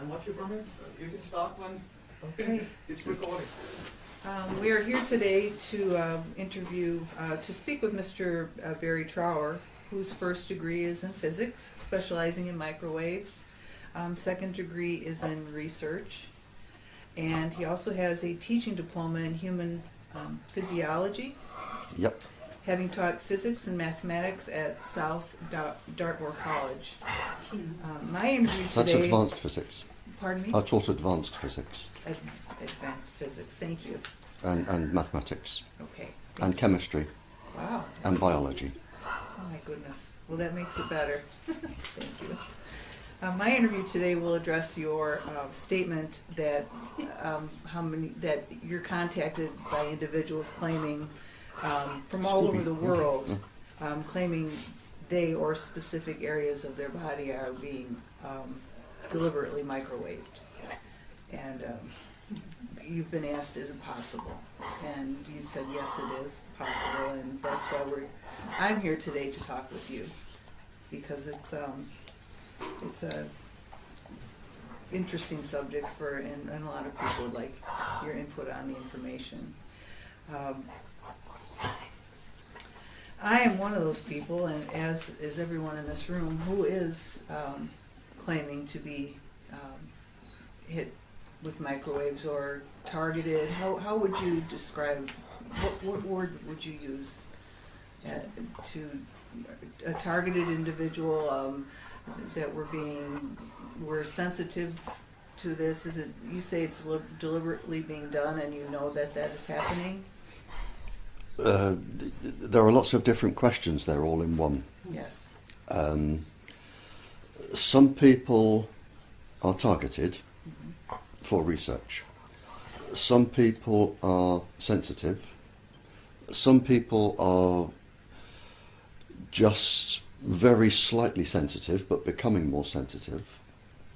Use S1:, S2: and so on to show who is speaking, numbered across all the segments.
S1: And what's your permit? You can start when
S2: Okay.
S1: it's recording.
S2: We are here today to to speak with Mr. Barrie Trower, whose first degree is in physics, specializing in microwaves. Second degree is in research. And he also has a teaching diploma in human physiology.
S3: Yep.
S2: Having taught physics and mathematics at South Dartmoor College. My interview today...
S3: That's advanced physics.
S2: Pardon me?
S3: I taught advanced physics.
S2: Advanced physics, thank you.
S3: And mathematics.
S2: Okay.
S3: And chemistry.
S2: Wow.
S3: And biology.
S2: Oh my goodness. Well, that makes it better. Thank you. My interview today will address your statement that that you're contacted by individuals claiming from all over the world, claiming they or specific areas of their body are being deliberately microwaved. And you've been asked, is it possible? And you said, yes, it is possible, and that's why I'm here today to talk with you, because it's a interesting subject and a lot of people would like your input on the information. I am one of those people, and as is everyone in this room, who is claiming to be hit with microwaves or targeted. How would you describe, what word would you use to a targeted individual that we're sensitive to this? Is it, you say it's deliberately being done and you know that is happening?
S3: There are lots of different questions there, all in one.
S2: Yes.
S3: Some people are targeted for research. Some people are sensitive. Some people are just very slightly sensitive but becoming more sensitive.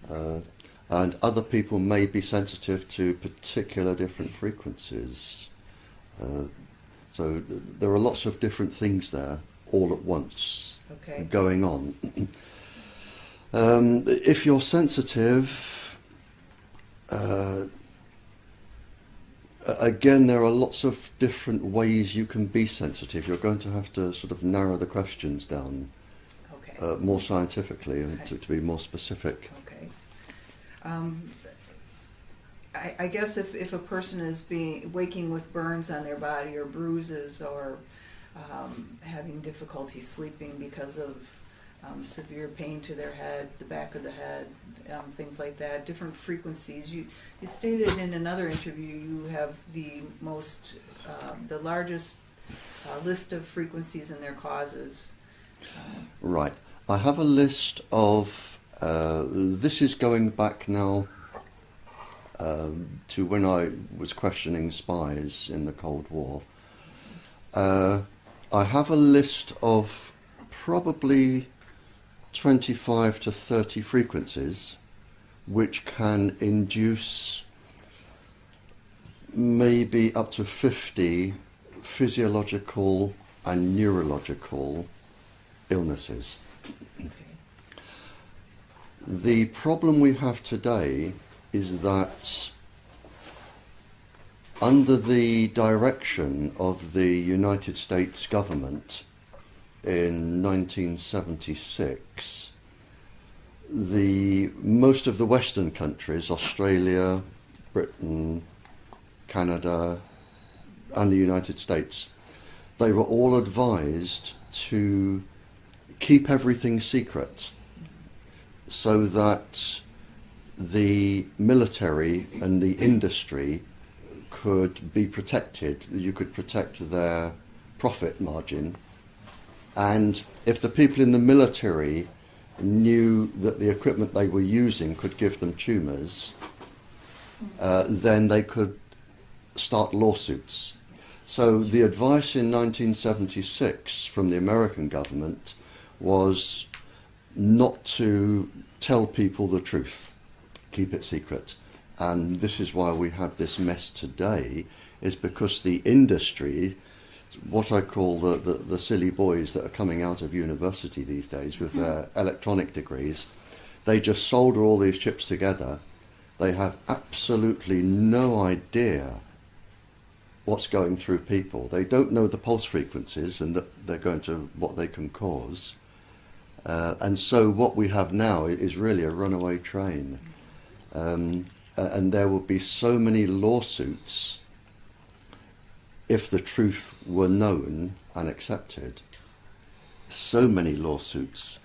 S3: And other people may be sensitive to particular different frequencies. So there are lots of different things there all at once going on. If you're sensitive, again, there are lots of different ways you can be sensitive. You're going to have to sort of narrow the questions down more scientifically and to be more specific.
S2: Okay. I guess if a person is waking with burns on their body or bruises or having difficulty sleeping because of severe pain to their head, the back of the head, things like that, different frequencies. You stated in another interview you have the largest list of frequencies and their causes.
S3: Right. I have a list of, this is going back now to when I was questioning spies in the Cold War. I have a list of probably 25 to 30 frequencies which can induce maybe up to 50 physiological and neurological illnesses. The problem we have today is that under the direction of the United States government in 1976, most of the Western countries, Australia, Britain, Canada, and the United States, they were all advised to keep everything secret so that the military and the industry could be protected. You could protect their profit margin. And if the people in the military knew that the equipment they were using could give them tumours, then they could start lawsuits. So the advice in 1976 from the American government was not to tell people the truth, keep it secret. And this is why we have this mess today, is because the industry, what I call the silly boys that are coming out of university these days with their electronic degrees, they just solder all these chips together They have absolutely no idea what's going through people. They don't know the pulse frequencies and that they're going to what they can cause. And so what we have now is really a runaway train. And there will be so many lawsuits if the truth were known and accepted. So many lawsuits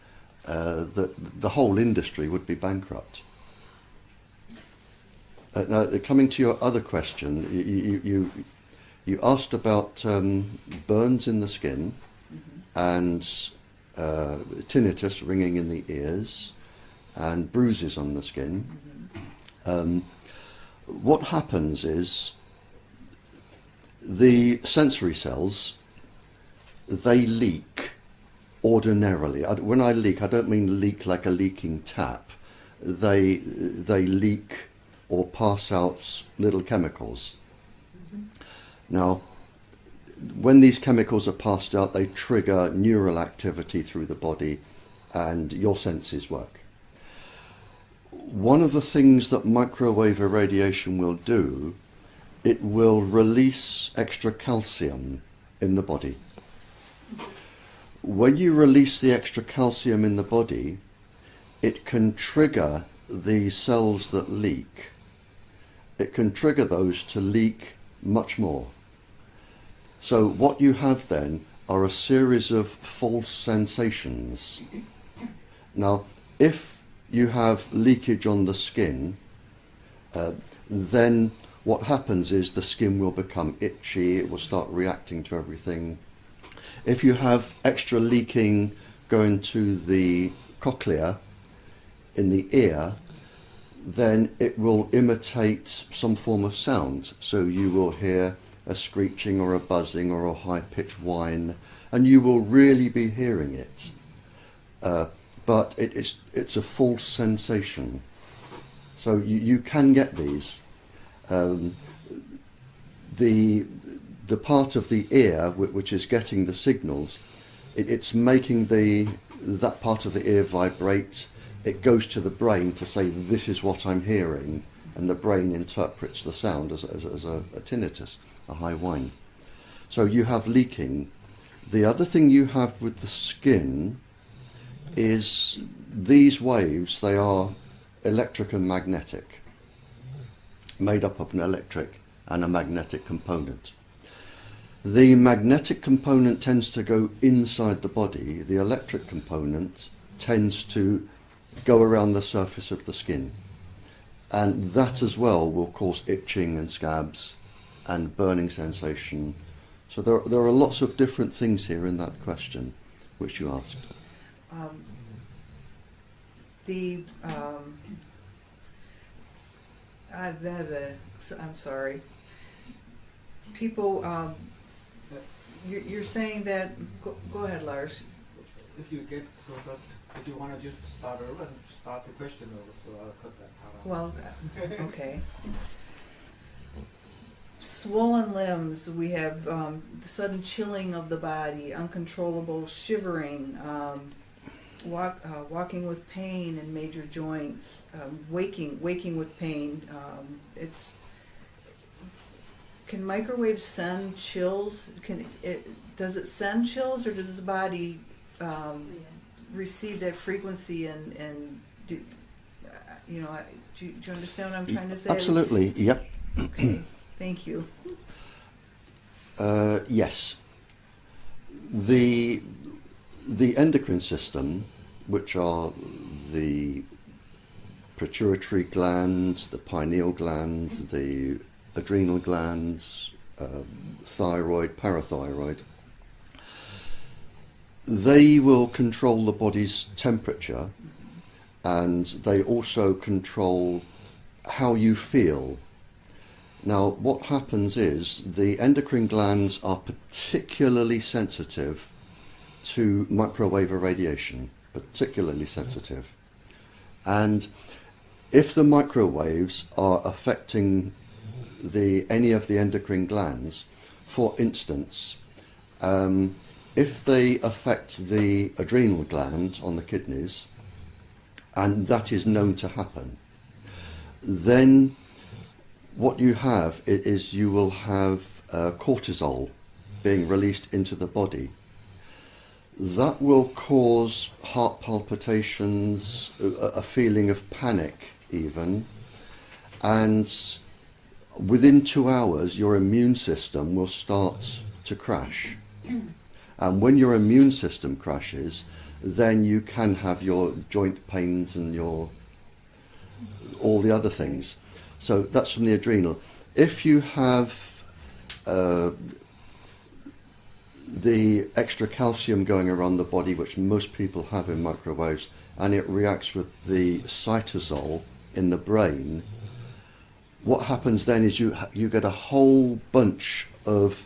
S3: that the whole industry would be bankrupt. Now, coming to your other question, you asked about burns in the skin and tinnitus, ringing in the ears, and bruises on the skin. What happens is the sensory cells, they leak ordinarily. When I leak, I don't mean leak like a leaking tap. They leak or pass out little chemicals. Now, when these chemicals are passed out, they trigger neural activity through the body and your senses work. One of the things that microwave irradiation will do, it will release extra calcium in the body. When you release the extra calcium in the body, it can trigger the cells that leak. It can trigger those to leak much more. So what you have then are a series of false sensations. Now, if you have leakage on the skin, then what happens is the skin will become itchy, it will start reacting to everything. If you have extra leaking going to the cochlea in the ear, then it will imitate some form of sound. So you will hear a screeching or a buzzing or a high-pitched whine, and you will really be hearing it. But it's a false sensation. So you can get these. The part of the ear which is getting the signals, it's making that part of the ear vibrate. It goes to the brain to say, this is what I'm hearing, and the brain interprets the sound as a tinnitus, a high whine. So you have leaking. The other thing you have with the skin is these waves, they are electric and magnetic, made up of an electric and a magnetic component. The magnetic component tends to go inside the body. The electric component tends to go around the surface of the skin. And that as well will cause itching and scabs and burning sensation. So there are lots of different things here in that question which you asked.
S2: I'm sorry. People, you're saying that, go ahead, Lars.
S1: If you get sort of, if you want to just start over and start the question over, so I'll cut that part out.
S2: Well, okay. Swollen limbs, we have the sudden chilling of the body, uncontrollable shivering, walking with pain in major joints, waking with pain. Can microwaves send chills? Does it send chills, or does the body receive that frequency and do you understand what I'm trying to say?
S3: Absolutely, yep.
S2: Okay, thank you.
S3: Yes. The endocrine system, which are the pituitary glands, the pineal glands, the adrenal glands, thyroid, parathyroid, they will control the body's temperature, and they also control how you feel. Now, what happens is the endocrine glands are particularly sensitive to microwave irradiation, particularly sensitive. And if the microwaves are affecting any of the endocrine glands, for instance, if they affect the adrenal gland on the kidneys, and that is known to happen, then what you have is you will have cortisol being released into the body. That will cause heart palpitations, a feeling of panic even, and within 2 hours your immune system will start to crash. And when your immune system crashes, then you can have your joint pains and all the other things. So that's from the adrenal. If you have the extra calcium going around the body, which most people have in microwaves, and it reacts with the cytosol in the brain, what happens then is you get a whole bunch of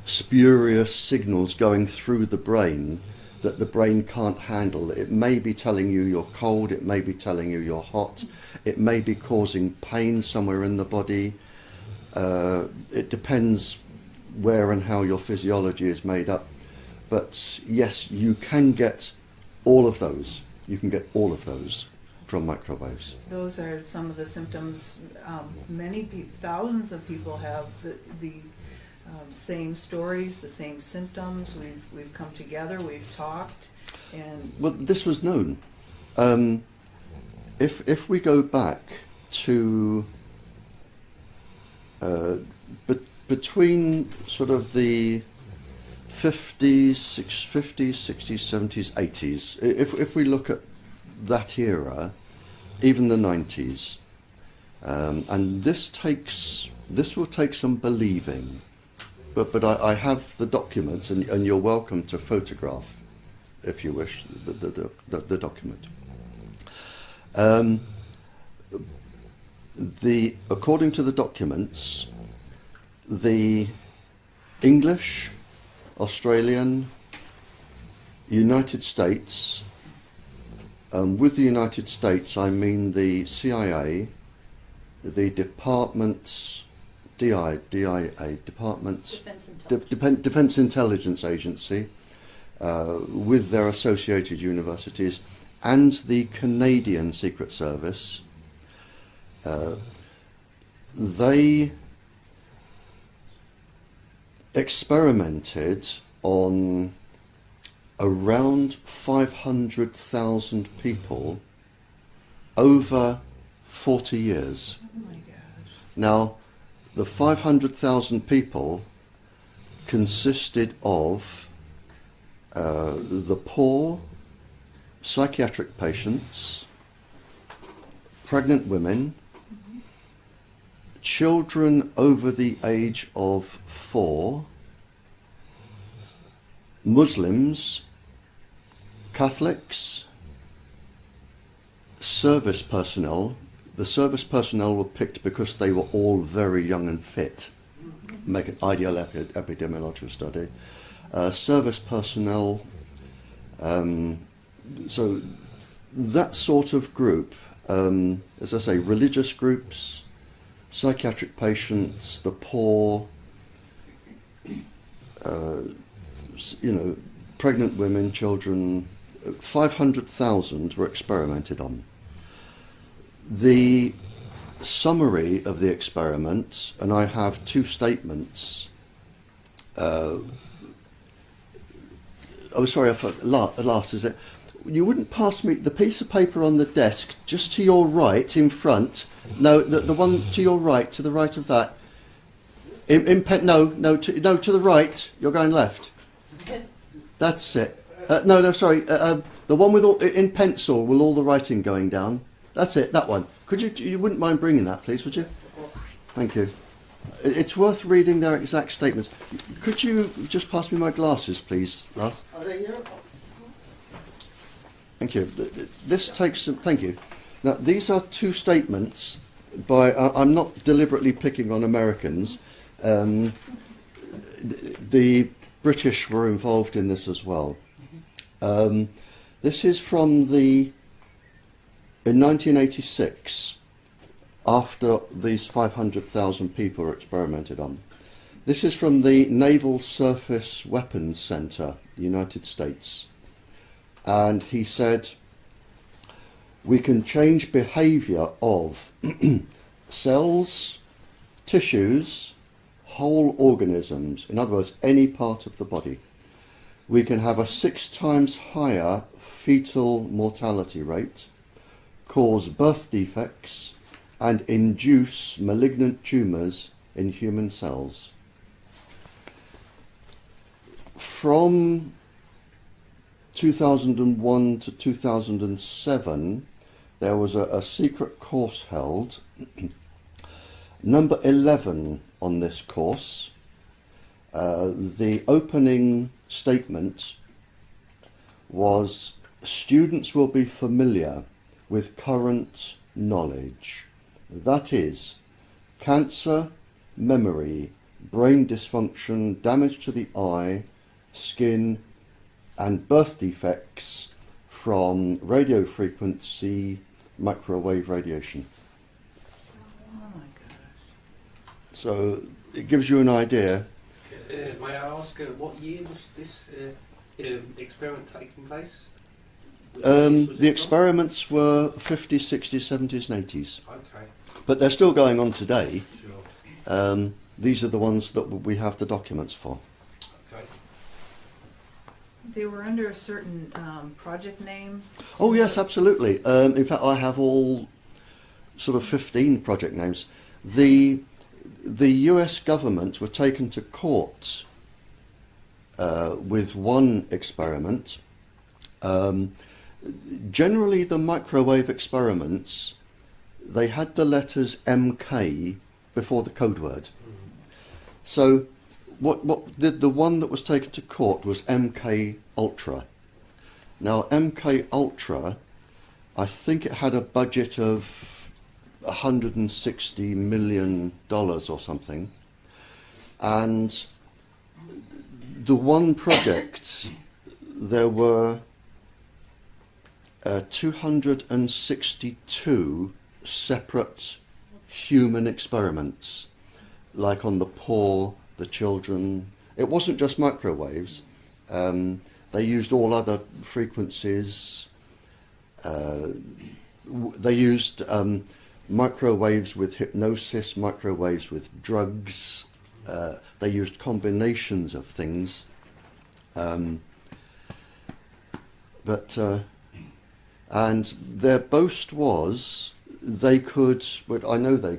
S3: spurious signals going through the brain that the brain can't handle. It may be telling you you're cold, it may be telling you you're hot, it may be causing pain somewhere in the body. It depends where and how your physiology is made up. But yes, you can get all of those. You can get all of those from microwaves.
S2: Those are some of the symptoms. Thousands of people have the same stories, the same symptoms. We've come together, we've talked, and
S3: well, this was known. If we go back to between sort of the 50s, 60s, 70s, 80s, if we look at that era, even the 90s, and this will take some believing, but I have the documents, and you're welcome to photograph, if you wish, the document. According to the documents, the English, Australian, United States, with the United States I mean the CIA, the Department, DIA, Department, Defence Intelligence Agency, with their associated universities, and the Canadian Secret Service, they experimented on around 500,000 people over 40 years.
S2: oh my gosh.
S3: Now, the 500,000 people consisted of the poor, psychiatric patients, pregnant women, children over the age of 4, Muslims, Catholics, service personnel. The service personnel were picked because they were all very young and fit. Make an ideal epidemiological study. Service personnel, so that sort of group, as I say, religious groups, psychiatric patients, the poor, pregnant women, children, 500,000 were experimented on. The summary of the experiment, and I have 2 statements. Sorry, last is it? You wouldn't pass me the piece of paper on the desk just to your right, in front. No, the one to your right, to the right of that. To the right. You're going left. That's it. Sorry. The one with in pencil with all the writing going down. That's it. That one. Could you wouldn't mind bringing that, please, would you? Thank you. It's worth reading their exact statements. Could you just pass me my glasses, please, Lars?
S1: Are they here?
S3: Thank you. This takes some. Thank you. Now, these are 2 statements by. I'm not deliberately picking on Americans. The British were involved in this as well. This is from in 1986, after these 500,000 people were experimented on. This is from the Naval Surface Weapons Center, United States. And he said, we can change behaviour of cells, tissues, whole organisms, in other words, any part of the body. We can have a 6 times higher fetal mortality rate, cause birth defects, and induce malignant tumours in human cells. From 2001 to 2007, there was a secret course held. Number 11 on this course, the opening statement was, students will be familiar with current knowledge. That is, cancer, memory, brain dysfunction, damage to the eye, skin, and birth defects from radio frequency microwave radiation.
S2: Oh my gosh.
S3: So it gives you an idea.
S4: May I ask, what year was this experiment taking place?
S3: The experiments were 50s, 60s, 70s and 80s.
S4: Okay.
S3: But they're still going on today.
S4: Sure.
S3: These are the ones that we have the documents for.
S4: Okay.
S2: They were under a certain project name?
S3: Oh yes, absolutely. In fact, I have all sort of 15 project names. The US government were taken to court with one experiment. Generally, the microwave experiments, they had the letters MK before the code word. So the one that was taken to court was MK Ultra. Now, MK Ultra, I think it had a budget of $160 million or something. And the one project, there were 262 separate human experiments, like on the poor, the children. It wasn't just microwaves. They used all other frequencies. They used microwaves with hypnosis, microwaves with drugs. They used combinations of things. And their boast was they could, but I know they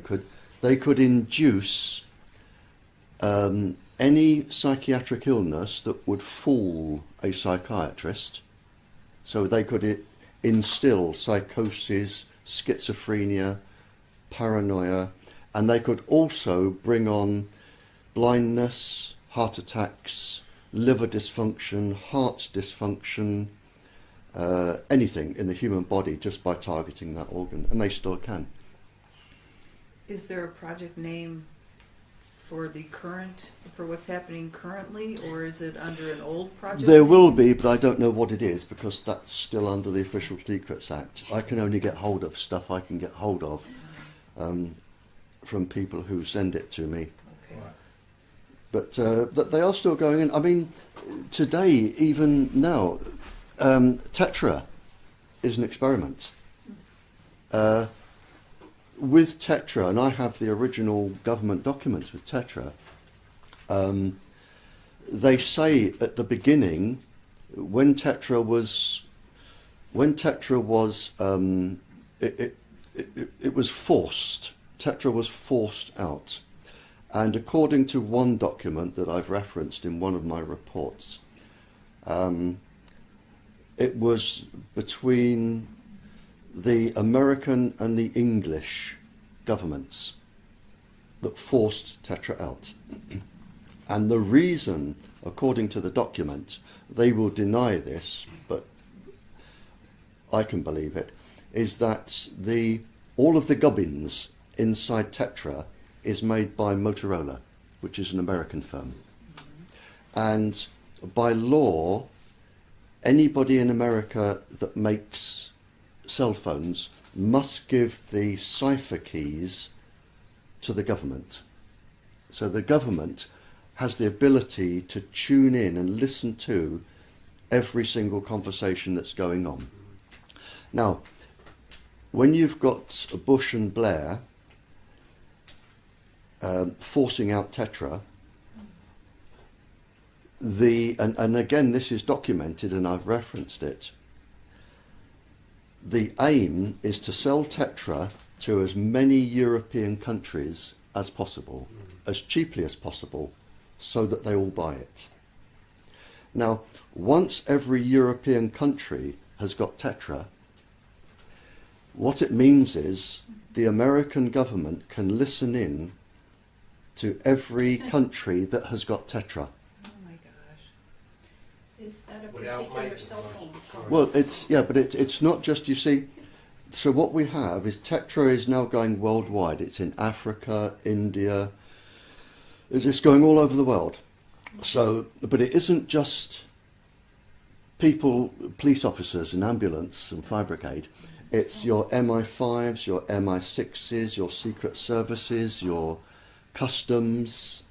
S3: could induce any psychiatric illness that would fool a psychiatrist. So they could instill psychosis, schizophrenia, paranoia, and they could also bring on blindness, heart attacks, liver dysfunction, heart dysfunction, anything in the human body just by targeting that organ, and they still can.
S2: Is there a project name for what's happening currently, or is it under an old project
S3: There
S2: name?
S3: will be, but I don't know what it is because that's still under the Official Secrets Act. I can only get hold of stuff I can get hold of from people who send it to me.
S2: Okay.
S3: But they are still going in. I mean, today, even now, Tetra is an experiment. With Tetra, and I have the original government documents with Tetra, they say at the beginning, when Tetra was it was forced. Tetra was forced out. And according to one document that I've referenced in one of my reports, it was between the American and the English governments that forced Tetra out. And the reason, according to the document, they will deny this, but I can believe it, is that all of the gubbins inside Tetra is made by Motorola, which is an American firm. And by law, anybody in America that makes cell phones must give the cipher keys to the government. So the government has the ability to tune in and listen to every single conversation that's going on. Now, when you've got Bush and Blair forcing out Tetra, and again this is documented and I've referenced it, the aim is to sell Tetra to as many European countries as possible, as cheaply as possible, so that they all buy it. Now, once every European country has got Tetra, what it means is the American government can listen in to every country that has got Tetra.
S2: Oh my gosh.
S5: Is that a
S4: Without
S5: particular
S4: making
S5: cell phone call?
S3: Well, it's not just, you see, so what we have is Tetra is now going worldwide. It's in Africa, India, it's going all over the world. So, but it isn't just people, police officers and ambulance and fire brigade. It's your MI5s, your MI6s, your secret services, your customs,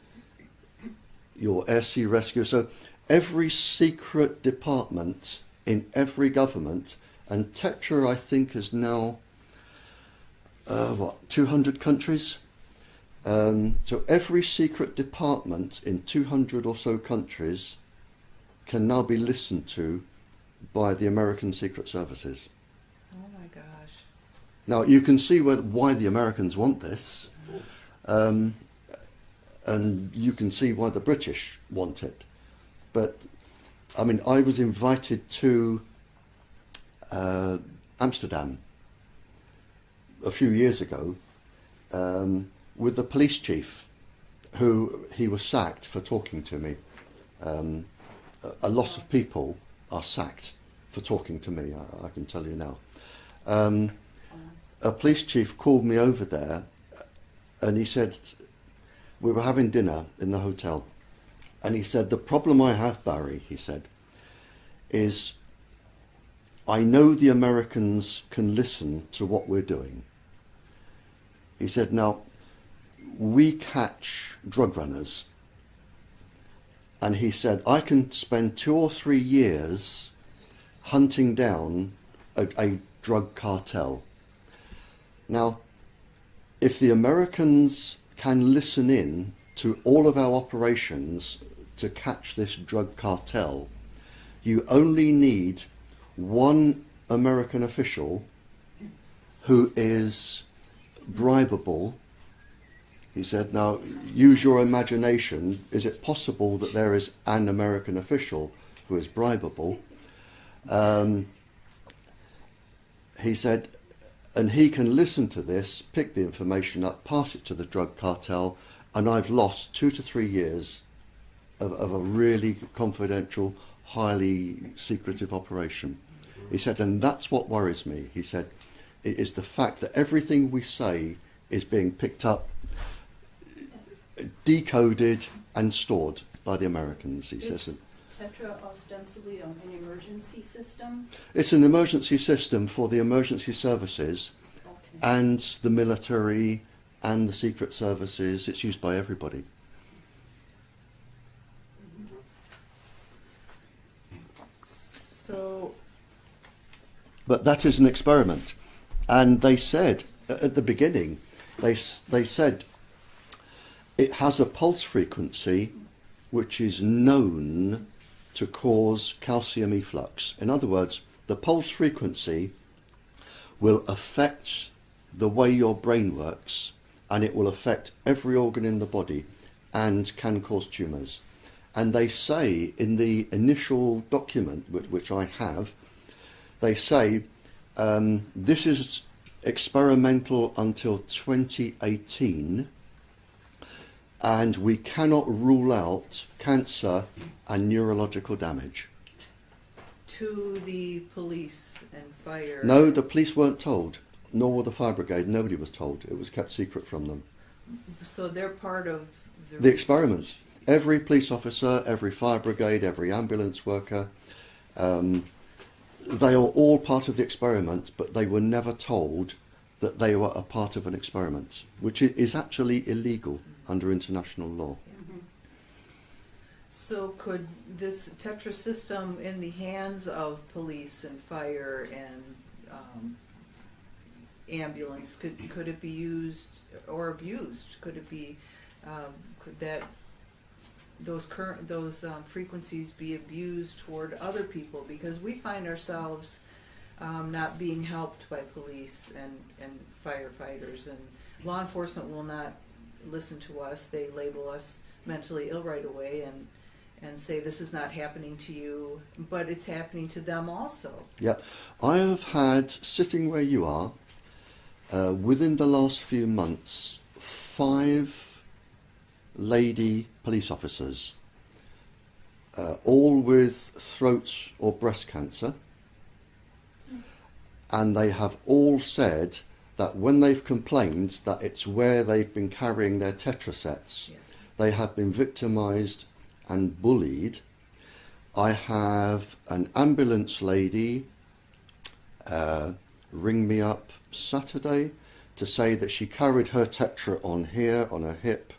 S3: your air sea rescue. So every secret department in every government, and Tetra I think is now, 200 countries? So every secret department in 200 or so countries can now be listened to by the American Secret Services.
S2: Oh my gosh.
S3: Now you can see why the Americans want this, and you can see why the British want it. But I mean, I was invited to Amsterdam a few years ago with the police chief, who he was sacked for talking to me. A lot of people are sacked for talking to me, I can tell you now. A police chief called me over there and he said, we were having dinner in the hotel, and he said, the problem I have, Barrie, he said, is I know the Americans can listen to what we're doing. He said, now, we catch drug runners. And he said, I can spend 2 or 3 years hunting down a drug cartel. Now, if the Americans can listen in to all of our operations to catch this drug cartel, you only need one American official who is bribable. He said, now, use your imagination. Is it possible that there is an American official who is bribable? He said, and he can listen to this, pick the information up, pass it to the drug cartel, and I've lost 2 to 3 years of a really confidential, highly secretive operation. He said, and that's what worries me. He said, it is the fact that everything we say is being picked up, decoded and stored by the Americans, he says.
S5: Is Tetra ostensibly an emergency system?
S3: It's an emergency system for the emergency services,
S5: Okay.
S3: and the military and the secret services. It's used by everybody.
S2: So,
S3: But that is an experiment. And they said, at the beginning, they said it has a pulse frequency which is known to cause calcium efflux. In other words, the pulse frequency will affect the way your brain works, and it will affect every organ in the body and can cause tumours. And they say in the initial document, which I have, they say this is experimental until 2018, and we cannot rule out cancer and neurological damage.
S2: to the police and fire.
S3: No, the police weren't told, nor were the fire brigade. Nobody was told. It was kept secret from them.
S2: So they're part of
S3: The experiment. Every police officer, every fire brigade, every ambulance worker, they are all part of the experiment, but they were never told that they were a part of an experiment, which is actually illegal under international law.
S5: Mhm.
S2: So could this Tetra system in the hands of police and fire and ambulance? Could it be used or abused? Could it be could that those frequencies be abused toward other people? Because we find ourselves not being helped by police and firefighters, and law enforcement will not listen to us. They label us mentally ill right away and say this is not happening to you, but it's happening to them also.
S3: Yeah, I have had, sitting where you are, within the last few months, 5 lady police officers, all with throat or breast cancer, and they have all said that when they've complained that it's where they've been carrying their Tetra sets,
S2: Yes.
S3: they have been victimised and bullied. I have an ambulance lady ring me up Saturday to say that she carried her Tetra on here, on her hip,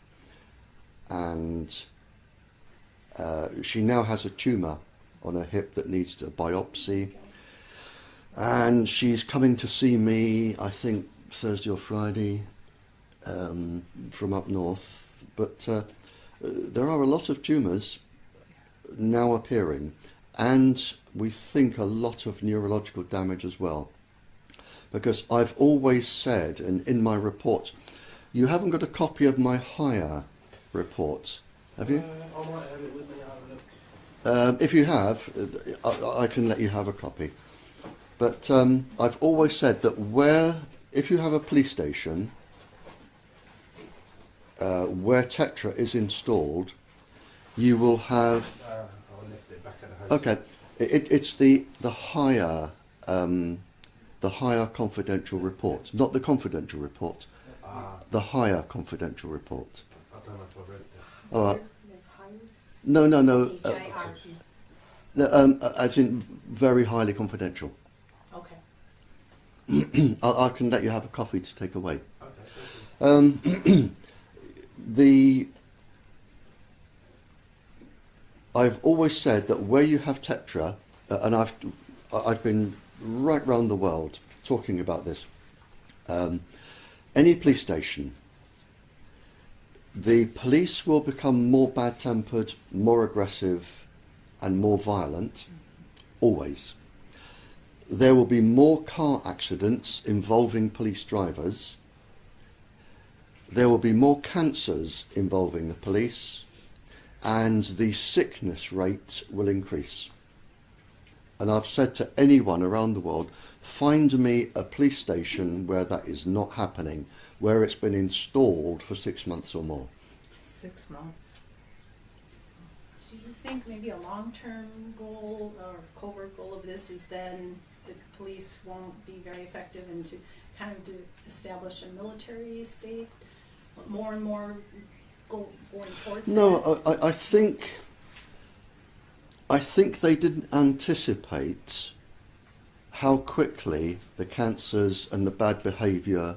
S3: and she now has a tumour on her hip that needs a biopsy. And she's coming to see me, I think, Thursday or Friday, from up north. But there are a lot of tumours now appearing, and we think a lot of neurological damage as well. Because I've always said, and in my report, you haven't got a copy of my higher report, have you?
S4: I might have it with me. I'll have a look.
S3: If you have, I can let you have a copy. But I've always said that if you have a police station where Tetra is installed, you will have.
S4: I'll lift it back at the hotel.
S3: Okay, it's the higher confidential report, not the confidential report. The higher confidential report.
S4: I don't know if I read that.
S3: All right. No. No, as in very highly confidential.
S5: Okay.
S3: I can let you have a coffee to take away.
S4: Okay, thank you.
S3: I've always said that where you have Tetra, and I've been right round the world talking about this. Any police station, the police will become more bad-tempered, more aggressive, and more violent, always. There will be more car accidents involving police drivers. There will be more cancers involving the police, and the sickness rate will increase. And I've said to anyone around the world, find me a police station where that is not happening, where it's been installed for 6 months or more.
S2: 6 months.
S5: Do you think maybe a long-term goal or covert goal of this is then the police won't be very effective and to kind of to establish a military state, more and more going towards that?
S3: No, I think they didn't anticipate how quickly the cancers and the bad behaviour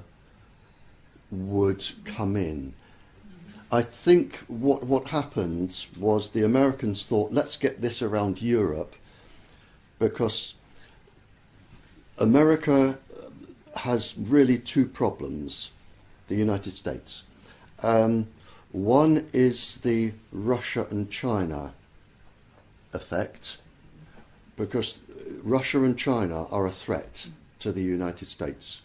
S3: would come in. I think what happened was the Americans thought, let's get this around Europe, because America has really 2 problems, the United States. One is the Russia and China effect, because Russia and China are a threat to the United States.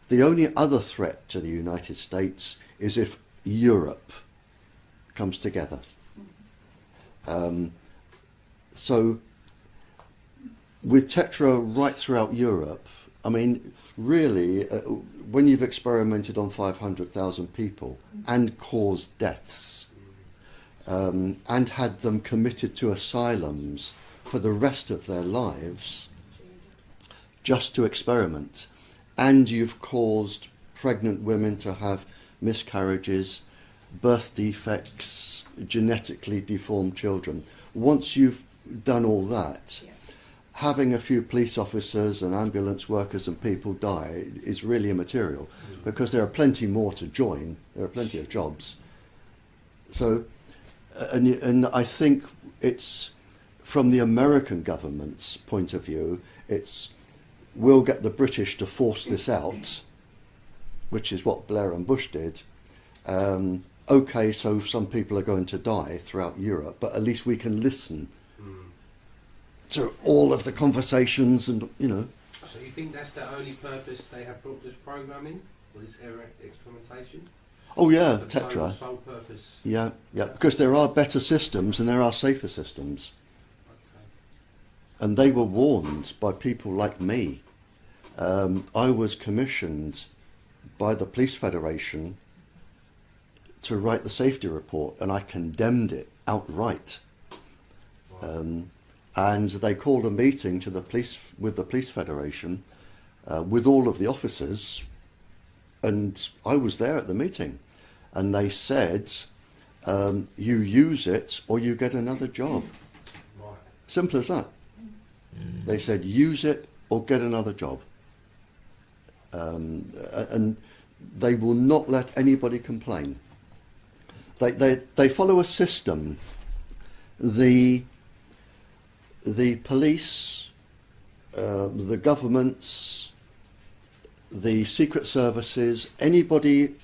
S3: The only other threat to the United States is if Europe comes together. So with Tetra right throughout Europe, I mean, really, when you've experimented on 500,000 people and caused deaths, and had them committed to asylums for the rest of their lives just to experiment, and you've caused pregnant women to have miscarriages, birth defects, genetically deformed children. Once you've done all that, having a few police officers and ambulance workers and people die is really immaterial, because there are plenty more to join. There are plenty of jobs. So, and I think it's, from the American government's point of view, it's, we'll get the British to force this out which is what Blair and Bush did. Okay, so some people are going to die throughout Europe, but at least we can listen to all of the conversations and, you know.
S4: So you think that's the only purpose they have brought this program in, or this experimentation?
S3: Oh yeah,
S4: The
S3: Tetra.
S4: sole purpose.
S3: Yeah, because there are better systems and there are safer systems.
S4: Okay.
S3: And they were warned by people like me. I was commissioned by the Police Federation to write the safety report, and I condemned it outright.
S4: Wow.
S3: And they called a meeting to the police with the Police Federation, with all of the officers, and I was there at the meeting, and they said, "You use it or you get another job."
S4: Right.
S3: Simple as that. They said, "Use it or get another job," and they will not let anybody complain. They follow a system. The police, the governments, the secret services, anybody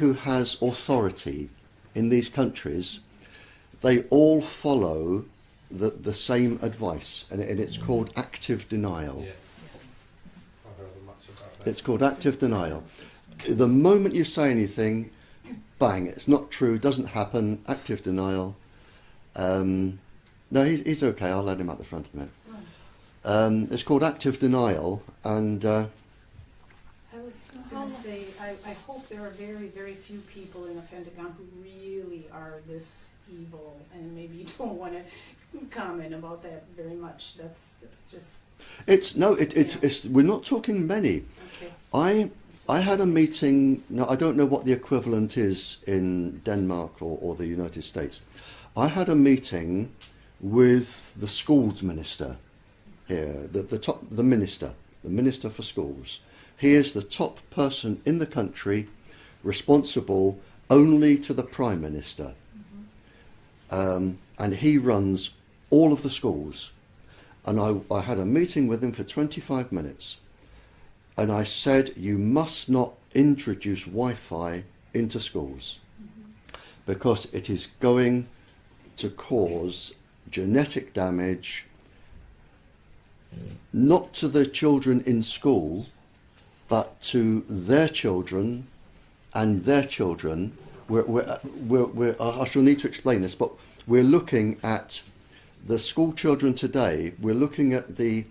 S3: who has authority in these countries, they all follow the same advice, and it's called active denial.
S4: Yeah.
S2: Yes.
S4: I've heard much about that.
S3: It's called active denial. The moment you say anything, bang, it's not true, doesn't happen, active denial. No, he's okay, I'll let him at the front of a minute. It's called active denial, and
S5: I was going to say, I hope there are very, very few people in the Pentagon who really are this evil, and maybe you don't want to comment about that very much. That's just...
S3: it's we're not talking many.
S5: Okay.
S3: I had a meeting, now I don't know what the equivalent is in Denmark or the United States. I had a meeting with the schools minister here, the minister for schools. He is the top person in the country, responsible only to the Prime Minister. And he runs all of the schools. And I had a meeting with him for 25 minutes. And I said, you must not introduce Wi-Fi into schools, because it is going to cause genetic damage, not to the children in school, but to their children and their children. I shall need to explain this, but we're looking at the school children today. We're looking at the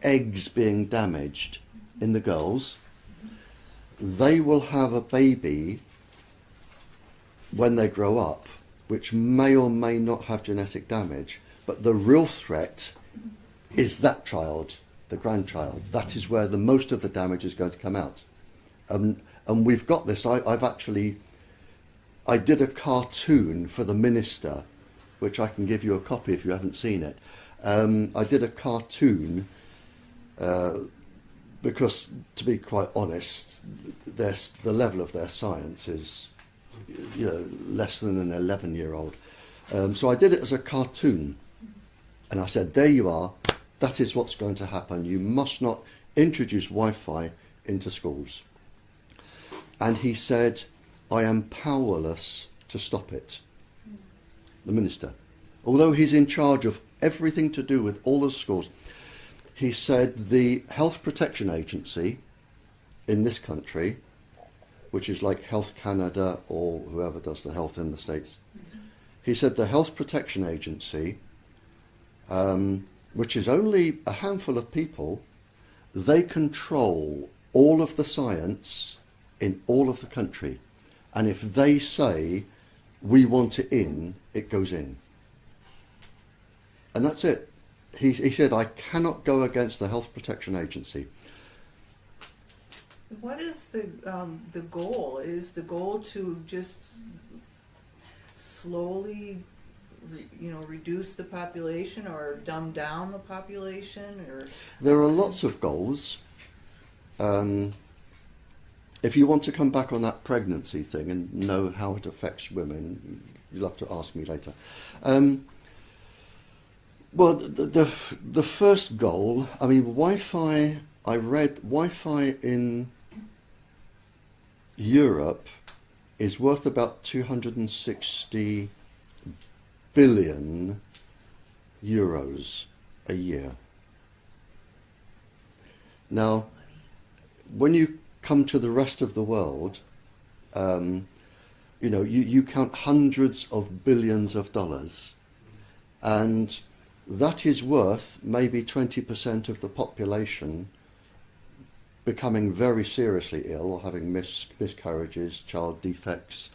S3: eggs being damaged in the girls. They will have a baby when they grow up, which may or may not have genetic damage, but the real threat is that child, the grandchild. That is where the most of the damage is going to come out. And we've got this. I did a cartoon for the minister, which I can give you a copy if you haven't seen it. I did a cartoon because, to be quite honest, the level of their science is, less than an 11-year-old. So I did it as a cartoon, and I said, there you are, that is what's going to happen. You must not introduce Wi-Fi into schools. And he said, I am powerless to stop it. The minister. Although he's in charge of everything to do with all the schools, he said the Health Protection Agency in this country, which is like Health Canada or whoever does the health in the States, he said the Health Protection Agency, which is only a handful of people, they control all of the science in all of the country. And if they say, we want it in, it goes in. And that's it. He said, I cannot go against the Health Protection Agency.
S2: What is the goal? Is the goal to just slowly, reduce the population or dumb down the population? Or
S3: there are lots of goals. If you want to come back on that pregnancy thing and know how it affects women, you'll have to ask me later. Well, the first goal, Wi-Fi, I read Wi-Fi in Europe is worth about 260 billion euros a year. Now, when you come to the rest of the world, you know, you count hundreds of billions of dollars, and that is worth maybe 20% of the population becoming very seriously ill or having miscarriages, child defects,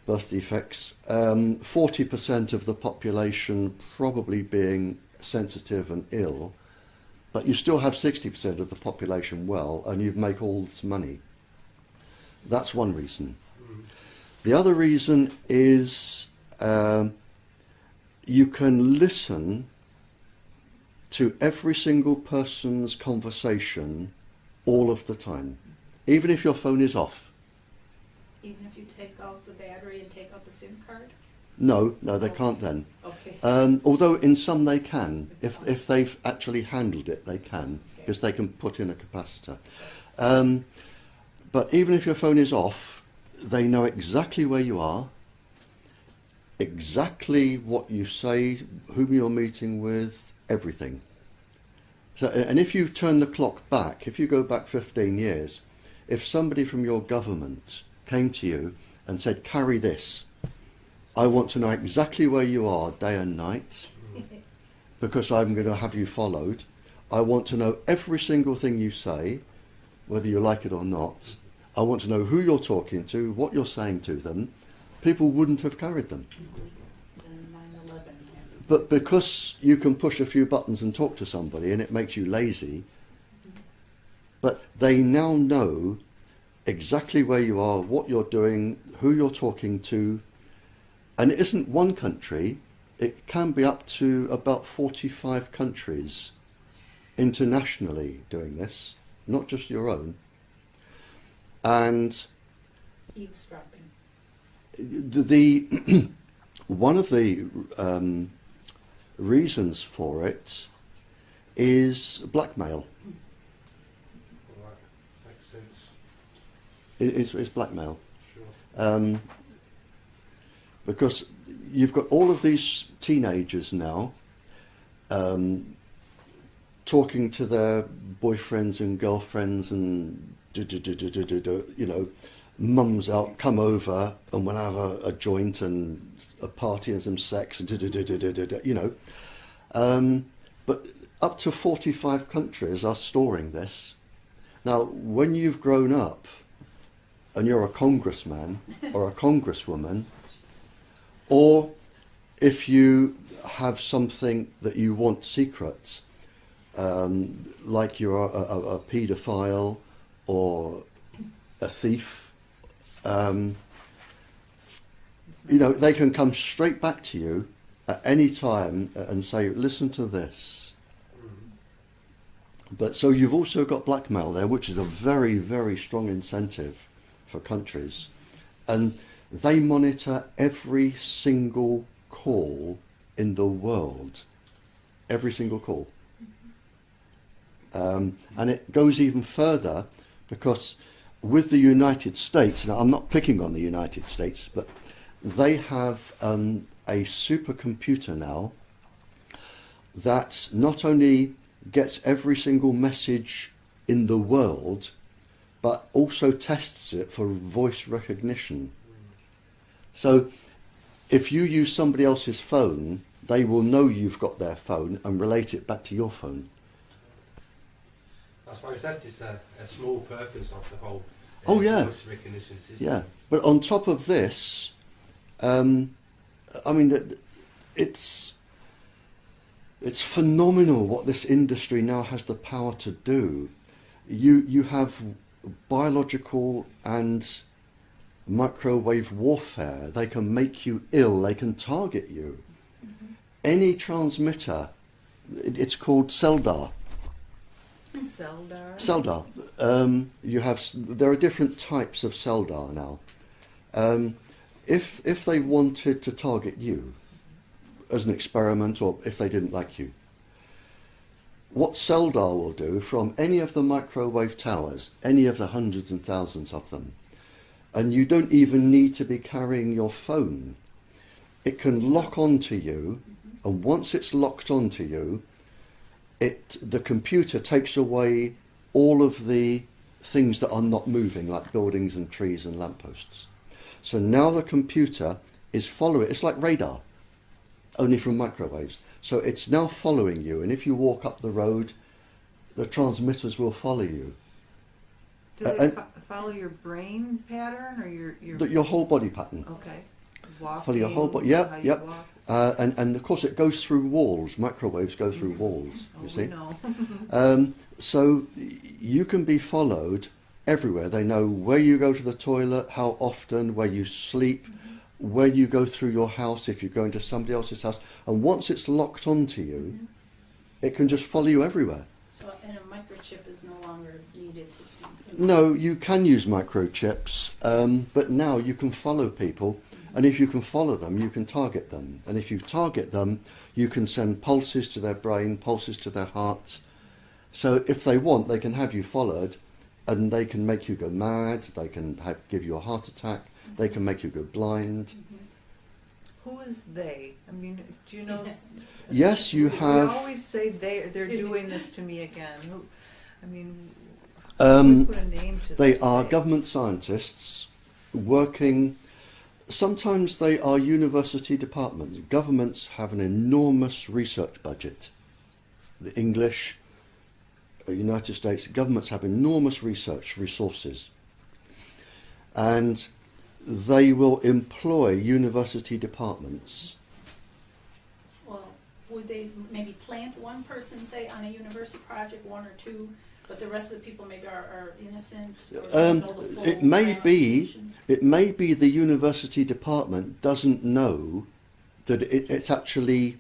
S3: birth defects. 40% of the population probably being sensitive and ill, but you still have 60% of the population well, and you make all this money. That's one reason. The other reason is you can listen to every single person's conversation all of the time, even if your phone is off.
S5: Even if you take out the battery and take out the SIM card?
S3: No, they can't then.
S5: Okay.
S3: Although in some they can. If they've actually handled it, they can, because they can put in a capacitor. But even if your phone is off, they know exactly where you are, exactly what you say, whom you're meeting with, everything. So, and if you turn the clock back, if you go back 15 years, if somebody from your government came to you and said, carry this, I want to know exactly where you are day and night, because I'm going to have you followed. I want to know every single thing you say, whether you like it or not. I want to know who you're talking to, what you're saying to them. People wouldn't have carried them. But because you can push a few buttons and talk to somebody and it makes you lazy, but they now know exactly where you are, what you're doing, who you're talking to. And it isn't one country, it can be up to about 45 countries internationally doing this, not just your own. And
S5: Eavesdropping.
S3: the one of the reasons for it is blackmail.
S4: Right. Makes sense.
S3: It's blackmail.
S4: Sure.
S3: Because you've got all of these teenagers now talking to their boyfriends and girlfriends and you know, mum's out, come over and we'll have a joint and a party and some sex and you know. But up to 45 countries are storing this. Now, when you've grown up and you're a congressman or a congresswoman, or if you have something that you want secret, like you're a paedophile or a thief, you know, they can come straight back to you at any time and say, listen to this. But so you've also got blackmail there, which is a very, very strong incentive for countries. And they monitor every single call in the world. Every single call. And it goes even further, because with the United States, now I'm not picking on the United States, but they have a supercomputer now that not only gets every single message in the world, but also tests it for voice recognition. So if you use somebody else's phone, they will know you've got their phone and relate it back to your phone.
S4: I suppose that's just a small purpose of the whole voice recognition system.
S3: Yeah, but on top of this, I mean, it's phenomenal what this industry now has the power to do. You have biological and microwave warfare. They can make you ill. They can target you. Mm-hmm. Any transmitter, it's called CELDAR. CELDAR. There are different types of CELDAR now. If they wanted to target you as an experiment, or if they didn't like you, what CELDAR will do from any of the microwave towers, any of the hundreds and thousands of them, and you don't even need to be carrying your phone. It can lock onto you, and once it's locked onto you, the computer takes away all of the things that are not moving, like buildings and trees and lampposts. So now the computer is following. It's like radar, only from microwaves. So it's now following you, and if you walk up the road, the transmitters will follow you.
S2: Do they follow your brain pattern or
S3: your whole body pattern?
S2: Okay. Walking,
S3: follow your whole body. Yep, yep. And of course it goes through walls. Microwaves go through walls. You see.
S2: No.
S3: So you can be followed everywhere. They know where you go to the toilet, how often, where you sleep, where you go through your house if you go into somebody else's house. And once it's locked onto you, it can just follow you everywhere.
S5: So, and a microchip is no longer needed to...
S3: No, you can use microchips, but now you can follow people, and if you can follow them, you can target them. And if you target them, you can send pulses to their brain, pulses to their heart. So if they want, they can have you followed, and they can make you go mad, they can give you a heart attack, they can make you go blind.
S2: Who is they? I mean, do you know?
S3: Yes, you have...
S2: We always say they're doing this to me again. Who? I mean... put a name to
S3: they are government scientists working. Sometimes they are university departments. Governments have an enormous research budget. The English, United States governments have enormous research resources, and they will employ university departments.
S5: Well, would they maybe plant one person, say, on a university project, one or two? But the rest of the people maybe are innocent?
S3: It may be the university department doesn't know that it's actually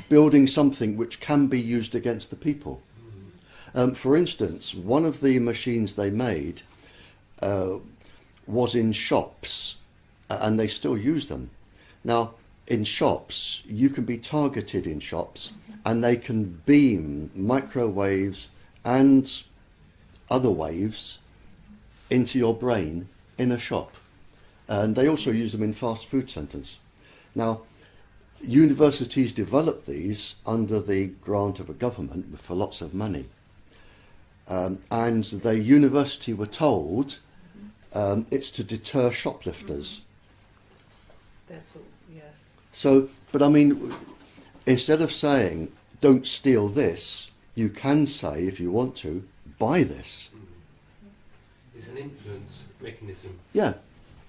S3: building something which can be used against the people. For instance, one of the machines they made was in shops, and they still use them. Now, in shops, you can be targeted in shops, and they can beam microwaves and other waves into your brain in a shop. And they also use them in fast food centres. Now, universities develop these under the grant of a government for lots of money. And the university were told it's to deter shoplifters.
S2: That's what, yes.
S3: So, but I mean, instead of saying, don't steal this, you can say, if you want to, buy this.
S4: It's an influence mechanism.
S3: Yeah,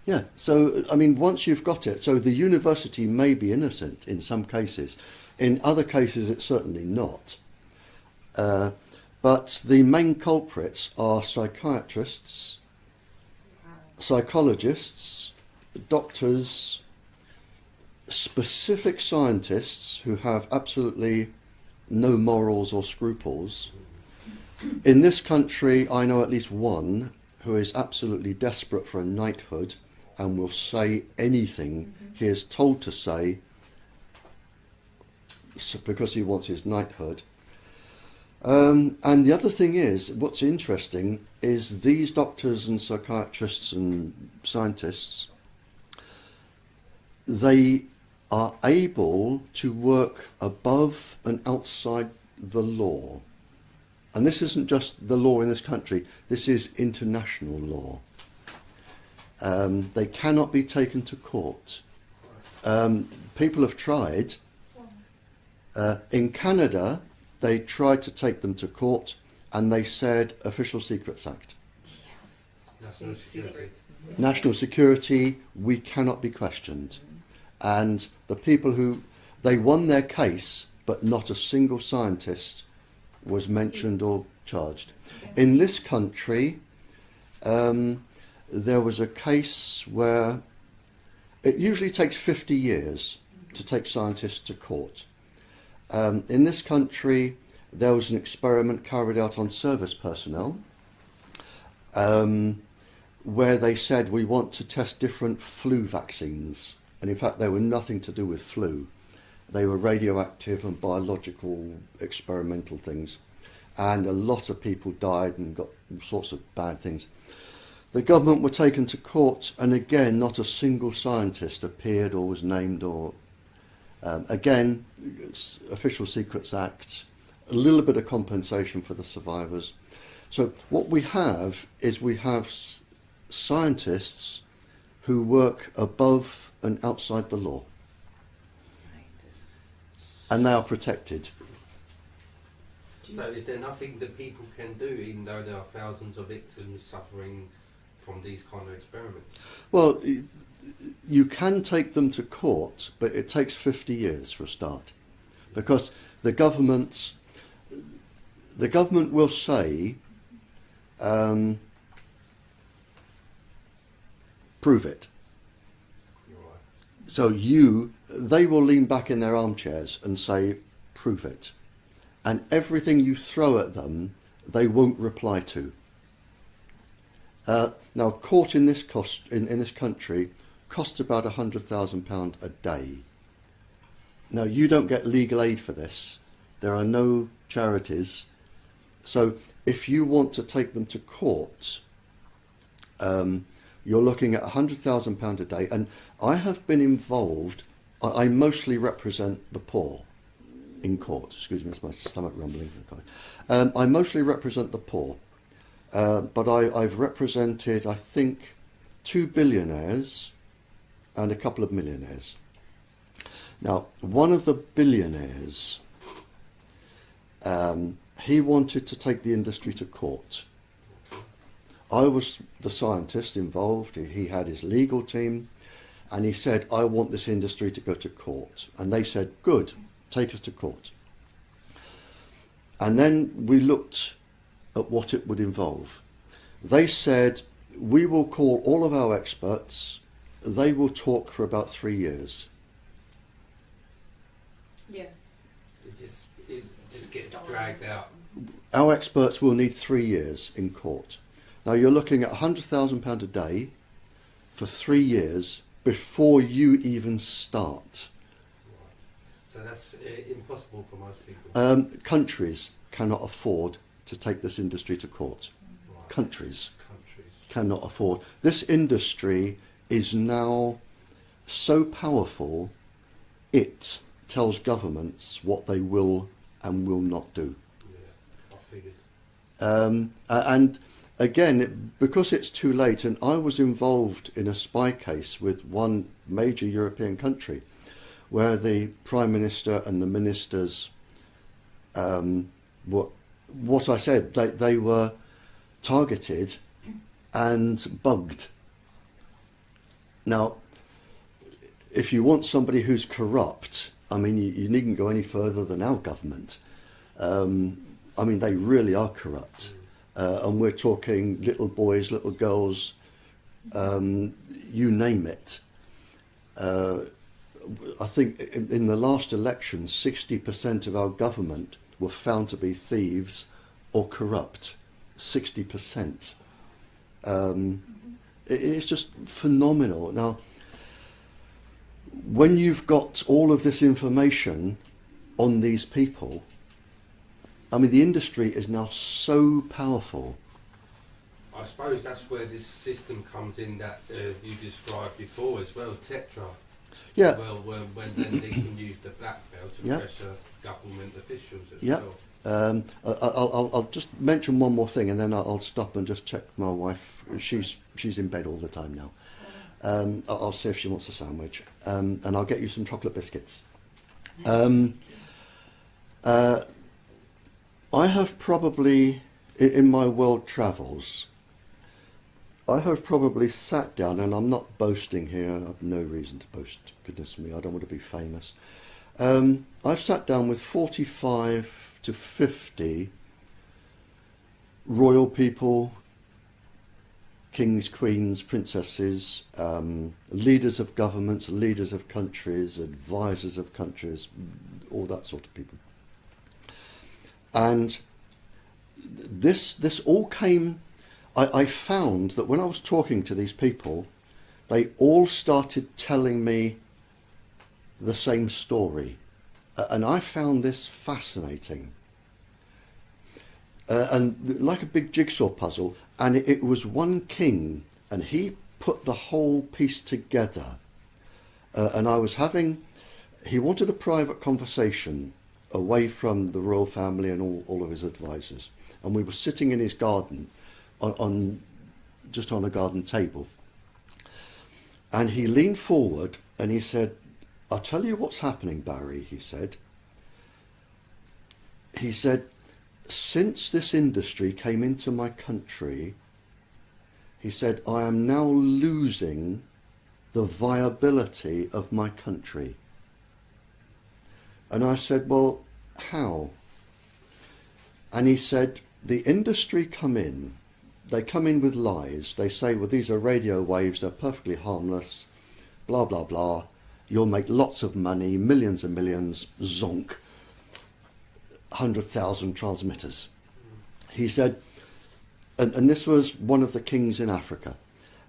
S3: yeah. So, I mean, once you've got it, so the university may be innocent in some cases. In other cases, it's certainly not. But the main culprits are psychiatrists, psychologists, doctors, specific scientists who have absolutely no morals or scruples. In this country, I know at least one who is absolutely desperate for a knighthood and will say anything he is told to say because he wants his knighthood. And the other thing is, what's interesting is these doctors and psychiatrists and scientists, they are able to work above and outside the law. And this isn't just the law in this country, this is international law. They cannot be taken to court. People have tried. In Canada, they tried to take them to court, and they said Official Secrets Act.
S2: Yes.
S4: National security.
S3: National security, we cannot be questioned. And the people who, they won their case, but not a single scientist was mentioned or charged. In this country, there was a case where it usually takes 50 years to take scientists to court. In this country, there was an experiment carried out on service personnel where they said we want to test different flu vaccines. And in fact, they were nothing to do with flu. They were radioactive and biological experimental things. And a lot of people died and got all sorts of bad things. The government were taken to court, and again, not a single scientist appeared or was named, or again, Official Secrets Act, a little bit of compensation for the survivors. So what we have is we have scientists who work above and outside the law, and they are protected.
S4: So is there nothing that people can do, even though there are thousands of victims suffering from these kind of experiments?
S3: Well, you can take them to court, but it takes 50 years for a start, because the government will say, prove it.
S4: Right.
S3: So they will lean back in their armchairs and say, prove it. And everything you throw at them, they won't reply to. Now, court in this country costs about £100,000 a day. Now, you don't get legal aid for this. There are no charities. So if you want to take them to court, you're looking at £100,000 a day. And I have been involved, I mostly represent the poor in court. Excuse me, it's my stomach rumbling. I mostly represent the poor. But I've represented, I think, 2 billionaires and a couple of millionaires. Now, one of the billionaires, he wanted to take the industry to court. I was the scientist involved. He had his legal team, and he said, I want this industry to go to court. And they said, good, take us to court. And then we looked at what it would involve. They said, we will call all of our experts. They will talk for about 3 years.
S5: Yeah.
S4: It just gets dragged out.
S3: Our experts will need 3 years in court. Now you're looking at £100,000 a day for 3 years before you even start.
S4: Right. So that's impossible for most people.
S3: Countries cannot afford to take this industry to court.
S4: Right.
S3: Countries cannot afford. This industry is now so powerful, it tells governments what they will and will not do.
S4: Yeah, I figured.
S3: And again, because it's too late, and I was involved in a spy case with one major European country where the Prime Minister and the ministers, what I said, they were targeted and bugged. Now, if you want somebody who's corrupt, I mean, you needn't go any further than our government. I mean, they really are corrupt. And we're talking little boys, little girls, you name it. I think in the last election, 60% of our government were found to be thieves or corrupt. 60%. It's just phenomenal. Now, when you've got all of this information on these people, I mean, the industry is now so powerful.
S4: I suppose that's where this system comes in that you described before as well, Tetra.
S3: Yeah.
S4: Well, when then they can use the black belt to pressure government officials as well.
S3: I'll just mention one more thing, and then I'll stop and just check my wife. She's in bed all the time now. I'll see if she wants a sandwich, and I'll get you some chocolate biscuits. I have probably, in my world travels, I have probably sat down, and I'm not boasting here, I have no reason to boast, goodness me, I don't want to be famous. I've sat down with 45 to 50 royal people, kings, queens, princesses, leaders of governments, leaders of countries, advisors of countries, all that sort of people. And this all came, I found that when I was talking to these people, they all started telling me the same story. And I found this fascinating. and like a big jigsaw puzzle, and it was one king, and he put the whole piece together. And he wanted a private conversation away from the royal family and all of his advisors. And we were sitting in his garden, just on a garden table. And he leaned forward and he said, "I'll tell you what's happening, Barrie," he said. He said, "Since this industry came into my country," he said, "I am now losing the viability of my country." And I said, "Well, how?" And he said, "The industry they come in with lies. They say, well, these are radio waves, they're perfectly harmless, blah, blah, blah. You'll make lots of money, millions and millions, zonk, 100,000 transmitters." He said, and this was one of the kings in Africa,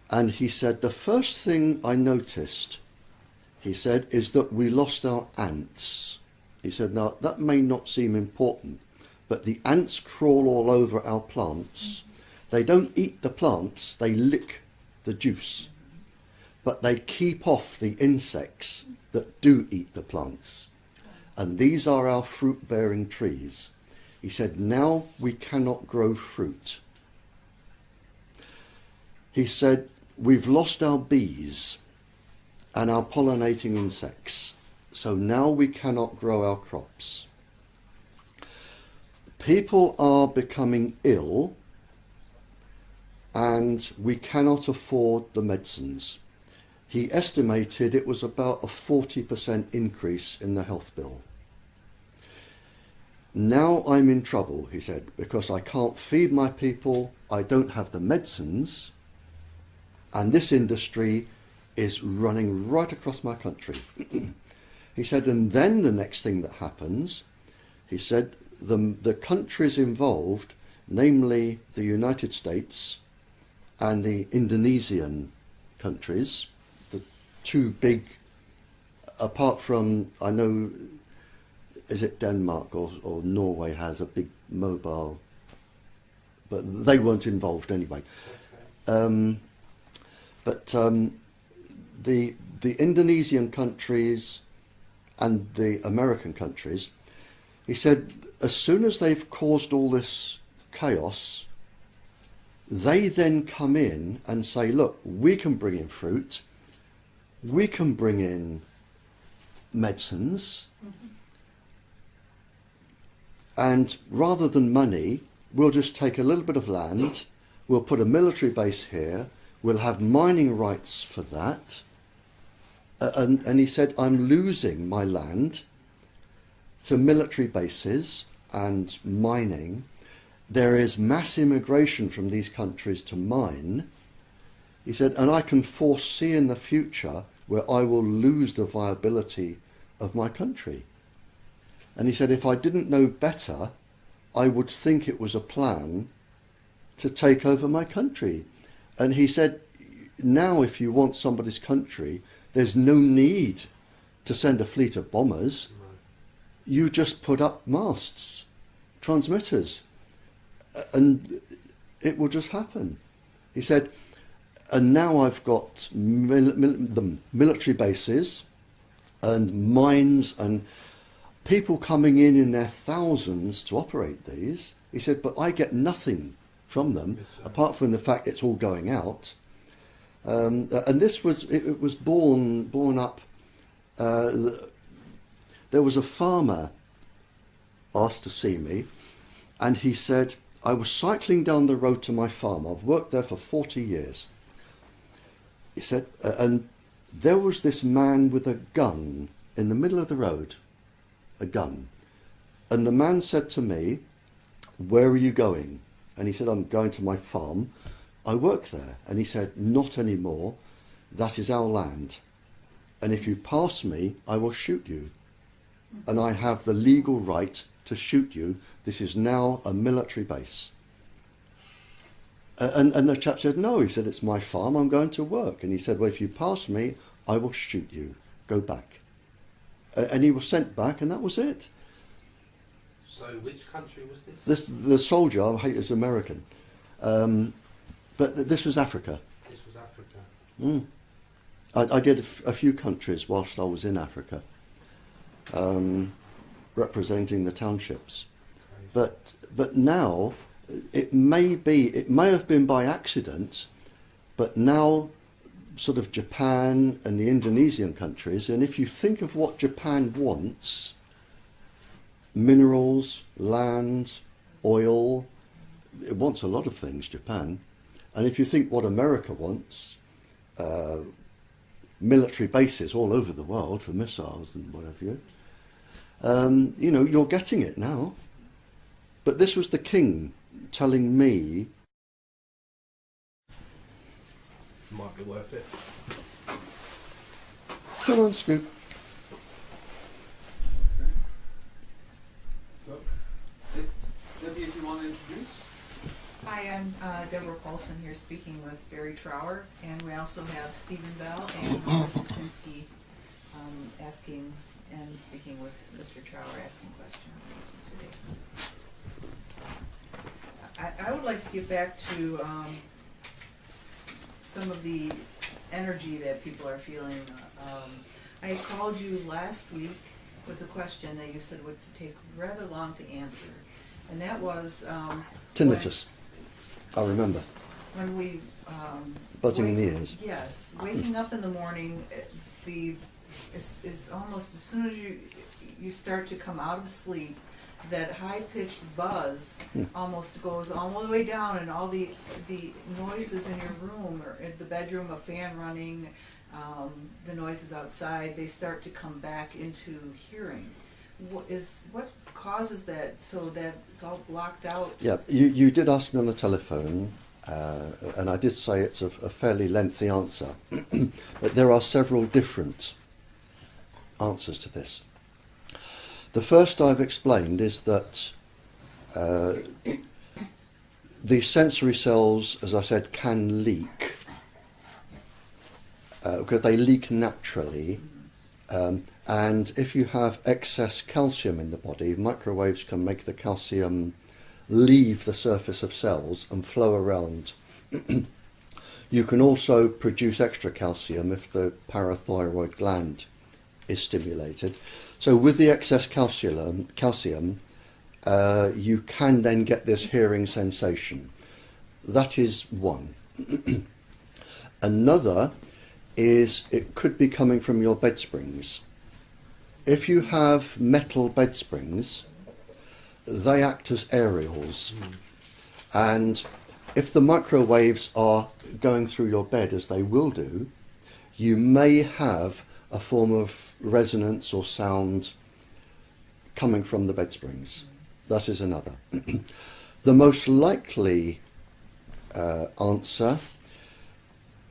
S3: and he said, "The first thing I noticed," he said, "is that we lost our ants." He said, "Now, that may not seem important, but the ants crawl all over our plants. They don't eat the plants, they lick the juice. But they keep off the insects that do eat the plants. And these are our fruit-bearing trees." He said, "Now we cannot grow fruit." He said, "We've lost our bees and our pollinating insects. So now we cannot grow our crops. People are becoming ill and we cannot afford the medicines." He estimated it was about a 40% increase in the health bill. "Now I'm in trouble," he said, "because I can't feed my people, I don't have the medicines, and this industry is running right across my country." He said, and then the next thing that happens, he said, the countries involved, namely the United States and the Indonesian countries, the two big, apart from, I know, is it Denmark or Norway has a big mobile, but they weren't involved anyway. The Indonesian countries and the American countries, he said, as soon as they've caused all this chaos, they then come in and say, look, we can bring in fruit, we can bring in medicines, and rather than money, we'll just take a little bit of land, we'll put a military base here, we'll have mining rights for that. And he said, I'm losing my land to military bases and mining. There is mass immigration from these countries to mine. He said, and I can foresee in the future where I will lose the viability of my country. And he said, if I didn't know better, I would think it was a plan to take over my country. And he said, now if you want somebody's country, there's no need to send a fleet of bombers. You just put up masts, transmitters, and it will just happen. He said, and now I've got the military bases and mines and people coming in their thousands to operate these. He said, but I get nothing from them apart from the fact it's all going out. And this was, it was born up, there was a farmer asked to see me, and he said, I was cycling down the road to my farm, I've worked there for 40 years. He said, and there was this man with a gun in the middle of the road, a gun. And the man said to me, where are you going? And he said, I'm going to my farm. I work there. And he said, not anymore. That is our land. And if you pass me, I will shoot you. And I have the legal right to shoot you. This is now a military base. And the chap said, no. He said, it's my farm. I'm going to work. And he said, well, if you pass me, I will shoot you. Go back. And he was sent back, and that was it.
S4: So which country was this?
S3: The soldier, I hate is American. But this was Africa.
S4: This was Africa.
S3: Mm. I did a few countries whilst I was in Africa, representing the townships. But now, it may have been by accident, but now sort of Japan and the Indonesian countries, and if you think of what Japan wants, minerals, land, oil, it wants a lot of things, Japan. And if you think what America wants, military bases all over the world for missiles and what have you, you're getting it now. But this was the king telling me,
S4: might be worth it.
S3: come on, Scoop.
S1: Okay. So, Debbie, if you want to introduce.
S2: Hi, I'm Deborah Paulson here speaking with Barrie Trower, and we also have Stephen Bell and Chris Kupinski asking and speaking with Mr. Trower, asking questions today. I would like to get back to some of the energy that people are feeling. I called you last week with a question that you said would take rather long to answer, and that was
S3: Tinnitus. I remember.
S2: When we
S3: buzzing in the ears.
S2: Yes, waking up in the morning, it's almost as soon as you start to come out of sleep, that high-pitched buzz almost goes all the way down, and all the noises in your room or in the bedroom, a fan running, the noises outside, they start to come back into hearing. What causes that so that it's all blocked out?
S3: Yeah, you did ask me on the telephone, and I did say it's a fairly lengthy answer, but there are several different answers to this. The first I've explained is that the sensory cells, as I said, can leak, because they leak naturally, and if you have excess calcium in the body, microwaves can make the calcium leave the surface of cells and flow around. You can also produce extra calcium if the parathyroid gland is stimulated. So with the excess calcium, you can then get this hearing sensation. That is one. Another is it could be coming from your bed springs. If you have metal bed springs, they act as aerials. And if the microwaves are going through your bed, as they will do, you may have a form of resonance or sound coming from the bed springs. That is another. The most likely answer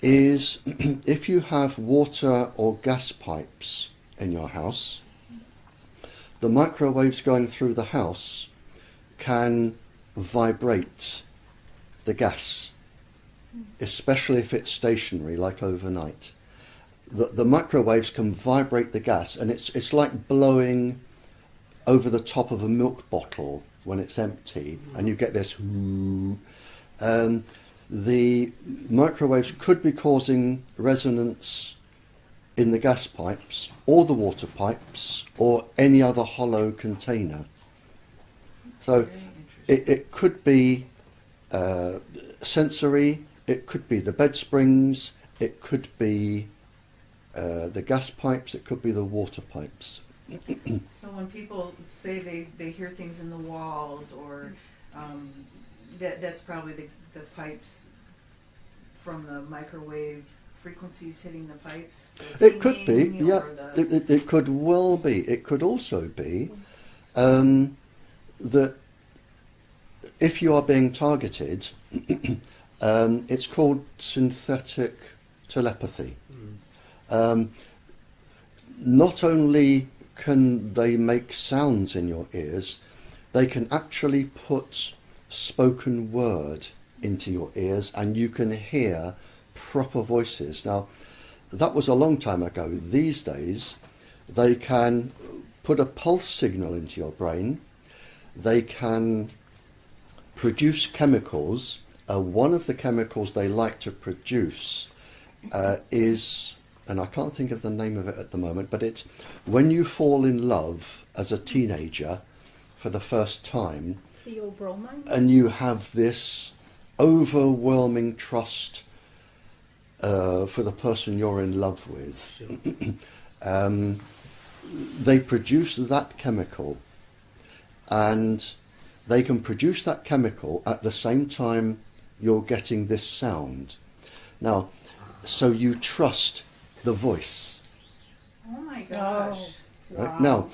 S3: is if you have water or gas pipes in your house, the microwaves going through the house can vibrate the gas, especially if it's stationary, like overnight. The microwaves can vibrate the gas, and it's like blowing over the top of a milk bottle when it's empty, and you get this. The microwaves could be causing resonance in the gas pipes or the water pipes or any other hollow container. So it could be sensory, it could be the bed springs, it could be the gas pipes, it could be the water pipes.
S2: So when people say they hear things in the walls, or that's probably the pipes from the microwave frequencies hitting the pipes?
S3: It could be, yeah. It could well be. It could also be that if you are being targeted, it's called synthetic telepathy. Not only can they make sounds in your ears, they can actually put spoken word into your ears, and you can hear proper voices. Now, that was a long time ago. These days, they can put a pulse signal into your brain, they can produce chemicals. One of the chemicals they like to produce is, and I can't think of the name of it at the moment, but it's when you fall in love as a teenager for the first time,
S5: Theobromine?
S3: and you have this overwhelming trust for the person you're in love with.
S4: Sure.
S3: They produce that chemical, and they can produce that chemical at the same time you're getting this sound. Now, so you trust the voice.
S2: Oh my gosh.
S3: Right?
S2: Wow.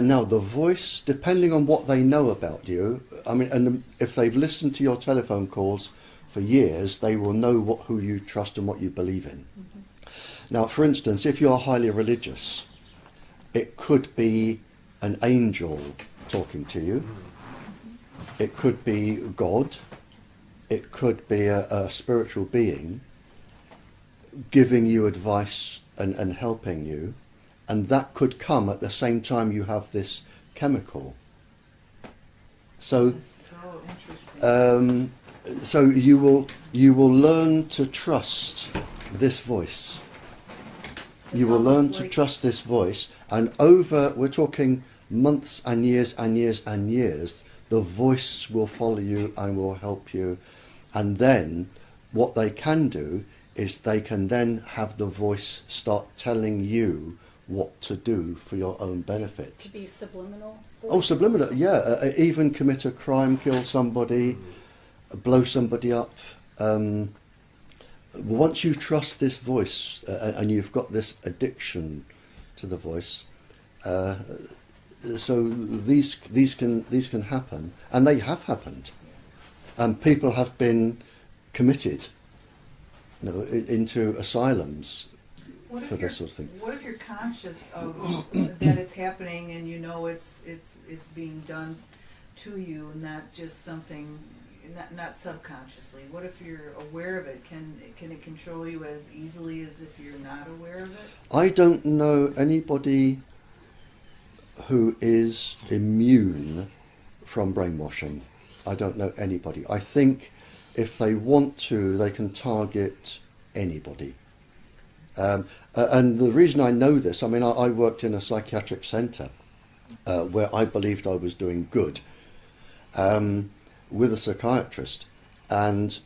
S3: Now the voice, depending on what they know about you, I mean, and if they've listened to your telephone calls for years, they will know who you trust and what you believe in.
S2: Mm-hmm.
S3: Now, for instance, if you're highly religious, it could be an angel talking to you. It could be God. It could be a spiritual being giving you advice and helping you. And that could come at the same time you have this chemical. So,
S2: That's so interesting.
S3: so you will learn to trust this voice. You will learn to trust this voice, and we're talking months and years and years and years, the voice will follow you and will help you. And then what they can do is they can then have the voice start telling you what to do for your own benefit.
S5: To be subliminal?
S3: Oh, subliminal, yeah. Even commit a crime, kill somebody, blow somebody up. Once you trust this voice and you've got this addiction to the voice, so these can happen, and they have happened, and people have been committed, into asylums for this sort of thing.
S2: What if you're conscious of that it's happening, and you know it's being done to you, not just something, not subconsciously? What if you're aware of it? Can it control you as easily as if you're not aware of it?
S3: I don't know anybody who is immune from brainwashing. I don't know anybody. I think if they want to, they can target anybody. And the reason I know this, I mean, I worked in a psychiatric centre where I believed I was doing good with a psychiatrist, and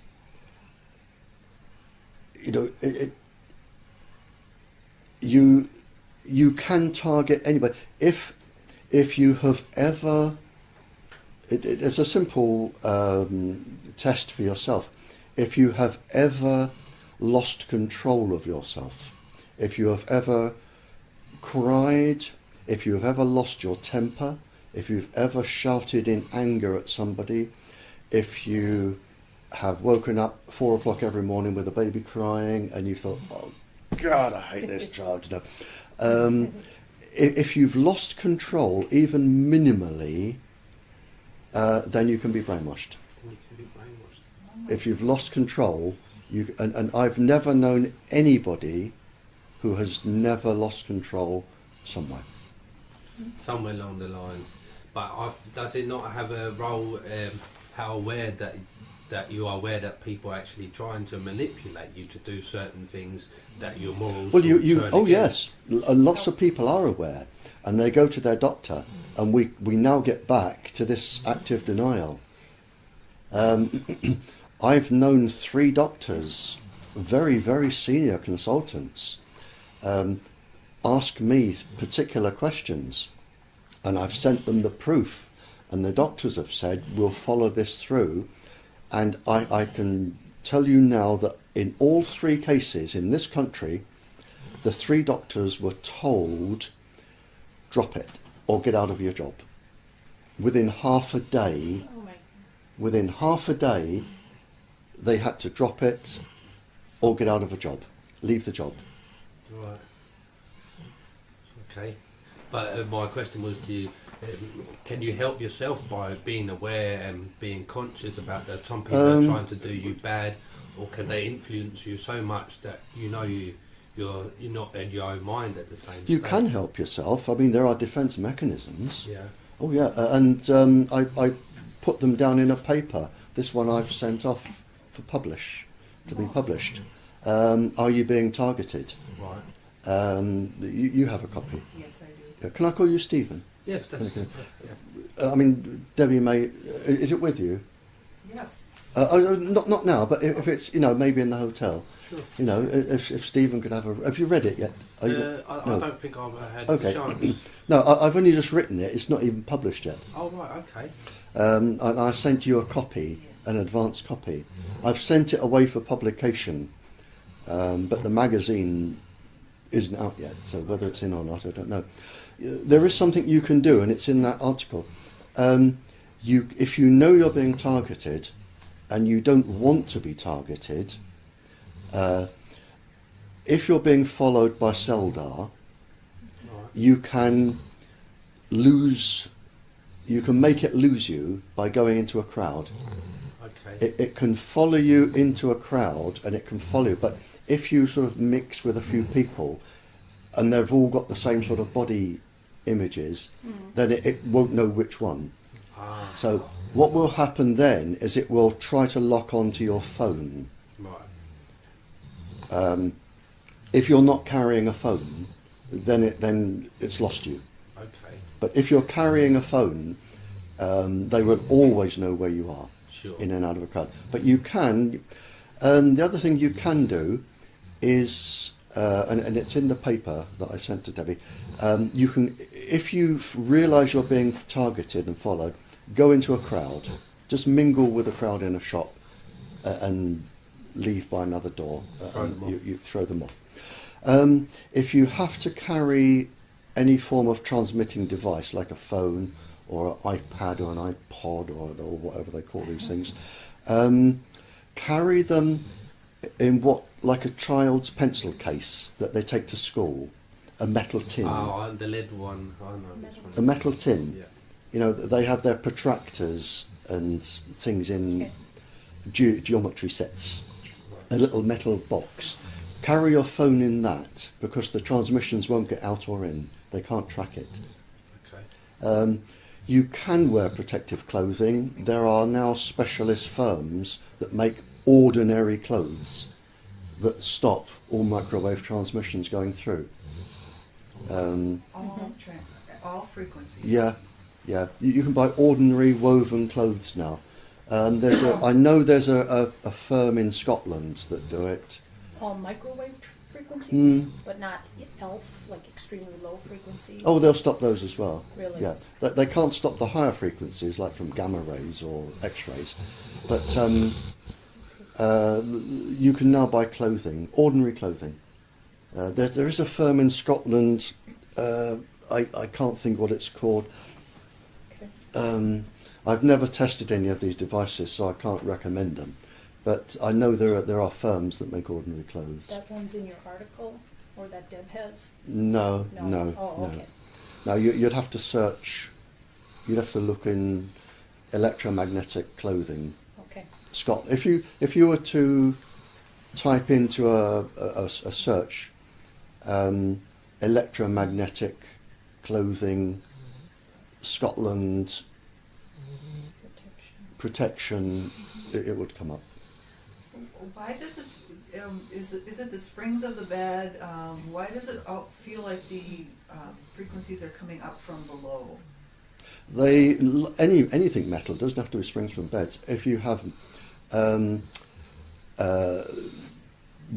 S3: you can target anybody if you have ever. It's a simple test for yourself. If you have ever lost control of yourself, if you have ever cried, if you have ever lost your temper, if you've ever shouted in anger at somebody, if you have woken up 4 o'clock every morning with a baby crying and you thought, oh God, I hate this child, if you've lost control, even minimally, then you can be brainwashed. If you've lost control, and I've never known anybody who has never lost control somewhere.
S4: Somewhere along the lines. But does it not have a role, how aware that you are aware that people are actually trying to manipulate you to do certain things that your morals
S3: Well,
S4: will turn against?
S3: Yes, and lots of people are aware, and they go to their doctor, and we now get back to this active denial. I've known 3 doctors, very, very senior consultants, ask me particular questions, and I've sent them the proof, and the doctors have said, we'll follow this through. And I can tell you now that in all 3 cases in this country, the 3 doctors were told, drop it or get out of your job. Within half a day, they had to drop it or get out of a job, leave the job.
S4: Right. Okay. But my question was to you, can you help yourself by being aware and being conscious about that some people are trying to do you bad, or can they influence you so much that you're not in your own mind at the same time?
S3: You can help yourself. I mean, there are defence mechanisms.
S4: Yeah.
S3: Oh yeah, and I put them down in a paper. This one I've sent off for to be published. Are you being targeted?
S4: Right.
S3: You have a copy.
S2: Yes, I do.
S3: Can I call you Stephen?
S4: Yes, definitely.
S3: I mean, Debbie may. Is it with you?
S2: Yes.
S3: Not now, but if it's maybe in the hotel.
S4: Sure.
S3: If Stephen could have a. Have you read it yet?
S4: I don't think I've had
S3: Okay.
S4: the chance.
S3: No, I've only just written it. It's not even published yet.
S4: Oh right, okay.
S3: And I sent you a copy, an advance copy. I've sent it away for publication, but the magazine isn't out yet. So whether it's in or not, I don't know. There is something you can do, and it's in that article. If you know you're being targeted, and you don't want to be targeted, if you're being followed by Seldar, you can make it lose you by going into a crowd.
S4: Okay.
S3: It can follow you into a crowd, and it can follow you, but if you sort of mix with a few people, and they've all got the same sort of body images, then it won't know which one. So what will happen then is it will try to lock onto your phone.
S4: Right.
S3: If you're not carrying a phone, then it's lost you.
S4: Okay.
S3: But if you're carrying a phone, they will always know where you are.
S4: Sure.
S3: In and out of a crowd. But you can. The other thing you can do is, and it's in the paper that I sent to Debbie. You can, if you realise you're being targeted and followed, go into a crowd. Just mingle with a crowd in a shop, and leave by another door. You throw them off. If you have to carry any form of transmitting device, like a phone or an iPad or an iPod or whatever they call these things, carry them in like a child's pencil case that they take to school, a metal tin.
S4: Oh, the lead one. I know which one.
S3: A metal tin.
S4: Yeah.
S3: They have their protractors and things in geometry sets. A little metal box. Carry your phone in that, because the transmissions won't get out or in. They can't track it.
S4: Okay.
S3: You can wear protective clothing. There are now specialist firms that make ordinary clothes that stop all microwave transmissions going through.
S2: All frequencies.
S3: Yeah. You can buy ordinary woven clothes now. I know there's a firm in Scotland that do it.
S5: All microwave frequencies, but not ELF, like extremely low frequency.
S3: Oh, they'll stop those as well.
S5: Really?
S3: Yeah, they can't stop the higher frequencies, like from gamma rays or X-rays. But you can now buy clothing, ordinary clothing. There is a firm in Scotland. I can't think what it's called.
S5: Okay.
S3: I've never tested any of these devices, so I can't recommend them. But I know there are firms that make ordinary clothes.
S5: That one's in your article, or that Deb has?
S3: No.
S5: Oh, okay.
S3: No, you'd have to search. You'd have to look in electromagnetic clothing.
S5: Okay.
S3: Scott, if you were to type into a search, electromagnetic clothing, Scotland protection, it would come up.
S2: Why does it? Is it the springs of the bed? Why does it feel like the frequencies are coming up from below?
S3: Anything metal doesn't have to be springs from beds. If you have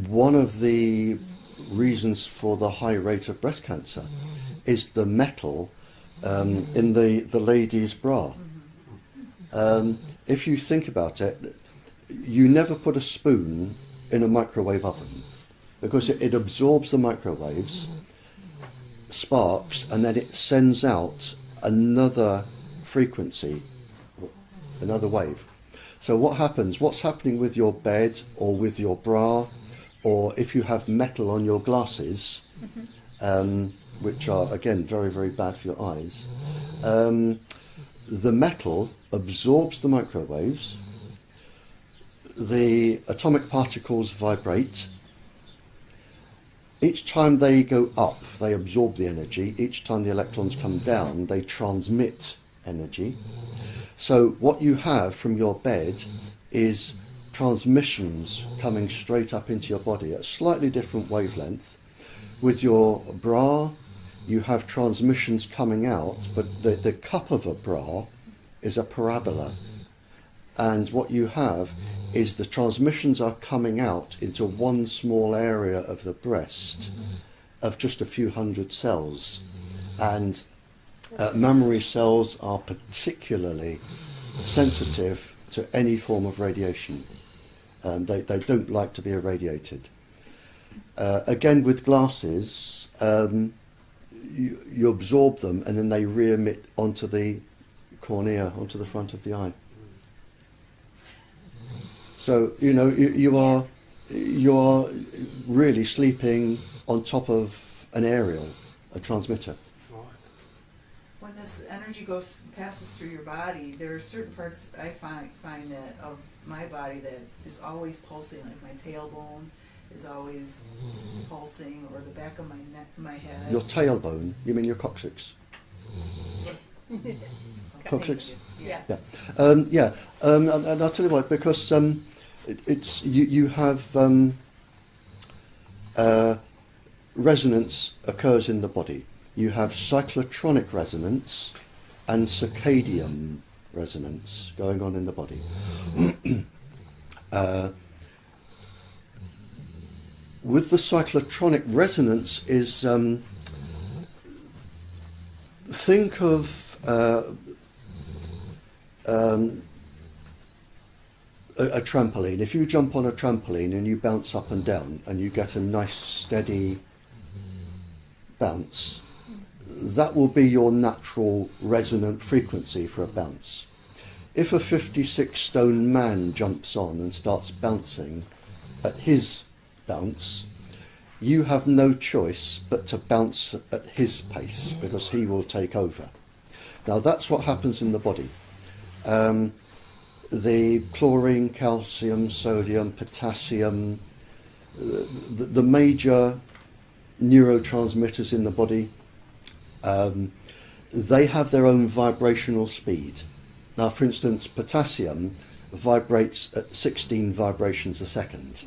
S3: one of the reasons for the high rate of breast cancer is the metal in the lady's bra. If you think about it, you never put a spoon in a microwave oven because it absorbs the microwaves, sparks, and then it sends out another frequency, another wave. So what's happening with your bed or with your bra, or if you have metal on your glasses, which are again very, very bad for your eyes, the metal absorbs the microwaves, the atomic particles vibrate. Each time they go up, they absorb the energy. Each time the electrons come down, they transmit energy. So what you have from your bed is transmissions coming straight up into your body at a slightly different wavelength. With your bra, you have transmissions coming out, but the cup of a bra is a parabola. And what you have is the transmissions are coming out into one small area of the breast of just a few hundred cells. And mammary cells are particularly sensitive to any form of radiation. They don't like to be irradiated. Again, with glasses, you absorb them and then they re-emit onto the cornea, onto the front of the eye. So, you know, you are really sleeping on top of an aerial, a transmitter.
S2: When this energy passes through your body, there are certain parts I find that of my body that is always pulsing, like my tailbone is always pulsing, or the back of my neck, my head.
S3: Your tailbone? You mean your coccyx? Coccyx?
S5: Yes.
S3: Yeah. And I'll tell you why. Because you have resonance occurs in the body. You have cyclotronic resonance and circadian resonance going on in the body. With the cyclotronic resonance is think of a trampoline. If you jump on a trampoline and you bounce up and down and you get a nice steady bounce, that will be your natural resonant frequency for a bounce. If a 56-stone man jumps on and starts bouncing at his bounce, you have no choice but to bounce at his pace because he will take over. Now that's what happens in the body. The chlorine, calcium, sodium, potassium, the major neurotransmitters in the body, they have their own vibrational speed. Now, for instance, potassium vibrates at 16 vibrations a second.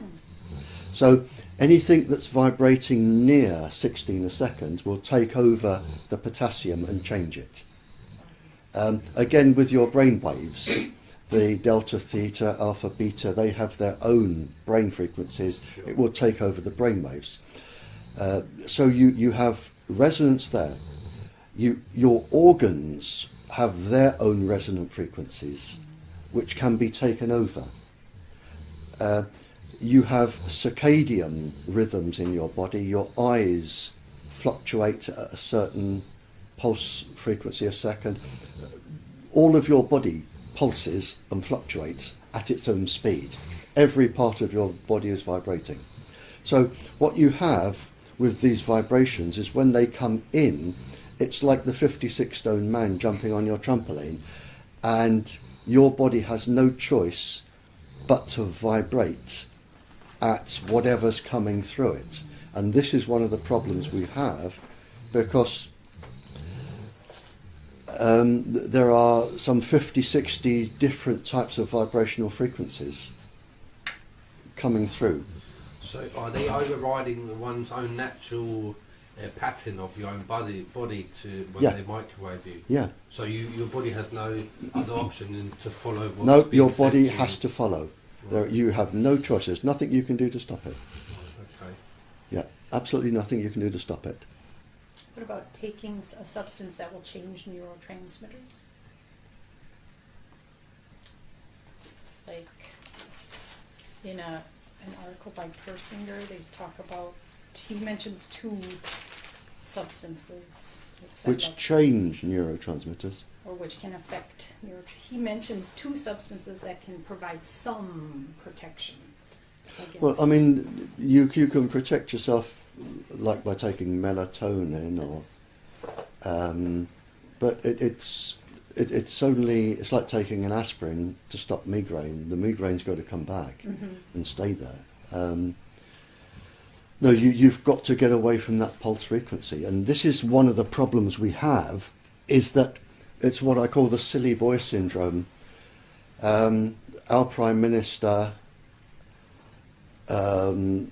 S3: So anything that's vibrating near 16 a second will take over the potassium and change it. Again, with your brain waves, the delta, theta, alpha, beta, they have their own brain frequencies. It will take over the brain waves. So you have resonance there. Your organs have their own resonant frequencies, which can be taken over. You have circadian rhythms in your body. Your eyes fluctuate at a certain pulse frequency a second. All of your body pulses and fluctuates at its own speed. Every part of your body is vibrating. So what you have with these vibrations is when they come in, it's like the 56-stone man jumping on your trampoline, and your body has no choice but to vibrate at whatever's coming through it. And this is one of the problems we have, because there are some 50, 60 different types of vibrational frequencies coming through.
S4: So are they overriding one's own natural pattern of your own body to when they microwave you?
S3: Yeah.
S4: So your body has no other option than to follow what's
S3: No,
S4: being
S3: your
S4: said
S3: body
S4: to you?
S3: has to follow.
S4: Right.
S3: You have no choice. There's nothing you can do to stop it.
S4: Okay.
S3: Yeah, absolutely nothing you can do to stop it.
S5: What about taking a substance that will change neurotransmitters? Like in an article by Persinger, they talk about, he mentions two substances.
S3: Which change neurotransmitters.
S5: Or which can affect he mentions two substances that can provide some protection against.
S3: Well, I mean, you can protect yourself like by taking melatonin but it's like taking an aspirin to stop migraine. The migraine's got to come back and stay there. No, you've got to get away from that pulse frequency, and this is one of the problems we have, is that it's what I call the silly boy syndrome. Our Prime Minister has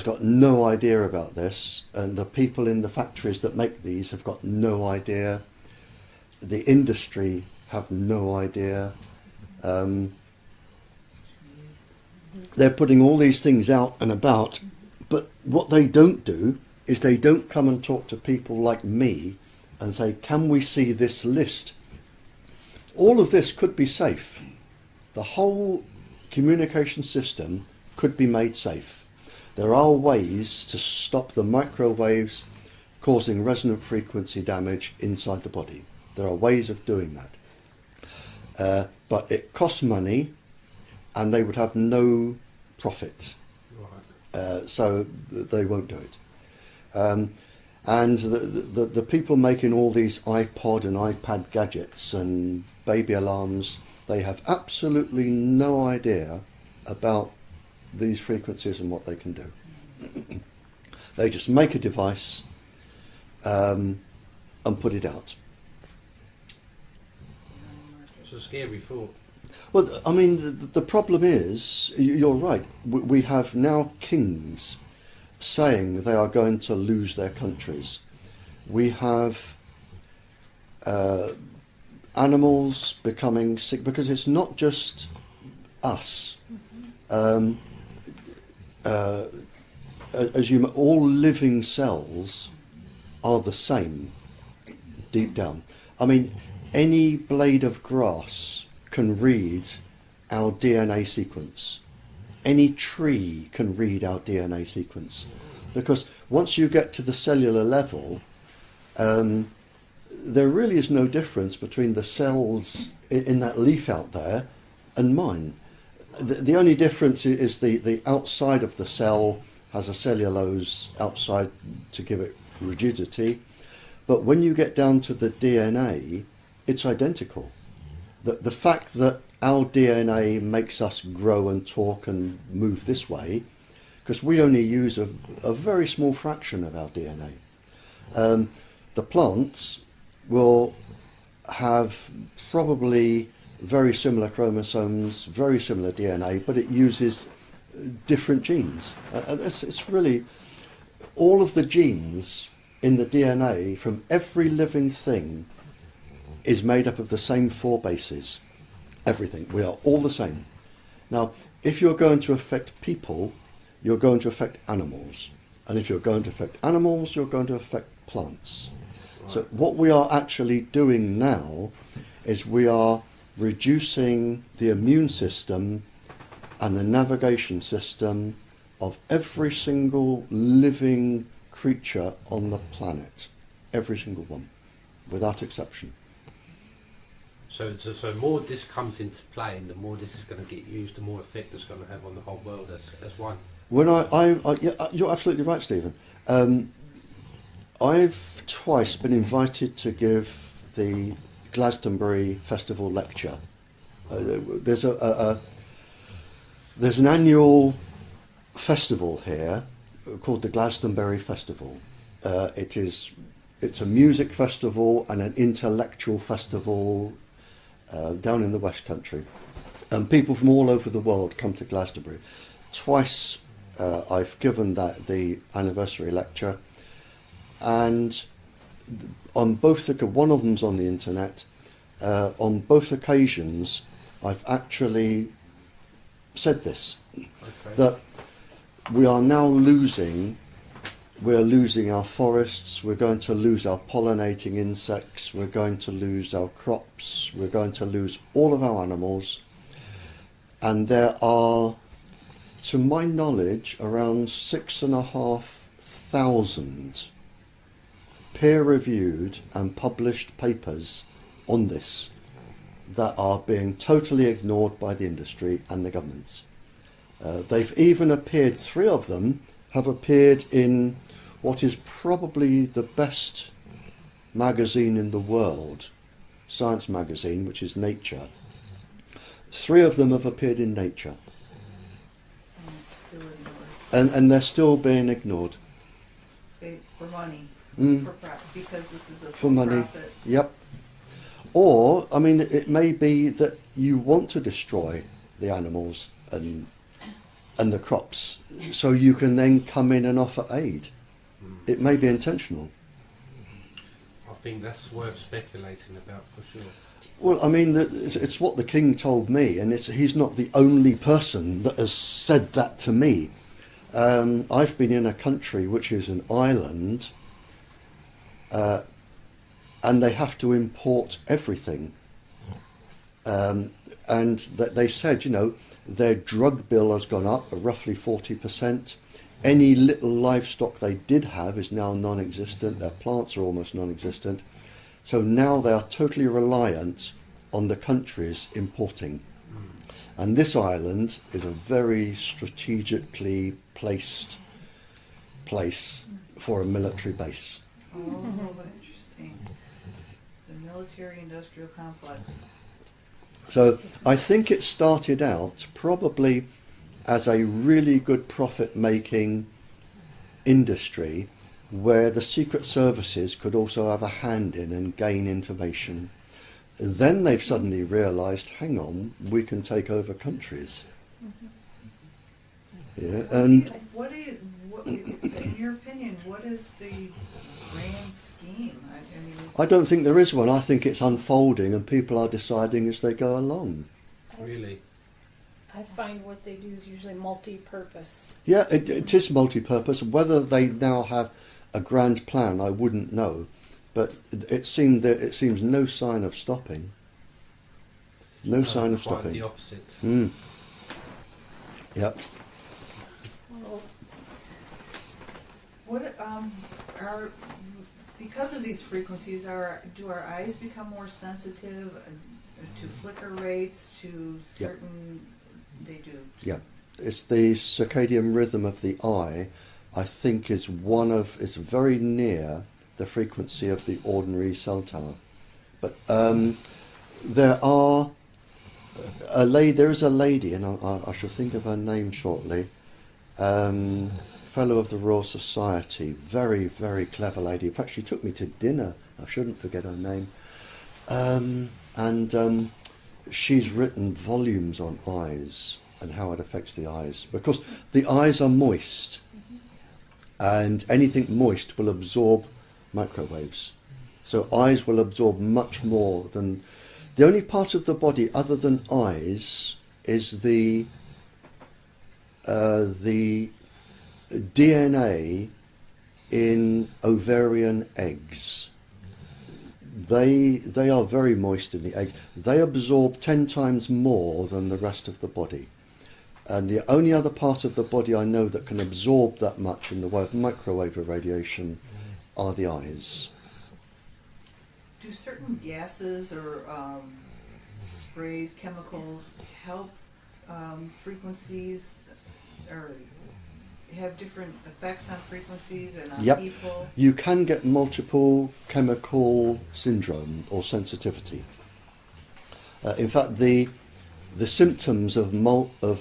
S3: got no idea about this, and the people in the factories that make these have got no idea. The industry have no idea. They're putting all these things out and about, but what they don't do is they don't come and talk to people like me and say, can we see this list? All of this could be safe. The whole communication system could be made safe. There are ways to stop the microwaves causing resonant frequency damage inside the body. There are ways of doing that. But it costs money, and they would have no profit. Right. So they won't do it. And the people making all these iPod and iPad gadgets and baby alarms, they have absolutely no idea about these frequencies and what they can do. They just make a device and put it out.
S4: It's a scary thought.
S3: Well, I mean, the problem is, you're right, we have now kings saying they are going to lose their countries. We have animals becoming sick, because it's not just us. All living cells are the same deep down. I mean, any blade of grass can read our DNA sequence. Any tree can read our DNA sequence. Because once you get to the cellular level, there really is no difference between the cells in that leaf out there and mine. The only difference is the outside of the cell has a cellulose outside to give it rigidity. But when you get down to the DNA, it's identical. The fact that our DNA makes us grow and talk and move this way, because we only use a very small fraction of our DNA. The plants will have probably very similar chromosomes, very similar DNA, but it uses different genes. It's really, all of the genes in the DNA from every living thing is made up of the same 4 bases. Everything. We are all the same. Now, if you're going to affect people, you're going to affect animals. And if you're going to affect animals, you're going to affect plants. Right. So what we are actually doing now is we are reducing the immune system and the navigation system of every single living creature on the planet. Every single one, without exception.
S4: So more this comes into play, and the more this is going to get used, the more effect it's going to have on the whole world as one.
S3: When yeah, you're absolutely right, Stephen. I've twice been invited to give the Glastonbury Festival lecture. There's an annual festival here called the Glastonbury Festival. It's a music festival and an intellectual festival down in the West Country, and people from all over the world come to Glastonbury. Twice I've given the anniversary lecture, and on both one of them's on the internet. On both occasions, I've actually said this, that we are now losing. We're losing our forests, we're going to lose our pollinating insects, we're going to lose our crops, we're going to lose all of our animals. And there are, to my knowledge, around 6,500 peer-reviewed and published papers on this that are being totally ignored by the industry and the governments. They've even appeared, 3 of them have appeared in what is probably the best magazine in the world, science magazine, which is Nature. 3 of them have appeared in Nature. And they're still being ignored.
S2: For money. because this is a
S3: For money.
S2: for-profit.
S3: Yep. Or, I mean, it may be that you want to destroy the animals and the crops, so you can then come in and offer aid. It may be intentional.
S4: I think that's worth speculating about for sure.
S3: Well, I mean, it's what the king told me, and he's not the only person that has said that to me. I've been in a country which is an island, and they have to import everything. And they said, you know, their drug bill has gone up roughly 40%. Any little livestock they did have is now non-existent. Their plants are almost non-existent. So now they are totally reliant on the countries importing. And this island is a very strategically placed place for a military base.
S2: Oh, interesting. The military-industrial complex.
S3: So I think it started out probably as a really good profit-making industry where the secret services could also have a hand in and gain information. Then they've suddenly realised, hang on, we can take over countries. Yeah, and
S2: in your opinion, what is the grand scheme? I mean,
S3: I don't think there is one. I think it's unfolding and people are deciding as they go along.
S4: Really?
S5: I find what they do is usually multi-purpose.
S3: Yeah, it is multi-purpose. Whether they now have a grand plan, I wouldn't know. But it seems no sign of stopping. No sign of
S4: Quite
S3: stopping.
S4: the opposite.
S3: Yep.
S5: Well,
S2: what are because of these frequencies? Do our eyes become more sensitive to flicker rates? To certain, they do.
S3: Yeah, it's the circadian rhythm of the eye. I think is it's very near the frequency of the ordinary cell tower. But there is a lady, and I shall think of her name shortly, Fellow of the Royal Society, very, very clever lady. In fact, she took me to dinner, I shouldn't forget her name. And she's written volumes on eyes and how it affects the eyes, because the eyes are moist, and anything moist will absorb microwaves. So eyes will absorb much more than... The only part of the body other than eyes is the DNA in ovarian eggs. They are very moist in the eggs. They absorb 10 times more than the rest of the body. And the only other part of the body I know that can absorb that much in the way of microwave radiation are the eyes.
S2: Do certain gases or sprays, chemicals help frequencies, or have different effects on frequencies and on people?
S3: You can get multiple chemical syndrome or sensitivity. In fact, the symptoms of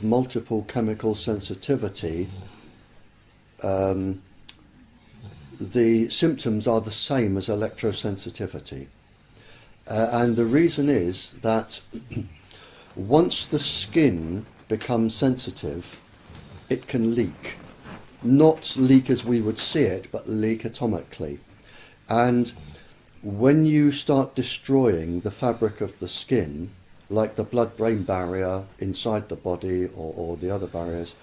S3: multiple chemical sensitivity, the symptoms are the same as electrosensitivity. And the reason is that once the skin becomes sensitive, it can leak. Not leak as we would see it, but leak atomically. And when you start destroying the fabric of the skin, like the blood-brain barrier inside the body or the other barriers,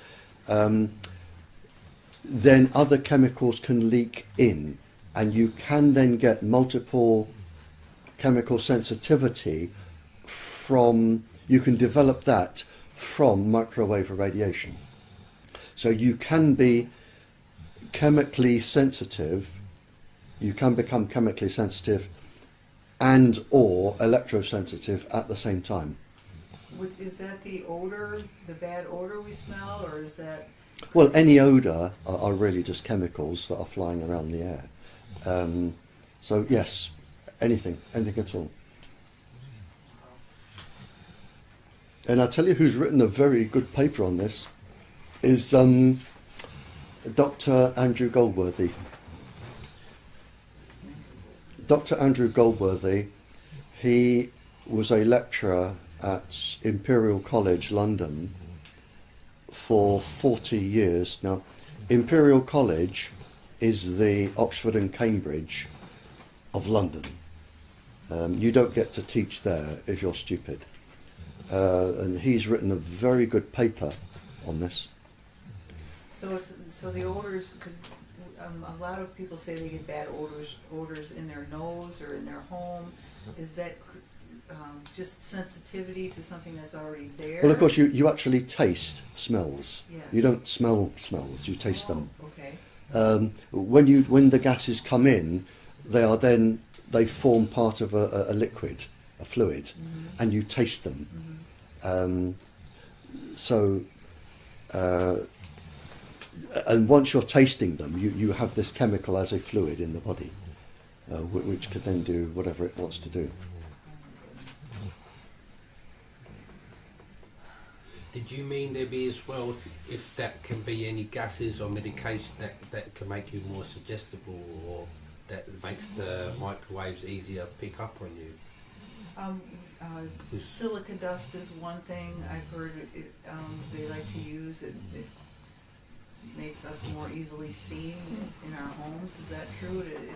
S3: then other chemicals can leak in, and you can then get multiple chemical sensitivity you can develop that from microwave radiation. So you can be chemically sensitive, you can become chemically sensitive and or electrosensitive at the same time.
S2: Is that the odor, the bad odor we smell, or is that...
S3: Well, any odour are really just chemicals that are flying around the air. So yes, anything at all. And I'll tell you who's written a very good paper on this is Dr. Andrew Goldworthy. Dr. Andrew Goldworthy, he was a lecturer at Imperial College, London, for 40 years. Now, Imperial College is the Oxford and Cambridge of London. You don't get to teach there if you're stupid. And he's written a very good paper on this.
S2: So the odors could. A lot of people say they get bad odors in their nose or in their home. Is that just sensitivity to something that's already there?
S3: Well, of course, you actually taste smells.
S2: Yes.
S3: You don't smell smells, you taste them.
S2: Okay.
S3: When the gases come in, they form part of a liquid, a fluid,
S2: Mm-hmm.
S3: and you taste them.
S2: Mm-hmm.
S3: And once you're tasting them, you have this chemical as a fluid in the body, which could then do whatever it wants to do.
S4: Did you mean there be as well, if that can be any gases or medication that can make you more suggestible, or that makes the microwaves easier to pick up on you?
S2: Silica dust is one thing I've heard they like to use. It makes us more easily seen in our homes. Is that true? It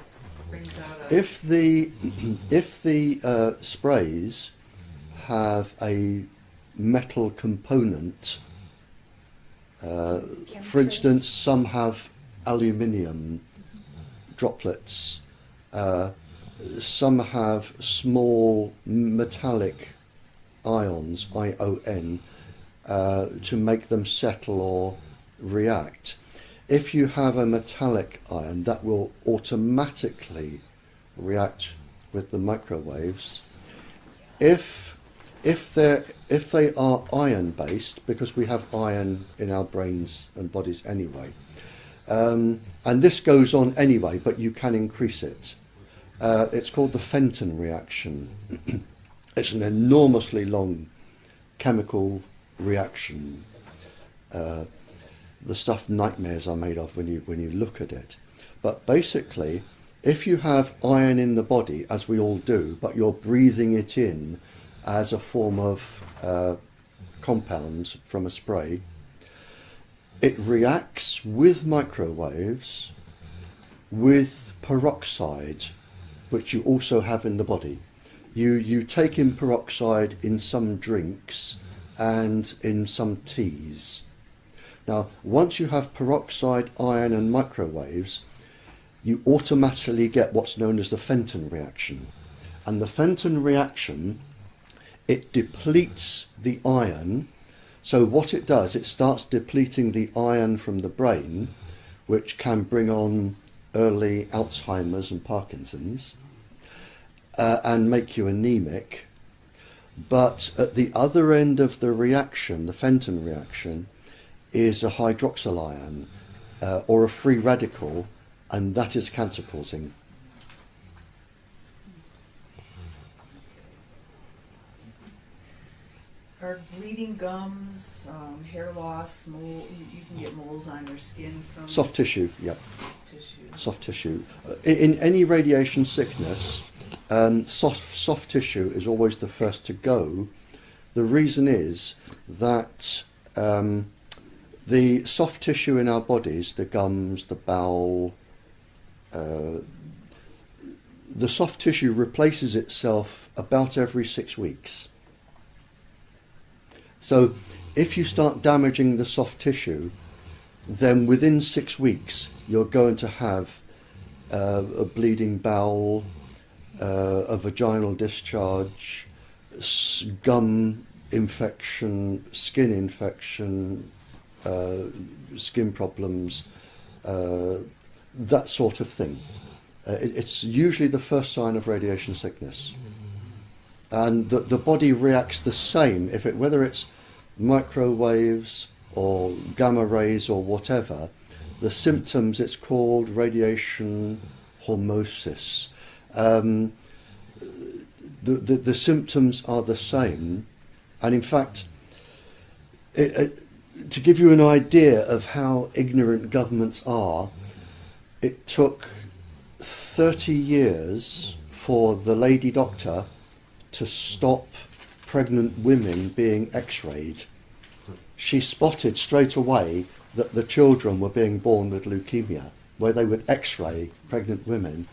S2: brings out a...
S3: If the sprays have a metal component, for instance, some have aluminium droplets, some have small metallic ions, ION, to make them settle or react. If you have a metallic ion, that will automatically react with the microwaves. If they are iron based, because we have iron in our brains and bodies anyway, and this goes on anyway, but you can increase it. It's called the Fenton reaction. It's an enormously long chemical reaction. The stuff nightmares are made of when you look at it. But basically, if you have iron in the body, as we all do, but you're breathing it in as a form of compound from a spray, it reacts with microwaves with peroxide, which you also have in the body. You take in peroxide in some drinks and in some teas. Now, once you have peroxide, iron and microwaves, you automatically get what's known as the Fenton reaction. And the Fenton reaction, it depletes the iron. So what it does, it starts depleting the iron from the brain, which can bring on early Alzheimer's and Parkinson's, and make you anemic. But at the other end of the reaction, the Fenton reaction, is a hydroxyl ion or a free radical, and that is cancer causing.
S2: Are bleeding gums, hair loss, mole, you can get moles on your skin from...
S3: Soft tissue, yeah.
S2: Tissue.
S3: Soft tissue. In any radiation sickness, soft tissue is always the first to go. The reason is that the soft tissue in our bodies, the gums, the bowel, the soft tissue replaces itself about every 6 weeks. So if you start damaging the soft tissue, then within 6 weeks you're going to have a bleeding bowel, a vaginal discharge, gum infection, skin infection, skin problems, that sort of thing. It's usually the first sign of radiation sickness. And the body reacts the same, whether it's microwaves or gamma rays or whatever. The symptoms, it's called radiation hormesis. The symptoms are the same, and in fact, to give you an idea of how ignorant governments are, it took 30 years for the lady doctor to stop pregnant women being x-rayed. She spotted straight away that the children were being born with leukemia, where they would x-ray pregnant women,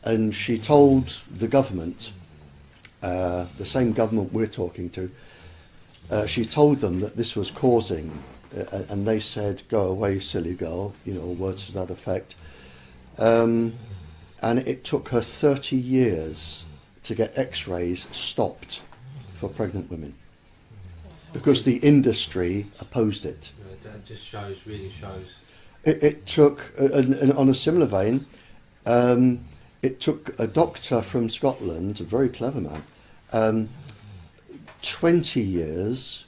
S3: and she told the government, the same government we're talking to, she told them that this was causing, and they said, "Go away, silly girl," words to that effect. And it took her 30 years to get x-rays stopped for pregnant women, because the industry opposed it.
S4: That just really shows.
S3: It took, and on a similar vein, it took a doctor from Scotland, a very clever man, 20 years.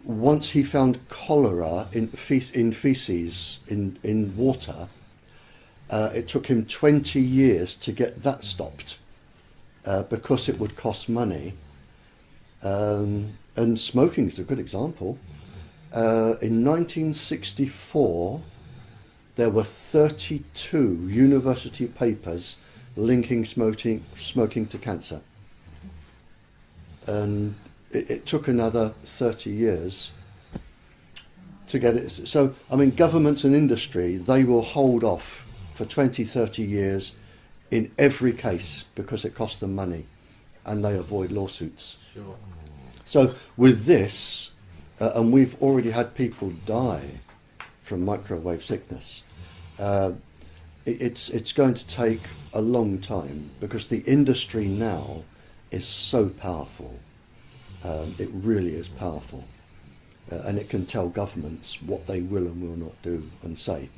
S3: Once he found cholera in feces in water, it took him 20 years to get that stopped, because it would cost money. And smoking is a good example. In 1964, there were 32 university papers linking smoking to cancer. And it took another 30 years to get it. So, I mean, governments and industry, they will hold off for 20, 30 years in every case because it costs them money, and they avoid lawsuits.
S4: Sure.
S3: So with this, and we've already had people die from microwave sickness, it's going to take a long time, because the industry now is so powerful. It really is powerful. And it can tell governments what they will and will not do and say.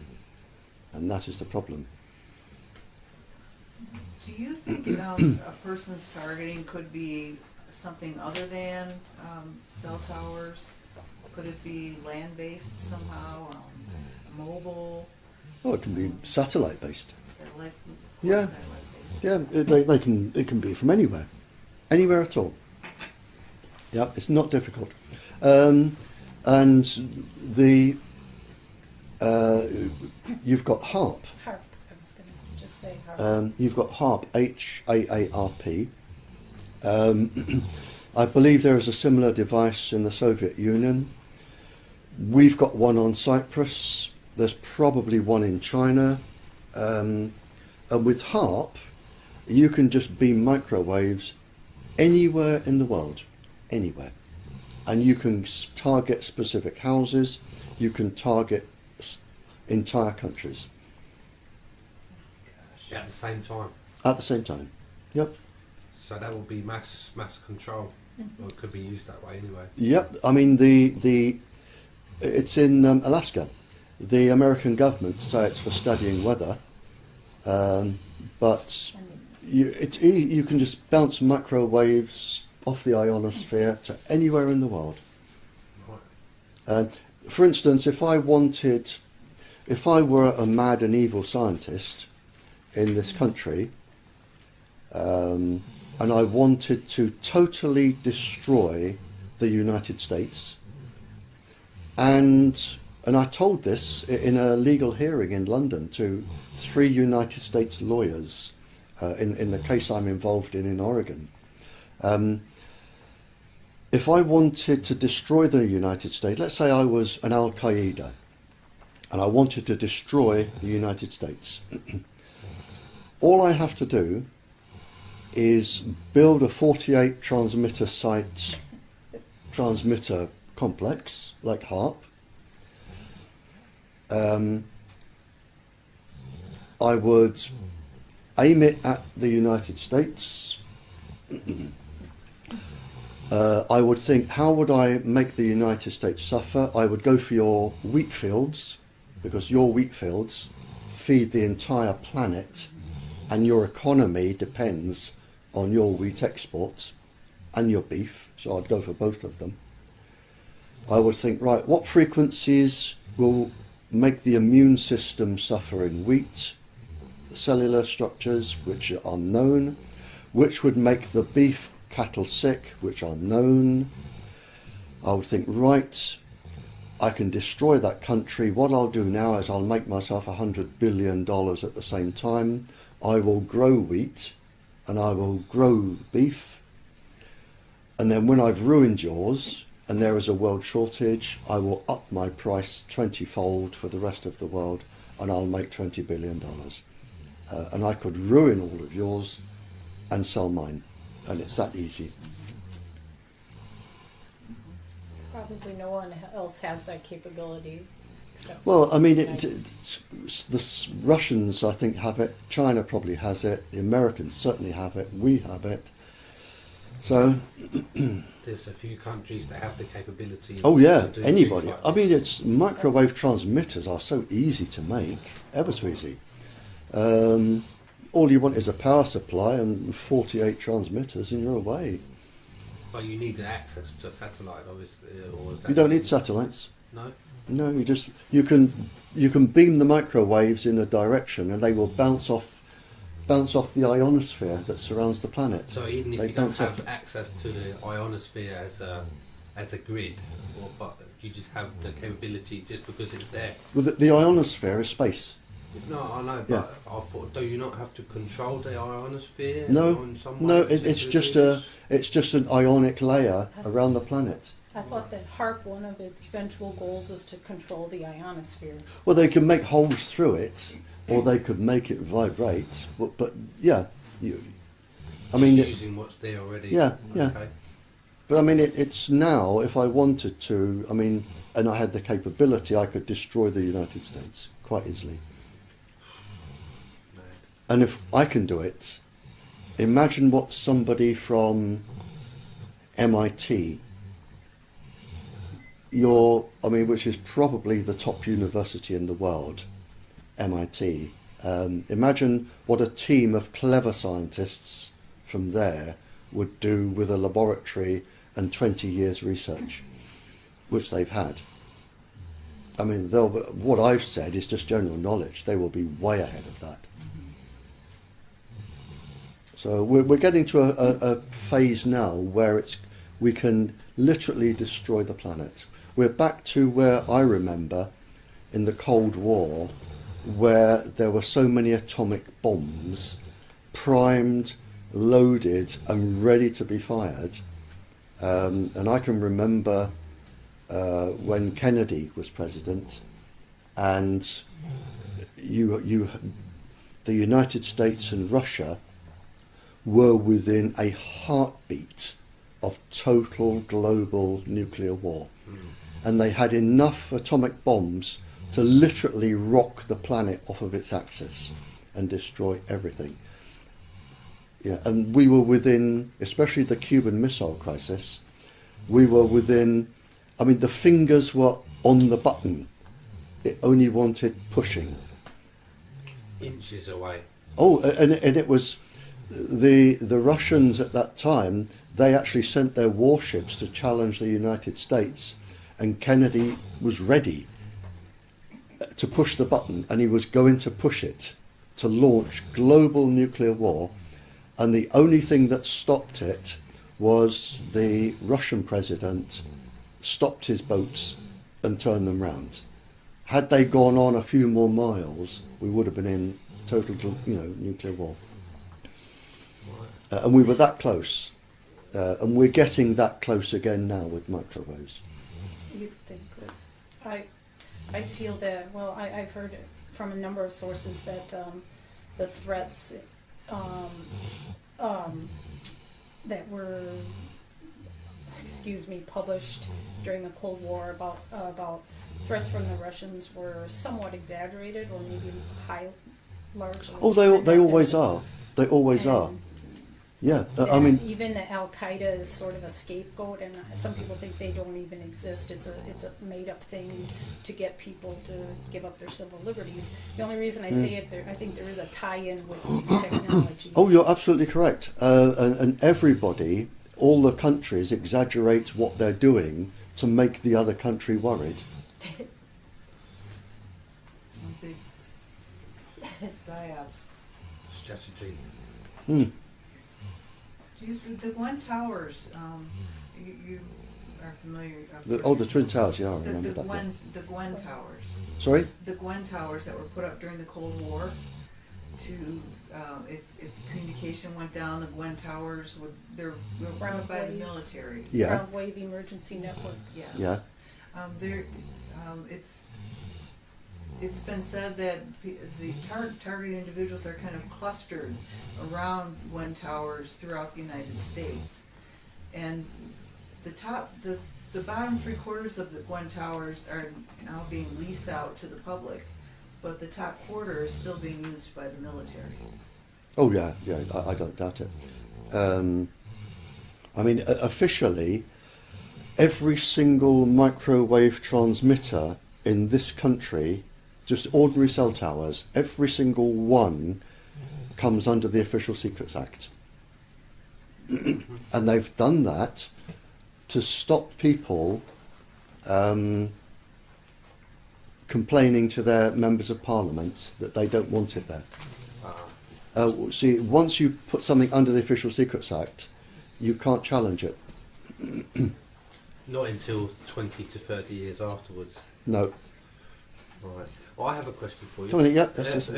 S3: And that is the problem.
S2: Do you think a person's targeting could be something other than cell towers? Could it be land-based somehow, mobile?
S3: Oh, it can be satellite-based.
S2: Satellite,
S3: Yeah.
S2: satellite-based.
S3: Yeah, it can be from anywhere at all. Yeah, it's not difficult. And you've got HAARP.
S5: HAARP, I was going to just say HAARP.
S3: You've got HAARP, HAARP. I believe there is a similar device in the Soviet Union. We've got one on Cyprus. There's probably one in China. And with HAARP, you can just beam microwaves anywhere in the world, anywhere. And you can target specific houses. You can target entire countries.
S4: At the same time.
S3: At the same time. Yep.
S4: So that will be mass control, or it could be used that way anyway.
S3: Yep. I mean, it's in Alaska. The American government say it's for studying weather, but you can just bounce microwaves off the ionosphere to anywhere in the world.
S4: Right.
S3: For instance, if I were a mad and evil scientist in this country, and I wanted to totally destroy the United States, and I told this in a legal hearing in London to 3 United States lawyers in the case I'm involved in Oregon. If I wanted to destroy the United States, let's say I was an Al-Qaeda, and I wanted to destroy the United States, all I have to do is build a 48 transmitter site transmitter complex like HAARP. I would aim it at the United States. I would think, how would I make the United States suffer? I would go for your wheat fields, because your wheat fields feed the entire planet, and your economy depends on your wheat exports and your beef, so I'd go for both of them. I would think, right, what frequencies will make the immune system suffer in wheat, cellular structures which are known, which would make the beef cattle sick, which are known. I would think, right, I can destroy that country. What I'll do now is I'll make myself $100 billion at the same time. I will grow wheat and I will grow beef, and then when I've ruined yours and there is a world shortage, I will up my price 20-fold for the rest of the world, and I'll make $20 billion. And I could ruin all of yours and sell mine, and it's that easy.
S5: Probably no one else has that capability.
S3: Well, I mean, the Russians, I think, have it. China probably has it. The Americans certainly have it. We have it. So
S4: there's a few countries that have the capability.
S3: Oh yeah,
S4: to do
S3: anybody.
S4: things like
S3: I mean,
S4: this.
S3: it's microwave transmitters are so easy to make, ever so easy. All you want is a power supply and 48 transmitters, and you're away.
S4: But you need access to a satellite, obviously. Or is that
S3: You don't need satellites.
S4: No.
S3: No, you can beam the microwaves in a direction, and they will bounce off the ionosphere that surrounds the planet.
S4: So even if
S3: They
S4: you don't
S3: bounce
S4: have
S3: off.
S4: access to the ionosphere as a grid, but you just have the capability just because it's there.
S3: Well, the ionosphere is space.
S4: No, I know,
S3: Yeah.
S4: but I thought, do you not have to control the ionosphere?
S3: No,
S4: in some
S3: no,
S4: way
S3: it's
S4: to
S3: just
S4: do
S3: a
S4: this?
S3: it's just an ionic layer around the planet.
S5: I thought that HARP, one of its eventual goals is to control the ionosphere.
S3: Well, they can make holes through it, or they could make it vibrate. But yeah, I mean,
S4: Just using what's there already.
S3: Yeah, yeah.
S4: Okay.
S3: but I mean, it's now. If I wanted to, I mean, and I had the capability, I could destroy the United States quite easily.
S4: Mad.
S3: And if I can do it, imagine what somebody from MIT, which is probably the top university in the world, MIT. Imagine what a team of clever scientists from there would do with a laboratory and 20 years research, which they've had. I mean, what I've said is just general knowledge. They will be way ahead of that. So we're getting to a phase now where we can literally destroy the planet. We're back to where I remember in the Cold War, where there were so many atomic bombs primed, loaded and ready to be fired. And I can remember when Kennedy was president, and the United States and Russia were within a heartbeat of total global nuclear war. And they had enough atomic bombs to literally rock the planet off of its axis and destroy everything. Yeah, and we were within, especially the Cuban Missile Crisis, we were within, I mean, the fingers were on the button. It only wanted pushing.
S4: Inches away.
S3: Oh, and it was the Russians at that time, they actually sent their warships to challenge the United States, and Kennedy was ready to push the button, and he was going to push it to launch global nuclear war, and the only thing that stopped it was the Russian president stopped his boats and turned them round. Had they gone on a few more miles, we would have been in total, nuclear war. And we were that close, and we're getting that close again now with microwaves.
S5: You'd think that. I feel that, well, I've heard from a number of sources that the threats that were, published during the Cold War about threats from the Russians were somewhat exaggerated, or maybe largely.
S3: Oh, they always are. They always are. Yeah, I mean,
S5: even Al Qaeda is sort of a scapegoat, and some people think they don't even exist. It's a made up thing to get people to give up their civil liberties. The only reason I say it, I think there is a tie-in with these technologies.
S3: Oh, you're absolutely correct. And everybody, all the countries, exaggerate what they're doing to make the other country worried.
S2: Big psyops.
S4: Strategy.
S2: The One Towers, you are familiar.
S3: The Twin Towers, yeah, I remember that.
S2: The Gwen Towers.
S3: Sorry?
S2: The Gwen Towers that were put up during the Cold War. to, if communication went down, the Gwen Towers they're run by the military.
S3: Yeah.
S5: Ground wave emergency network.
S2: Yes.
S3: Yeah.
S2: It's been said that the targeted individuals are kind of clustered around Gwen Towers throughout the United States, and the bottom 3/4 of the Gwen Towers are now being leased out to the public, but the top quarter is still being used by the military.
S3: Oh yeah, I don't doubt it. I mean, officially, every single microwave transmitter in this country, just ordinary cell towers, every single one comes under the Official Secrets Act. And they've done that to stop people complaining to their members of parliament that they don't want it there. See, once you put something under the Official Secrets Act, you can't challenge it.
S4: Not until 20 to 30 years afterwards.
S3: No.
S4: Right. Well, I have a question for you.
S3: Come on, yeah, that's just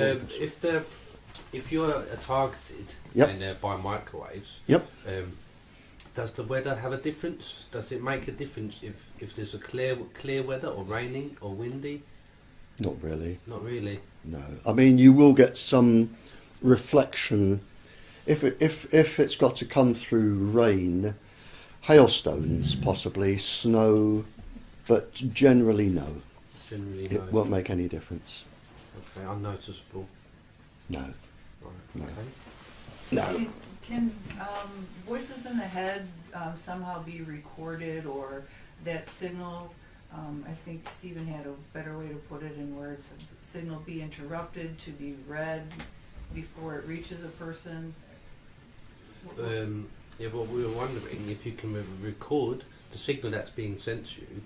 S4: if you're targeted
S3: Yep.
S4: by microwaves,
S3: Yep.
S4: Does the weather have a difference? Does it make a difference if there's a clear weather or raining or windy?
S3: Not really.
S4: Not really.
S3: No. I mean, you will get some reflection if it's got to come through rain, hailstones possibly, snow, but generally no.
S4: Generally no.
S3: It won't make any difference.
S4: Okay, unnoticeable.
S3: No.
S4: Right.
S3: No.
S4: Okay.
S3: No.
S2: Can voices in the head somehow be recorded, or that signal, I think Stephen had a better way to put it in words, the signal be interrupted to be read before it reaches a person?
S4: Yeah, well, we were wondering if you can record the signal that's being sent to you.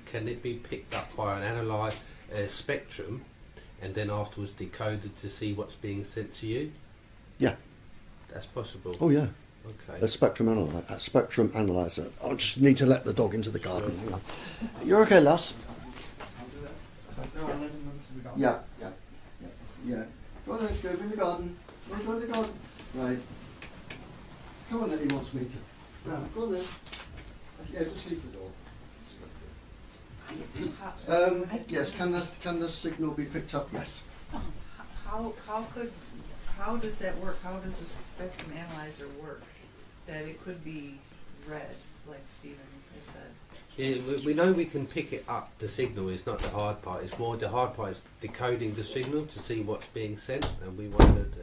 S4: Can it be picked up by an analyzed spectrum, and then afterwards decoded to see what's being sent to you?
S3: Yeah.
S4: That's possible.
S3: Oh yeah.
S4: Okay.
S3: A spectrum analyzer. I just need to let the dog into the garden. Hang on. You're okay, lass?
S1: I'll do that. No, I'll let him into the garden.
S3: Yeah. Go on, let's go in the garden. Want to go in the garden? Right. Come on, then. He wants me to. No, go on then. Yeah, just leave the door. Yes. Can the signal be picked up? Yes.
S2: How does that work? How does the spectrum analyzer work? That it could be read, like Stephen has said.
S4: Yeah, we know we can pick it up. The signal is not the hard part. It's more the hard part is decoding the signal to see what's being sent. And we wondered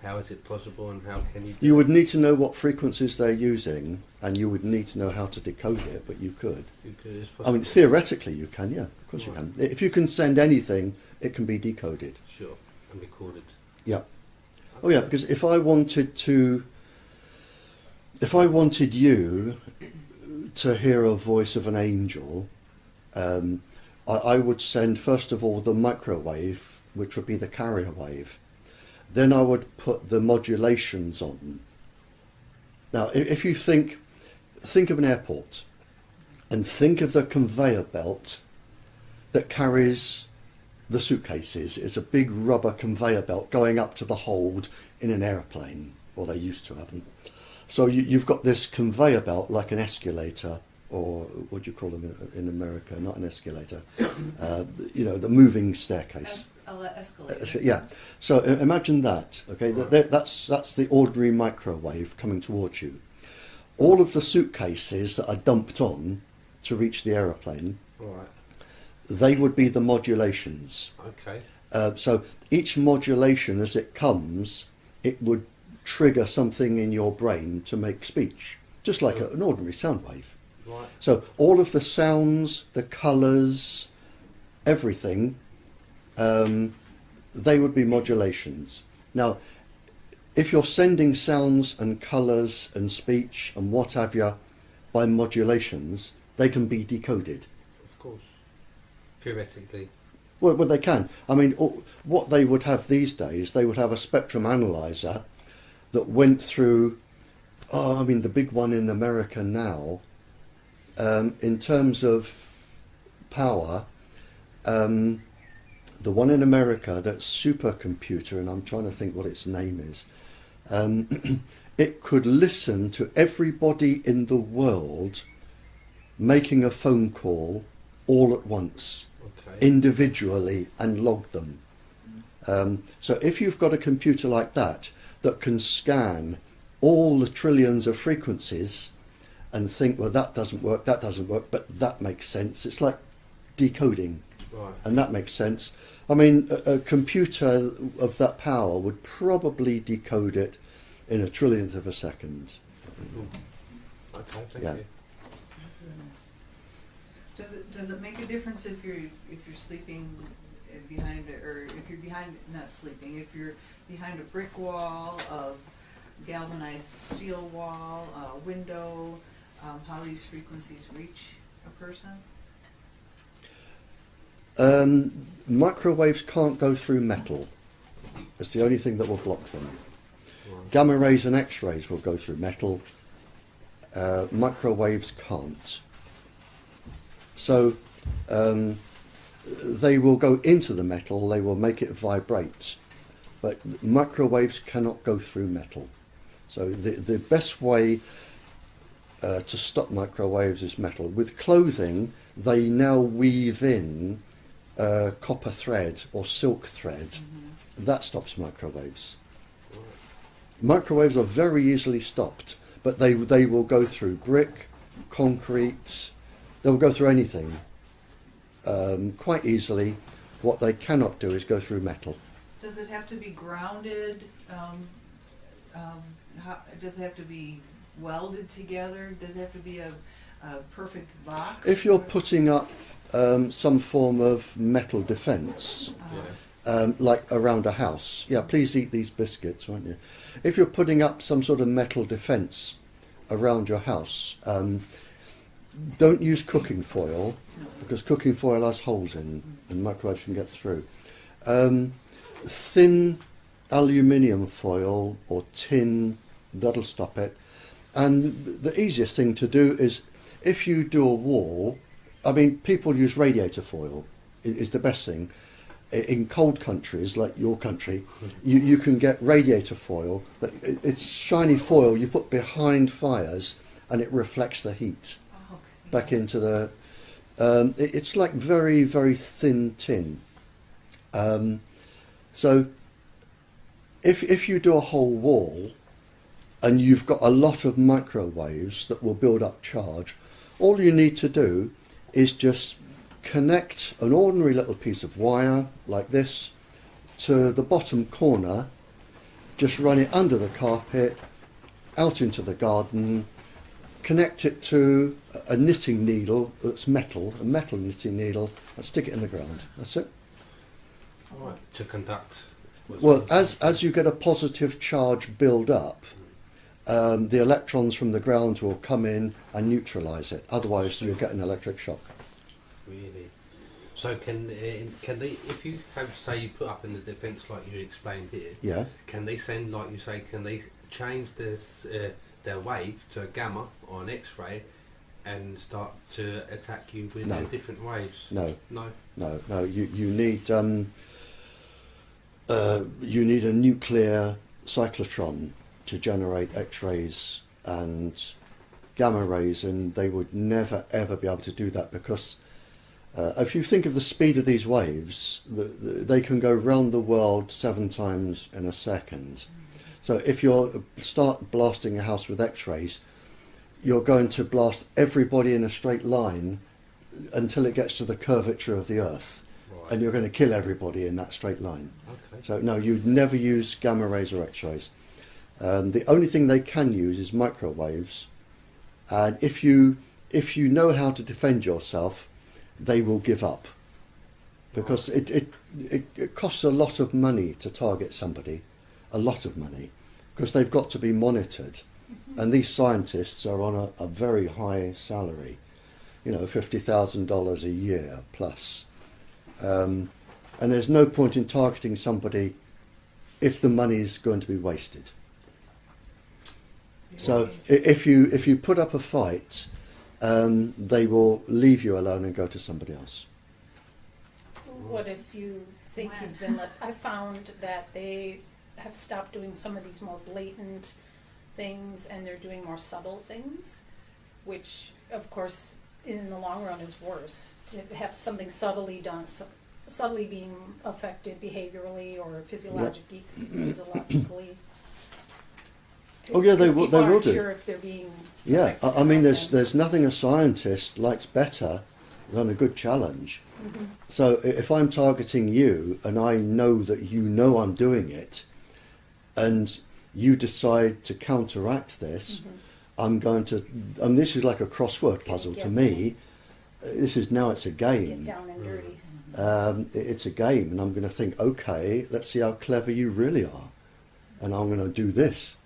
S4: how is it possible and how can you do
S3: You would need to know what frequencies they're using, and you would need to know how to decode it, but you could.
S4: it's
S3: I mean, theoretically you can, yeah, of course you can. If you can send anything, it can be decoded.
S4: Sure, and recorded.
S3: Yeah. Oh yeah, because if I wanted you to hear a voice of an angel, I would send first of all the microwave, which would be the carrier wave. Then I would put the modulations on. Now, if you think of an airport, and think of the conveyor belt that carries the suitcases. It's a big rubber conveyor belt going up to the hold in an aeroplane, or they used to have them. So you've got this conveyor belt like an escalator, or what do you call them in America? Not an escalator. The moving staircase.
S2: Escalator.
S3: Yeah. So imagine that. Okay, that's the ordinary microwave coming towards you. All of the suitcases that are dumped on to reach the aeroplane.
S4: All right.
S3: They would be the modulations.
S4: Okay.
S3: So each modulation, as it comes, it would trigger something in your brain to make speech, just like an ordinary sound wave.
S4: Right.
S3: So all of the sounds, the colours, everything, they would be modulations. Now, if you're sending sounds and colours and speech and what have you by modulations, they can be decoded.
S4: Of course. Theoretically.
S3: Well, they can. I mean, what they would have these days, they would have a spectrum analyzer that went through, the big one in America now, in terms of power, The one in America, that supercomputer, and I'm trying to think what its name is, it could listen to everybody in the world making a phone call all at once, individually, and log them. So if you've got a computer like that can scan all the trillions of frequencies and think, well, that doesn't work, but that makes sense. It's like decoding, and that makes sense. I mean, a computer of that power would probably decode it in a trillionth of a second.
S4: Okay, thank you.
S2: Does it make a difference if you're sleeping behind it, or if you're behind, not sleeping, if you're behind a brick wall, a galvanized steel wall, a window, how these frequencies reach a person?
S3: Microwaves can't go through metal. It's the only thing that will block them. Gamma rays and X-rays will go through metal. Microwaves can't. So they will go into the metal, they will make it vibrate, but microwaves cannot go through metal. So the best way to stop microwaves is metal. With clothing, they now weave in copper thread or silk thread. That stops microwaves. Microwaves are very easily stopped, but they will go through brick, concrete, they'll go through anything quite easily. What they cannot do is go through metal.
S2: Does it have to be grounded? Does it have to be welded together? Does it have to be a perfect box?
S3: If you're putting up some form of metal defence, like around a house, please eat these biscuits, won't you? If you're putting up some sort of metal defence around your house, don't use cooking foil, because cooking foil has holes in and microwaves can get through. Thin aluminium foil or tin, that'll stop it. And the easiest thing to do is, if you do a wall, I mean, people use radiator foil, is the best thing. In cold countries like your country, you can get radiator foil. It's shiny foil you put behind fires, and it reflects the heat back into the... it's like very, very thin tin. So if you do a whole wall and you've got a lot of microwaves that will build up charge, all you need to do is just connect an ordinary little piece of wire like this to the bottom corner, just run it under the carpet, out into the garden, connect it to a knitting needle that's metal, a metal knitting needle, and stick it in the ground. That's it.
S4: Right. To conduct.
S3: Well, as you get a positive charge build up, the electrons from the ground will come in and neutralise it. Otherwise, you'll get an electric shock.
S4: Really? So can they, if you have, say, you put up in the defence like you explained here, can they send, like you say, can they change this their wave to a gamma or an X-ray and start to attack you with different waves?
S3: No. You need a nuclear cyclotron to generate X-rays and gamma rays, and they would never ever be able to do that, because if you think of the speed of these waves, they can go round the world 7 times in a second. So if you start blasting a house with X-rays, you're going to blast everybody in a straight line until it gets to the curvature of the Earth. Right. And you're going to kill everybody in that straight line. Okay. So no, you'd never use gamma rays or X-rays. The only thing they can use is microwaves. And if you know how to defend yourself, they will give up. Because it costs a lot of money to target somebody. A lot of money, because they've got to be monitored, and these scientists are on a very high salary, $50,000 a year plus, and there's no point in targeting somebody if the money is going to be wasted. So if you put up a fight, they will leave you alone and go to somebody else.
S5: What if you think you've been left. I found that they have stopped doing some of these more blatant things, and they're doing more subtle things, which, of course, in the long run is worse. To have something subtly done, subtly being affected behaviorally or physiologically.
S3: Oh yeah, they will do.
S5: Sure if they're being
S3: yeah, I mean, there's nothing a scientist likes better than a good challenge.
S5: Mm-hmm.
S3: So if I'm targeting you and I know that you know I'm doing it, and you decide to counteract this,
S5: Mm-hmm.
S3: I'm going to. And this is like a crossword puzzle to me. It's a game.
S5: Get down and dirty.
S3: It's a game, and I'm going to think, okay, let's see how clever you really are, and I'm going to do this.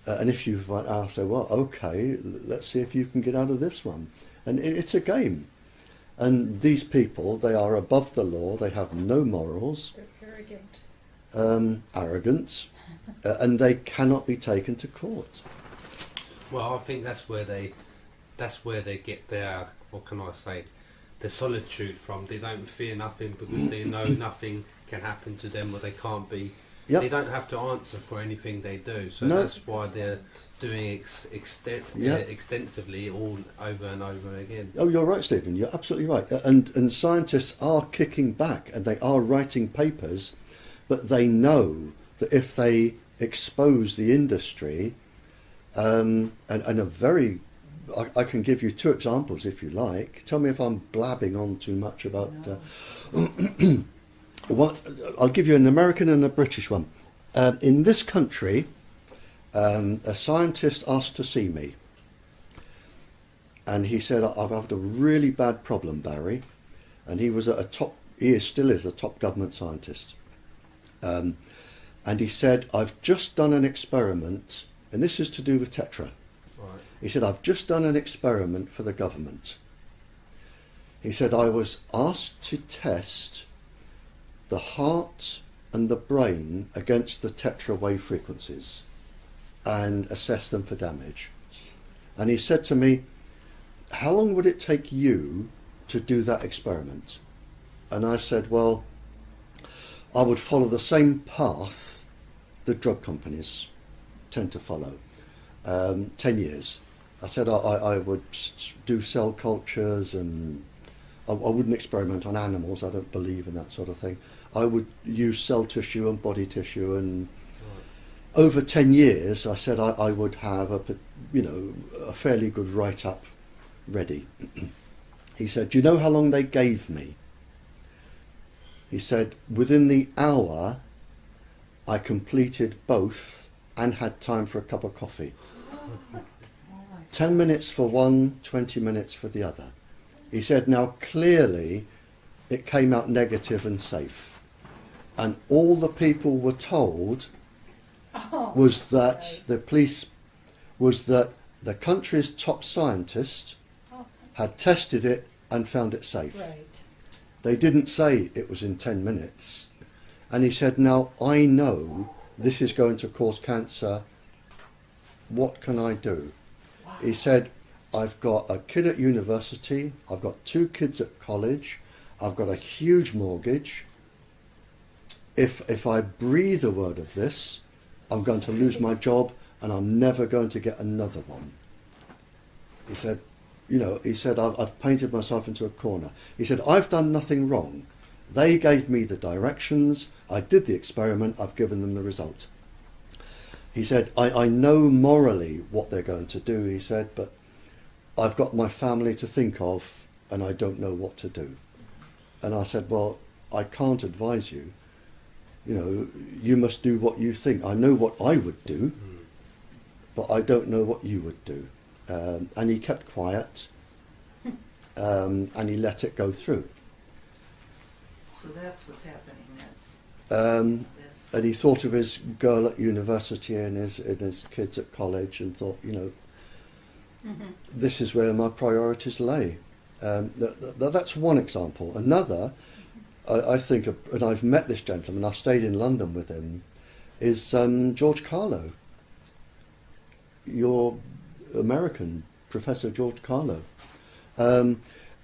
S3: And if you, I'll say, well, okay, let's see if you can get out of this one. And it's a game. And these people, they are above the law. They have no morals.
S5: They're arrogant.
S3: Arrogant, and they cannot be taken to court.
S4: Well, I think that's where they get their, what can I say, their solitude from. They don't fear nothing because they know nothing can happen to them, or they can't be.
S3: Yep.
S4: They don't have to answer for anything they do. So
S3: No.
S4: that's why they're doing extensively all over and over again.
S3: Oh, you're right, Stephen. You're absolutely right. And scientists are kicking back, and they are writing papers, but they know that if they expose the industry, and a very, I can give you two examples if you like. Tell me if I'm blabbing on too much about. I'll give you an American and a British one. In this country, a scientist asked to see me, and he said, "I've had a really bad problem, Barrie," and he was still is a top government scientist, and he said, "I've just done an experiment, and this is to do with Tetra."
S4: Right.
S3: He said, "I've just done an experiment for the government." He said, "I was asked to test the heart and the brain against the Tetra wave frequencies and assess them for damage." And he said to me, "How long would it take you to do that experiment?" And I said, "Well, I would follow the same path the drug companies tend to follow. 10 years. I said I would do cell cultures, and I wouldn't experiment on animals. I don't believe in that sort of thing. I would use cell tissue and body tissue, and over 10 years, I said I would have a fairly good write-up ready." He said, "Do you know how long they gave me?" He said, "Within the hour, I completed both and had time for a cup of coffee. 10 minutes for one, 20 minutes for the other." He said, "Now clearly it came out negative and safe. And all the people were told was that the country's top scientist had tested it and found it safe.
S5: Right.
S3: They didn't say it was in 10 minutes. And he said, "Now I know this is going to cause cancer. What can I do?"
S2: Wow.
S3: He said, "I've got a kid at university, I've got 2 kids at college, I've got a huge mortgage. If I breathe a word of this, I'm going to lose my job, and I'm never going to get another one." He said, I've painted myself into a corner." He said, "I've done nothing wrong. They gave me the directions, I did the experiment, I've given them the result." He said, I know morally what they're going to do," he said, "but I've got my family to think of, and I don't know what to do." And I said, "Well, I can't advise you. You must do what you think. I know what I would do, but I don't know what you would do." And he kept quiet, and he let it go through.
S2: So that's what's happening. That's
S3: And he thought of his girl at university and his kids at college, and thought, this is where my priorities lay. That's one example. Another, I think, and I've met this gentleman, I stayed in London with him, is George Carlo. Your American Professor George Carlo.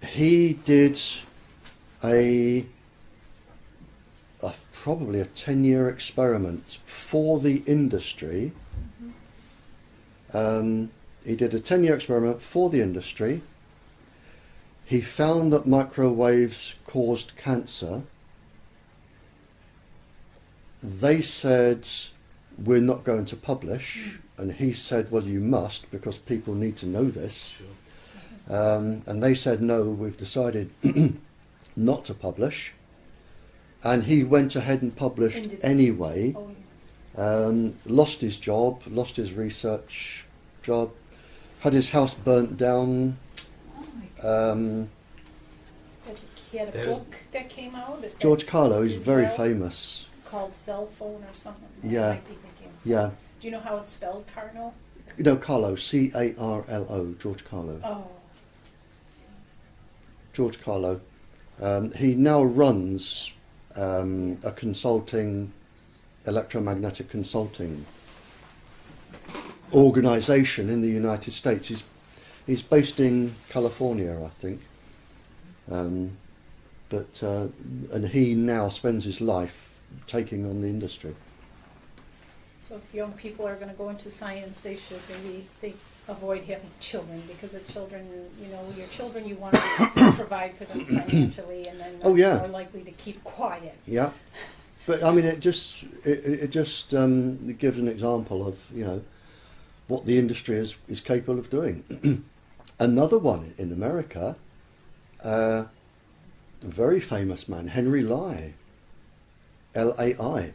S3: He did a probably a 10-year experiment for the industry. He did a 10-year experiment for the industry. He found that microwaves caused cancer. They said, we're not going to publish. And he said, well, you must, because people need to know this.
S4: Sure.
S3: And they said, no, we've decided not to publish. And he went ahead and published anyway. Lost his job, lost his research job, had his house burnt down.
S5: But he had a book that came out.
S3: George Carlo, he's very famous.
S5: Called Cell Phone or something.
S3: Yeah.
S5: I might be thinking of
S3: Yeah.
S5: something. Do you know how it's spelled, Carlo?
S3: No, Carlo, C-A-R-L-O, George Carlo.
S5: Oh.
S3: George Carlo. He now runs a consulting, electromagnetic consulting organisation in the United States. He's based in California, I think. And he now spends his life taking on the industry.
S5: So if young people are going to go into science, they should maybe avoid having children, because the children, your children, you want to provide for them financially, and then they're more likely to keep quiet.
S3: Yeah, but I mean, it just gives an example of what the industry is capable of doing. Another one in America, a very famous man, Henry Lai, L-A-I,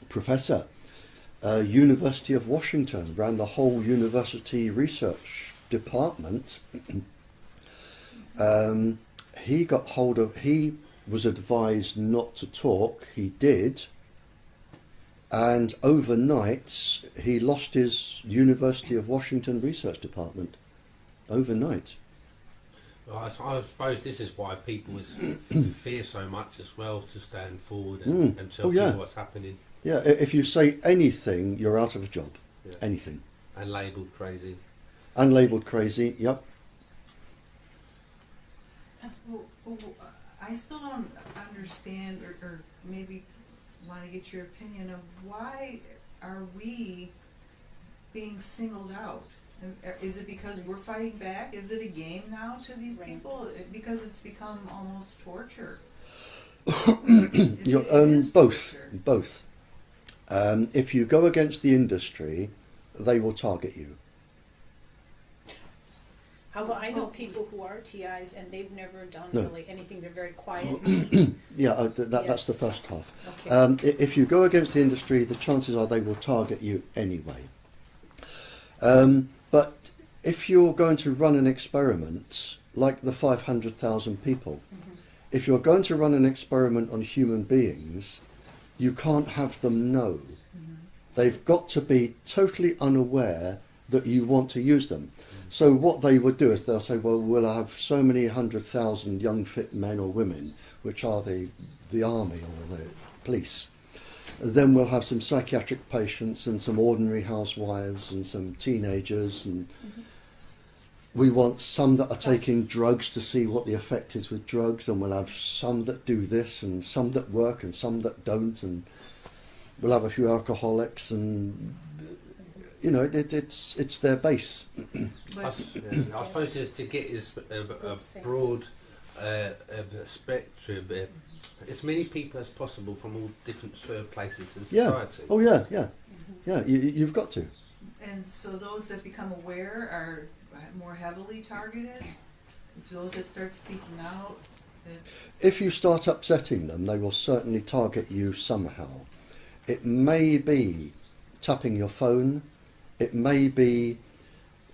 S3: professor. University of Washington, ran the whole university research department. He was advised not to talk, he did, and overnight he lost his University of Washington research department. Overnight.
S4: Well, I suppose this is why people fear so much as well, to stand forward and tell people what's happening.
S3: Yeah, if you say anything, you're out of a job.
S4: Yeah.
S3: Anything.
S4: And labelled crazy.
S3: And labelled crazy, yep.
S2: I still don't understand, or maybe want to get your opinion of why are we being singled out? Is it because we're fighting back? Is it a game now to these people? Because it's become almost torture.
S3: Both. If you go against the industry, they will target you.
S5: I know people who are TIs and they've never done really anything. They're very quiet.
S3: That's the first half.
S5: Okay.
S3: If you go against the industry, the chances are they will target you anyway. But if you're going to run an experiment, like the 500,000 people, if you're going to run an experiment on human beings, you can't have them know. They've got to be totally unaware that you want to use them. So what they would do is they'll say, well, we'll have so many 100,000 young fit men or women, which are the army or the police. Then we'll have some psychiatric patients and some ordinary housewives and some teenagers, and we want some that are taking drugs to see what the effect is with drugs, and we'll have some that do this and some that work and some that don't, and we'll have a few alcoholics, and it's their base.
S4: I suppose it's to get a broad spectrum, as many people as possible from all different places in society.
S3: Oh yeah. You've got to.
S2: And so those that become aware are more heavily targeted. Those that start speaking out.
S3: If you start upsetting them, they will certainly target you somehow. It may be tapping your phone. It may be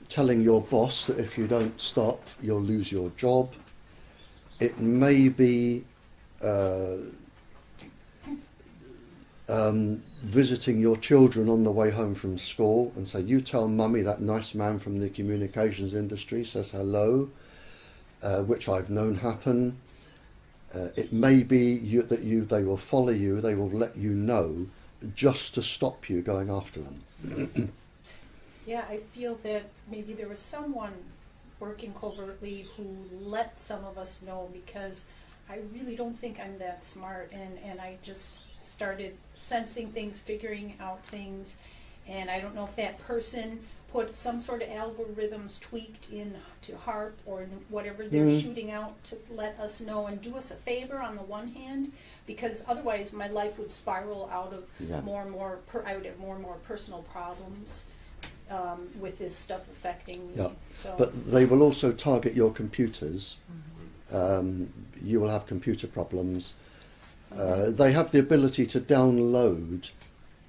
S3: telling your boss that if you don't stop, you'll lose your job. It may be visiting your children on the way home from school and say, you tell mummy that nice man from the communications industry says hello, which I've known happen. It may be they will follow you, they will let you know just to stop you going after them.
S5: Yeah, I feel that maybe there was someone working covertly who let some of us know, because I really don't think I'm that smart, and I just started sensing things, figuring out things, and I don't know if that person put some sort of algorithms tweaked in to HARP or whatever they're shooting out to let us know and do us a favor on the one hand, because otherwise my life would spiral out of more and more, I would have more and more personal problems with this stuff affecting me.
S3: Yeah.
S5: So.
S3: But they will also target your computers. You will have computer problems. They have the ability to download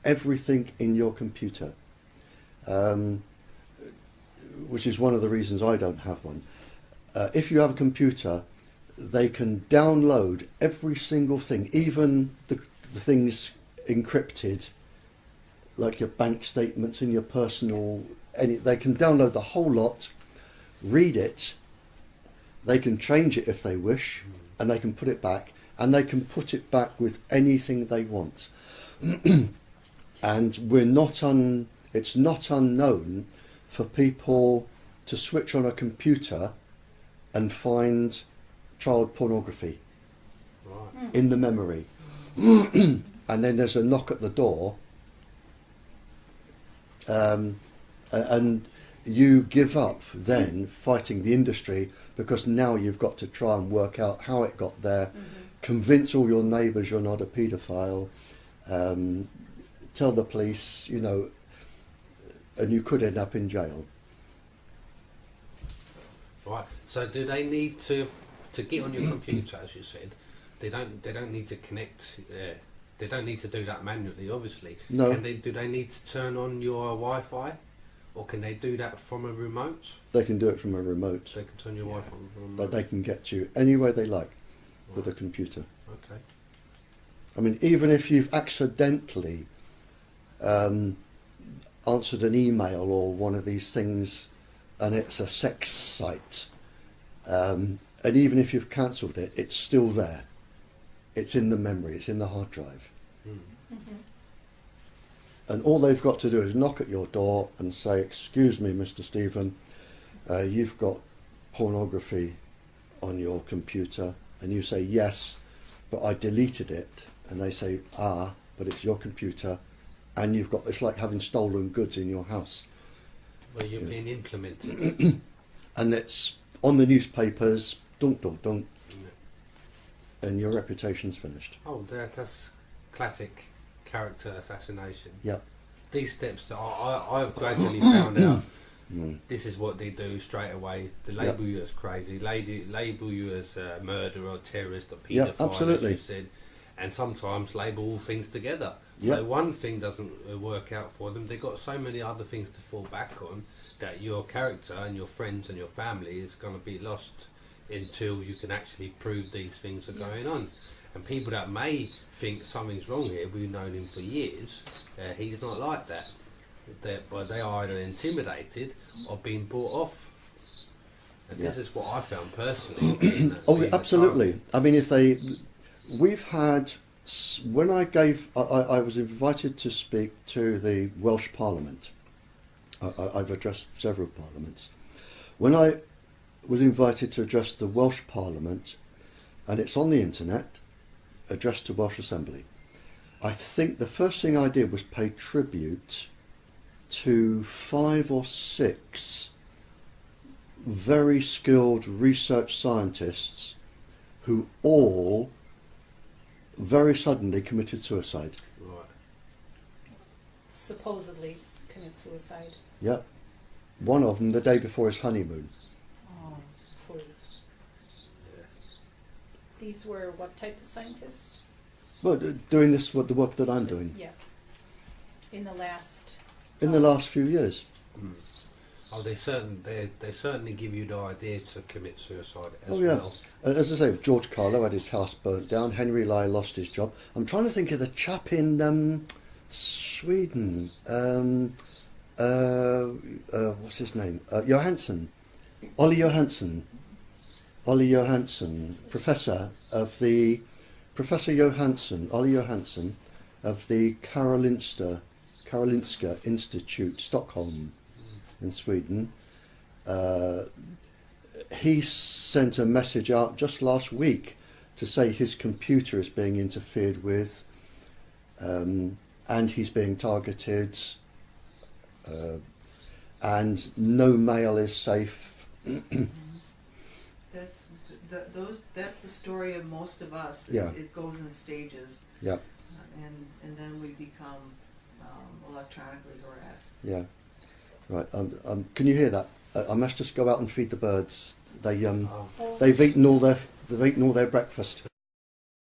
S3: everything in your computer, which is one of the reasons I don't have one. If you have a computer, they can download every single thing, even the things encrypted, like your bank statements and your personal. They can download the whole lot, read it. They can change it if they wish, and they can put it back, and they can put it back with anything they want. And it's not unknown for people to switch on a computer and find child pornography in the memory. And then there's a knock at the door, and you give up then fighting the industry, because now you've got to try and work out how it got there, convince all your neighbours you're not a paedophile, tell the police, and you could end up in jail.
S4: Right. So do they need to get on your computer, as you said? They don't need to connect. They don't need to do that manually, obviously.
S3: No.
S4: Do they need to turn on your Wi-Fi, or can they do that from a remote?
S3: They can do it from a remote.
S4: They can turn your Wi-Fi on from a remote.
S3: But they can get you anywhere they like with a computer.
S4: Okay.
S3: I mean, even if you've accidentally answered an email or one of these things, and it's a sex site, and even if you've cancelled it, it's still there. It's in the memory, it's in the hard drive. And all they've got to do is knock at your door and say, "Excuse me, Mr. Stephen, you've got pornography on your computer." And you say, "Yes, but I deleted it." And they say, "But it's your computer, and you've got," it's like having stolen goods in your house.
S4: Well, you're being implemented.
S3: And it's on the newspapers, dunk, dunk, dunk, and your reputation's finished.
S4: Oh, that's classic character assassination.
S3: Yep.
S4: These steps that I've gradually found out, this is what they do straight away. They label you as crazy, label you as a murderer or terrorist or paedophile,
S3: absolutely.
S4: as you said, and sometimes label all things together.
S3: Yep.
S4: So one thing doesn't work out for them, they've got so many other things to fall back on that your character and your friends and your family is going to be lost until you can actually prove these things are going on. And people that may think something's wrong here, we've known him for years, he's not like that. But they are either intimidated or being bought off. And this is what I found personally.
S3: Absolutely. I mean, we've had, when I was invited to speak to the Welsh Parliament. I've addressed several parliaments. When I was invited to address the Welsh Parliament, and it's on the internet, addressed to Welsh Assembly, I think the first thing I did was pay tribute to 5 or 6 very skilled research scientists who all very suddenly committed suicide.
S4: Right.
S5: Supposedly commit suicide.
S3: Yep. One of them the day before his honeymoon.
S5: Oh, please. These were what type of scientists?
S3: Well, doing the work that I'm doing.
S5: Yeah. In the last...
S3: In the last few years.
S4: Oh, they certainly give you the idea to commit suicide as
S3: yeah.
S4: well.
S3: As I say, George Carlo had his house burnt down. Henry Lai lost his job. I'm trying to think of the chap in Sweden. What's his name? Johansson. Ollie Johansson, Professor Johansson, Ollie Johansson of the Karolinska Institute, Stockholm, in Sweden. He sent a message out just last week to say his computer is being interfered with, and he's being targeted, and no mail is safe.
S2: That's the story of most of us.
S3: Yeah.
S2: It goes in stages.
S3: Yeah.
S2: And then we become electronically harassed.
S3: Yeah. Right. Can you hear that? I must just go out and feed the birds. They've eaten all their breakfast.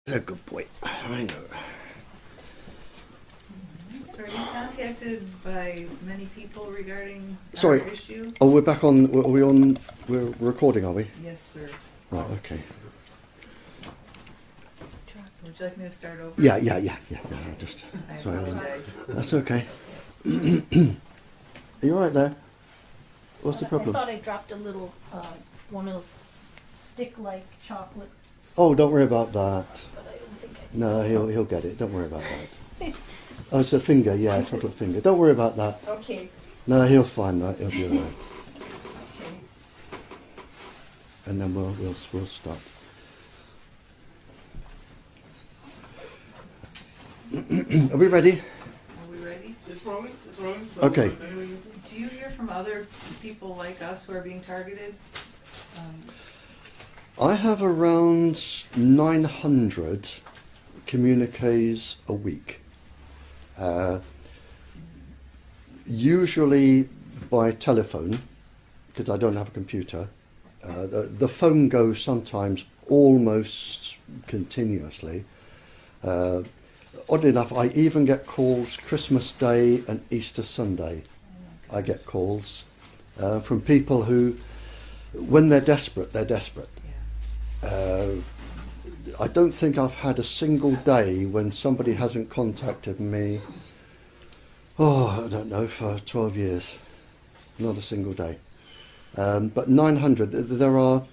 S3: They're a good boy. I know.
S2: So are you contacted by many people regarding
S3: Sorry.
S2: our issue?
S3: Oh, we're back on. Are we on? We're recording, are we?
S2: Yes, sir.
S3: Right. Okay.
S2: Would you like me to start over?
S3: Yeah. Just.
S2: I
S3: Sorry.
S2: apologize.
S3: That's okay. Are you all right there? What's the problem?
S5: I thought I dropped a little, one of those stick-like chocolate.
S3: Oh, don't worry about that.
S5: But I don't think I
S3: No, he'll get it. Don't worry about that. Oh, it's a finger. Yeah, a chocolate finger. Don't worry about that.
S5: Okay.
S3: No, he'll find that. He'll be all right.
S5: Okay.
S3: And then we'll start. Are we ready?
S2: Are we ready?
S1: It's rolling. So
S3: Okay.
S2: Do you hear from other people like us who are being targeted?
S3: I have around 900 communiques a week. Usually by telephone, because I don't have a computer. The phone goes sometimes almost continuously. Oddly enough, I even get calls Christmas Day and Easter Sunday. I get calls from people who, when they're desperate, they're desperate. I don't think I've had a single day when somebody hasn't contacted me, I don't know, for 12 years. Not a single day. But 900, there are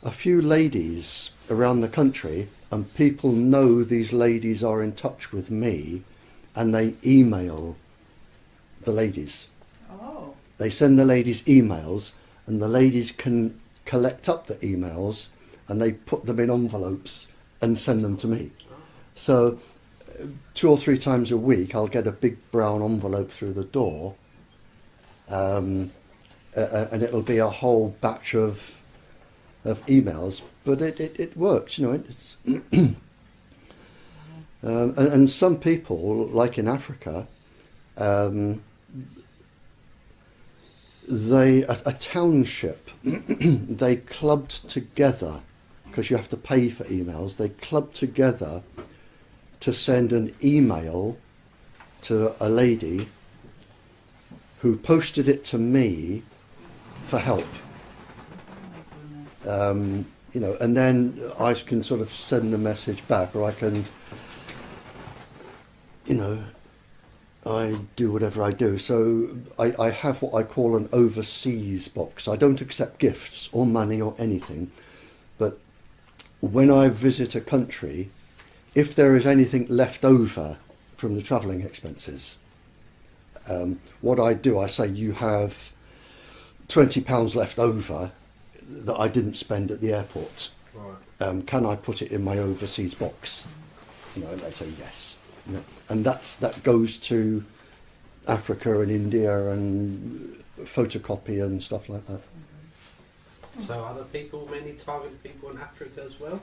S3: a few ladies around the country, and people know these ladies are in touch with me, and they email the ladies.
S2: Oh.
S3: They send the ladies emails, and the ladies can collect up the emails, and they put them in envelopes and send them to me. So 2 or 3 times a week I'll get a big brown envelope through the door, and it'll be a whole batch of emails, but it works, you know. It's and some people, like in Africa, a township, they clubbed together, because you have to pay for emails, they clubbed together to send an email to a lady who posted it to me for help. You know, and then I can sort of send the message back, or I can, you know, I do whatever I do. So I have what I call an overseas box. I don't accept gifts or money or anything, but when I visit a country, if there is anything left over from the travelling expenses, what I do, I say, you have £20 left over that I didn't spend at the airport. Right. Can I put it in my overseas box? You know, and they say yes. You know, and that goes to Africa and India and photocopy and stuff like that.
S4: So are there people, many targeted people in Africa as well?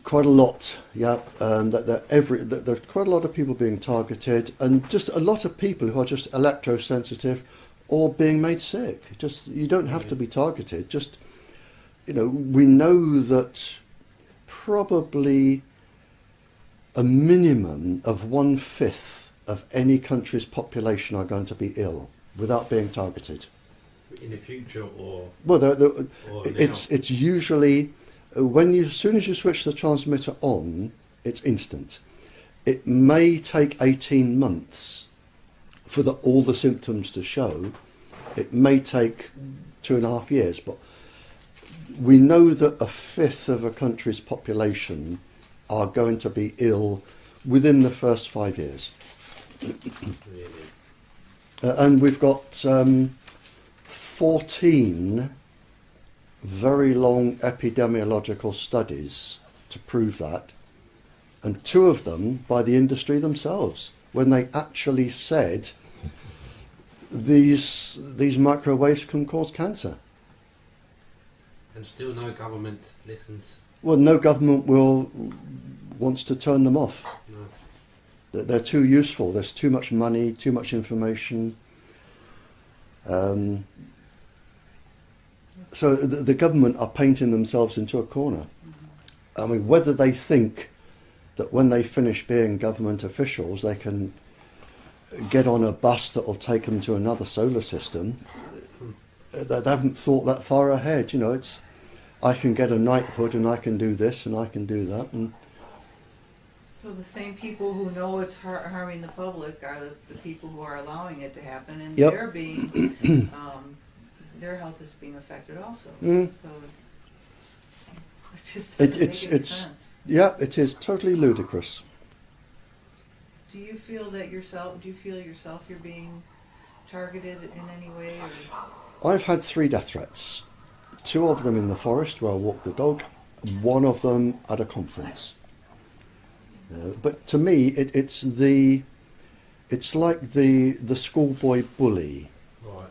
S3: Quite a lot, yeah. There's quite a lot of people being targeted, and just a lot of people who are just electrosensitive or being made sick. Just, you don't have to be targeted. Just, you know, we know that probably a minimum of 1/5 of any country's population are going to be ill without being targeted.
S4: In the future, or
S3: well,
S4: or
S3: it's usually as soon as you switch the transmitter on, it's instant. It may take 18 months for all the symptoms to show. It may take 2.5 years, but we know that 1/5 of a country's population are going to be ill within the first 5 years.
S4: really?
S3: And we've got 14 very long epidemiological studies to prove that, and 2 of them by the industry themselves, when they actually said these microwaves can cause cancer.
S4: And still no government listens.
S3: Well, no government wants to turn them off.
S4: No.
S3: They're too useful. There's too much money, too much information. So the government are painting themselves into a corner. I mean, whether they think that when they finish being government officials, they can get on a bus that will take them to another solar system, they haven't thought that far ahead. You know, it's, I can get a knighthood and I can do this and I can do that. And
S2: so the same people who know it's harming the public are the people who are allowing it to happen, and
S3: Yep.
S2: they're being, their health is being affected also.
S3: Mm.
S2: So it just doesn't make any
S3: it's
S2: sense.
S3: yeah, it is totally ludicrous.
S2: Do you feel yourself you're being targeted in any way? Or?
S3: I've had 3 death threats. 2 of them in the forest where I walk the dog, 1 of them at a conference. But to me, it's like the schoolboy bully.
S4: Right.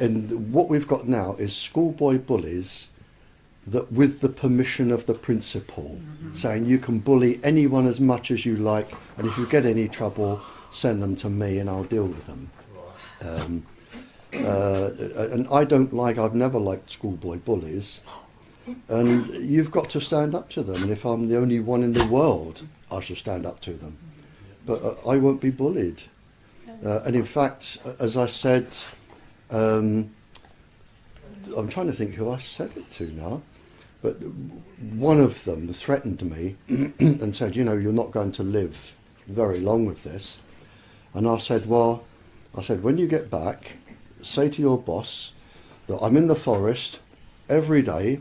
S3: And what we've got now is schoolboy bullies that with the permission of the principal, saying you can bully anyone as much as you like, and if you get any trouble, send them to me and I'll deal with them.
S4: Right.
S3: And I've never liked schoolboy bullies, and you've got to stand up to them, and if I'm the only one in the world, I shall stand up to them. But I won't be bullied. And in fact, as I said, I'm trying to think who I said it to now, but one of them threatened me and said, you know, you're not going to live very long with this. And I said, when you get back, say to your boss that I'm in the forest every day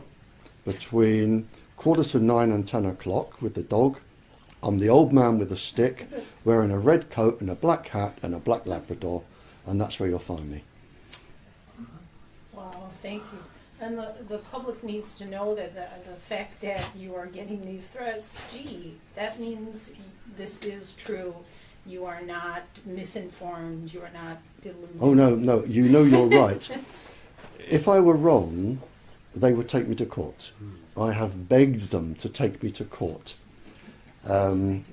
S3: between 9:15 and 10 o'clock with the dog. I'm the old man with a stick, wearing a red coat and a black hat and a black Labrador, and that's where you'll find me.
S5: Wow, thank you. And the public needs to know that the fact that you are getting these threats, gee, that means this is true. You are not misinformed. You are not deluded.
S3: Oh, no, you know you're right. If I were wrong, they would take me to court. I have begged them to take me to court. Because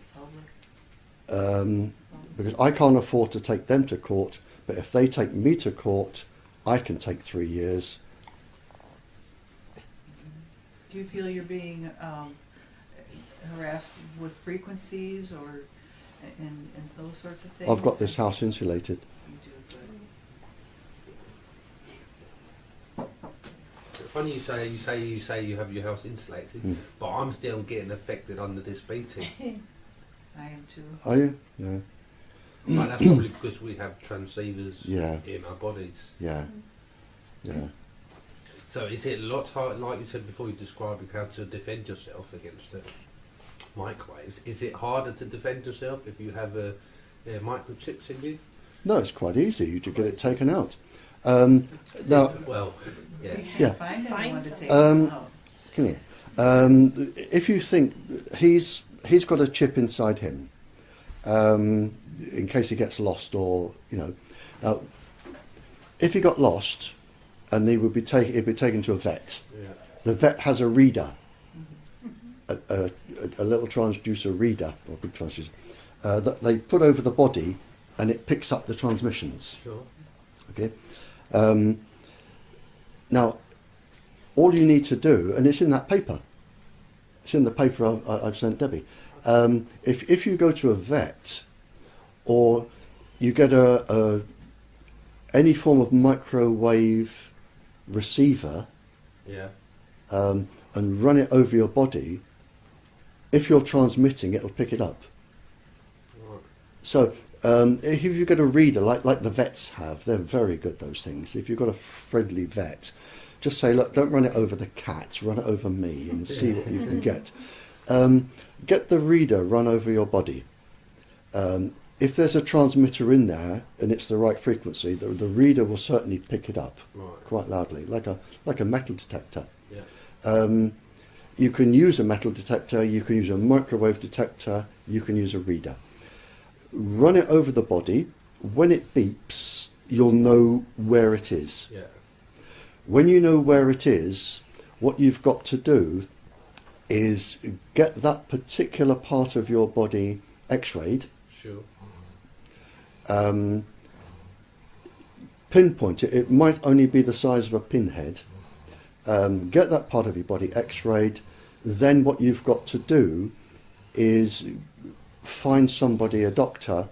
S3: I can't afford to take them to court, but if they take me to court, I can take 3 years.
S2: Do you feel you're being harassed with frequencies or and those sorts of things?
S3: I've got this house insulated.
S2: You do, good.
S4: Funny you say you have your house insulated, but I'm still getting affected under this beating.
S2: I am too.
S3: Are you? Yeah.
S4: But that's probably because we have transceivers
S3: Yeah.
S4: in our bodies.
S3: Yeah. Yeah.
S4: So is it a lot hard, like you said before, you described how to defend yourself against the microwaves. Is it harder to defend yourself if you have microchips in you?
S3: No, it's quite easy. You just get it taken out. Now,
S4: Well, yeah.
S2: You can't
S3: Yeah.
S2: find anyone to take
S3: Um,
S2: them out.
S3: come here. If you think he's got a chip inside him, in case he gets lost, or now, if he got lost, and he'd be taken to a vet.
S4: Yeah.
S3: The vet has a reader, a little transducer reader, or big transducer, that they put over the body, and it picks up the transmissions.
S4: Sure.
S3: Okay. Now, all you need to do, and it's in that paper. It's in the paper I've sent Debbie. If you go to a vet, or you get any form of microwave receiver,
S4: Yeah.
S3: and run it over your body, if you're transmitting, it'll pick it up.
S4: Right.
S3: So if you get a reader like the vets have, they're very good, those things. If you've got a friendly vet, just say, look, don't run it over the cat, run it over me and see what you can get. Get the reader run over your body. If there's a transmitter in there and it's the right frequency, the reader will certainly pick it up
S4: Right.
S3: quite loudly, like a metal detector.
S4: Yeah.
S3: You can use a metal detector, you can use a microwave detector, you can use a reader. Run it over the body. When it beeps, you'll know where it is.
S4: Yeah.
S3: When you know where it is, what you've got to do is get that particular part of your body x-rayed.
S4: Sure.
S3: Pinpoint it. It might only be the size of a pinhead. Get that part of your body x-rayed. Then what you've got to do is find somebody, a doctor,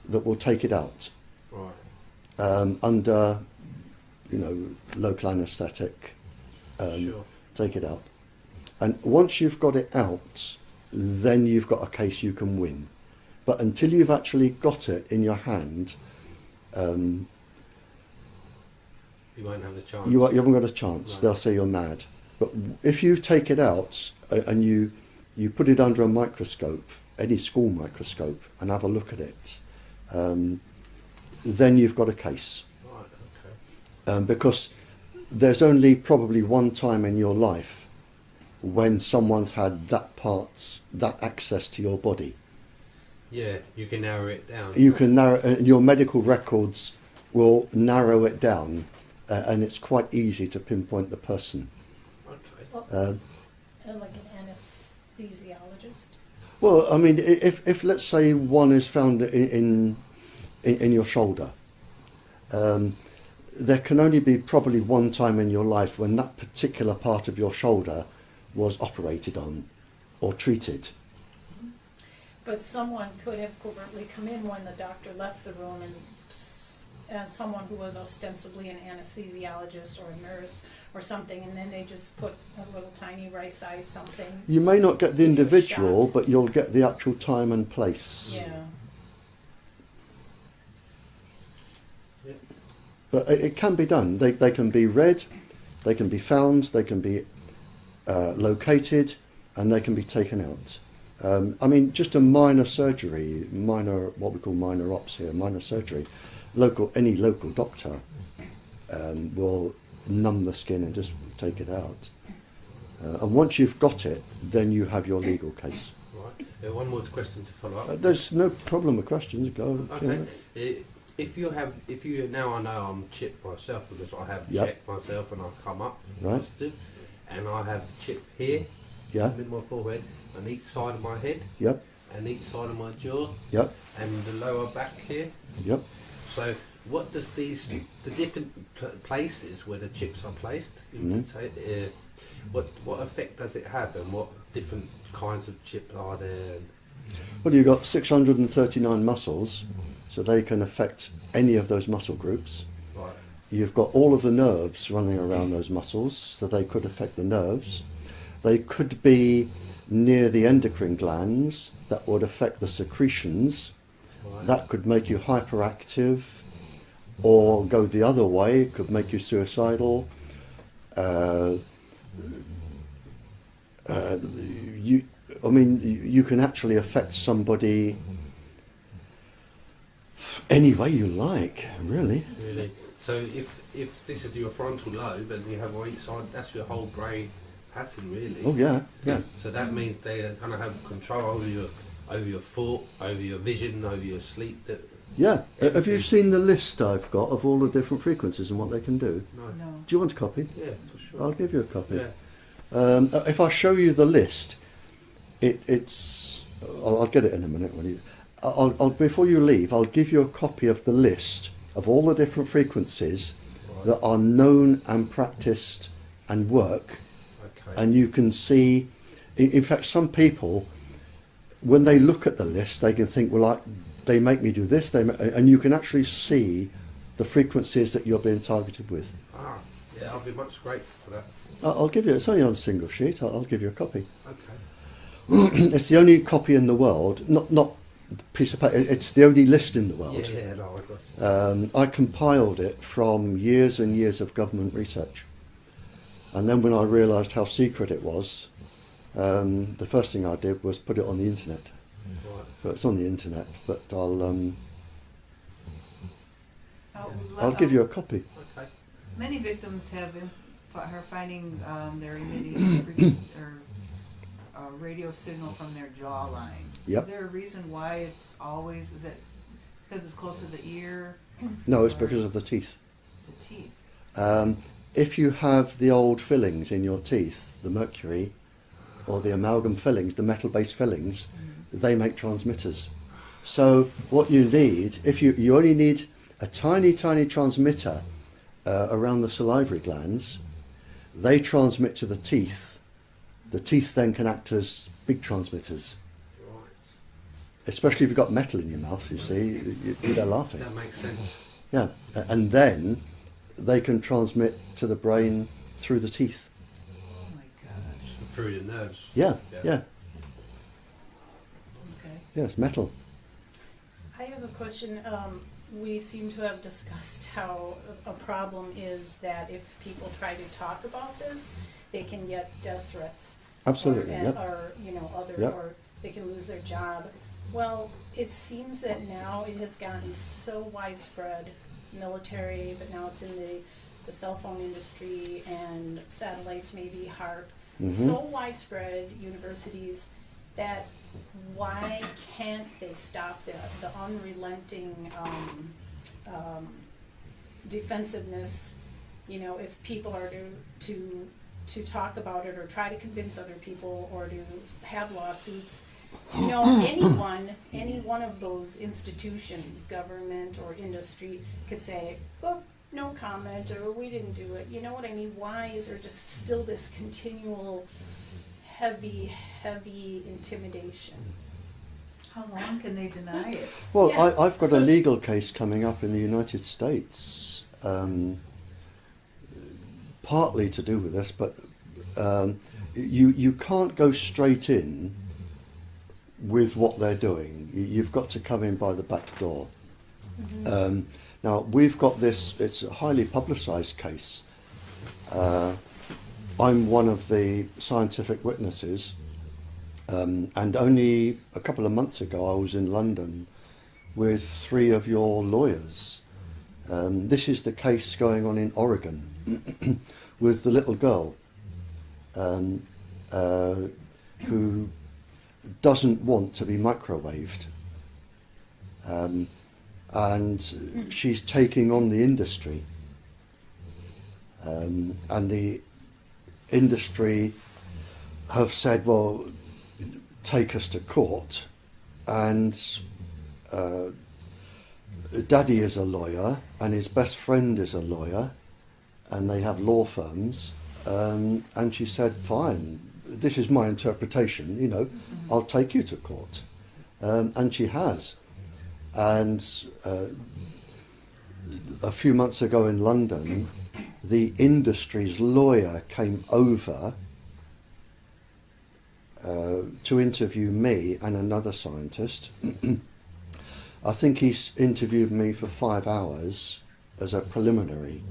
S3: that will take it out.
S4: Right.
S3: Under, local anaesthetic.
S4: Sure.
S3: Take it out. And once you've got it out, then you've got a case you can win. But until you've actually got it in your hand,
S4: You won't have a chance.
S3: you haven't got a chance.
S4: Right.
S3: They'll say you're mad. But if you take it out and you put it under a microscope, any school microscope, and have a look at it, then you've got a case.
S4: Right, okay.
S3: Because there's only probably one time in your life when someone's had that access to your body.
S4: Yeah, you can narrow it down.
S3: You can your medical records will narrow it down, and it's quite easy to pinpoint the person.
S4: Okay.
S5: Well, like an anesthesiologist.
S3: Well, I mean, if let's say one is found in your shoulder, there can only be probably one time in your life when that particular part of your shoulder was operated on or treated.
S5: But someone could have covertly come in when the doctor left the room, and someone who was ostensibly an anesthesiologist or a nurse or something, and then they just put a little tiny rice-sized something.
S3: You may not get the individual,
S5: shot.
S3: but you'll get the actual time and place.
S5: Yeah.
S4: Yeah.
S3: But it can be done. They can be read, they can be found, they can be located, and they can be taken out. I mean, just a minor surgery, what we call minor ops here, minor surgery, any local doctor will numb the skin and just take it out. And once you've got it, then you have your legal case.
S4: Right. One more question to follow up.
S3: There's no problem with questions. Go.
S4: Okay. If you now I know I'm chipped myself because I have checked myself and I've come up positive, and I have a chip here, in my forehead, on each side of my head, and each side of my jaw, and the lower back here. So what does the different places where the chips are placed, what effect does it have, and what different kinds of chips are there?
S3: Well, you've got 639 muscles, so they can affect any of those muscle groups.
S4: Right.
S3: You've got all of the nerves running around those muscles, so they could affect the nerves. They could be near the endocrine glands, that would affect the secretions.
S4: Right.
S3: That could make you hyperactive, or go the other way, it could make you suicidal. You can actually affect somebody any way you like, really.
S4: Really. So if this is your frontal lobe and you have on each side, that's your whole brain pattern, really.
S3: Oh yeah.
S4: So that means they're going to have control over your thought, over your vision, over your sleep.
S3: Yeah. Have you seen the list I've got of all the different frequencies and what they can do?
S4: No.
S3: Do you want a copy?
S4: Yeah, for sure.
S3: I'll give you a copy.
S4: Yeah.
S3: If I show you the list, it's. I'll get it in a minute. Before you leave, I'll give you a copy of the list of all the different frequencies that are known and practiced and work.
S4: Okay.
S3: And you can see, in fact, some people, when they look at the list, they can think, well, they make me do this, and you can actually see the frequencies that you're being targeted with.
S4: Yeah, I'll be much grateful for that.
S3: I'll give you, it's only on a single sheet, I'll give you a copy.
S4: Okay.
S3: It's the only copy in the world, not piece of paper, it's the only list in the world.
S4: Yeah, no, I got you.
S3: I compiled it from years and years of government research. And then when I realised how secret it was, the first thing I did was put it on the internet.
S4: Right.
S3: So it's on the internet, but I'll give you a copy.
S2: Many victims are finding their emitting radio signal from their jawline.
S3: Yep.
S2: Is there a reason why it's always, is it because it's close to the ear?
S3: No, it's because of the teeth.
S2: The teeth.
S3: If you have the old fillings in your teeth, the mercury, or the amalgam fillings, the metal-based fillings, they make transmitters. So what you need, if you only need a tiny, tiny transmitter around the salivary glands, they transmit to the teeth. The teeth then can act as big transmitters.
S4: Right.
S3: Especially if you've got metal in your mouth, you see, they're laughing.
S4: That makes sense.
S3: Yeah, and then they can transmit to the brain through the teeth.
S2: Oh my God.
S4: Just through the nerves.
S3: Yeah.
S2: Okay.
S3: Yes, metal.
S5: I have a question. We seem to have discussed how a problem is that if people try to talk about this, they can get death threats.
S3: Absolutely,
S5: Or other,
S3: Yep.
S5: or they can lose their job. Well, it seems that now it has gotten so widespread, military, but now it's in the cell phone industry and satellites, maybe HARP, so widespread, universities, that why can't they stop the unrelenting defensiveness? If people are to talk about it or try to convince other people or to have lawsuits, any one of those institutions, government or industry, could say, well, no comment, or we didn't do it. You know what I mean? Why is there just still this continual heavy intimidation?
S2: How long can they deny it?
S3: Well,
S5: Yeah.
S3: I've got a legal case coming up in the United States, partly to do with this, but you can't go straight in with what they're doing. You've got to come in by the back door. Now, we've got this, it's a highly publicised case. I'm one of the scientific witnesses, and only a couple of months ago I was in London with 3 of your lawyers. This is the case going on in Oregon with the little girl who doesn't want to be microwaved. And she's taking on the industry. And the industry have said, well, take us to court. And Daddy is a lawyer and his best friend is a lawyer and they have law firms. And she said, fine, this is my interpretation, I'll take you to court. And she has. And a few months ago in London, the industry's lawyer came over to interview me and another scientist. I think he's interviewed me for 5 hours as a preliminary.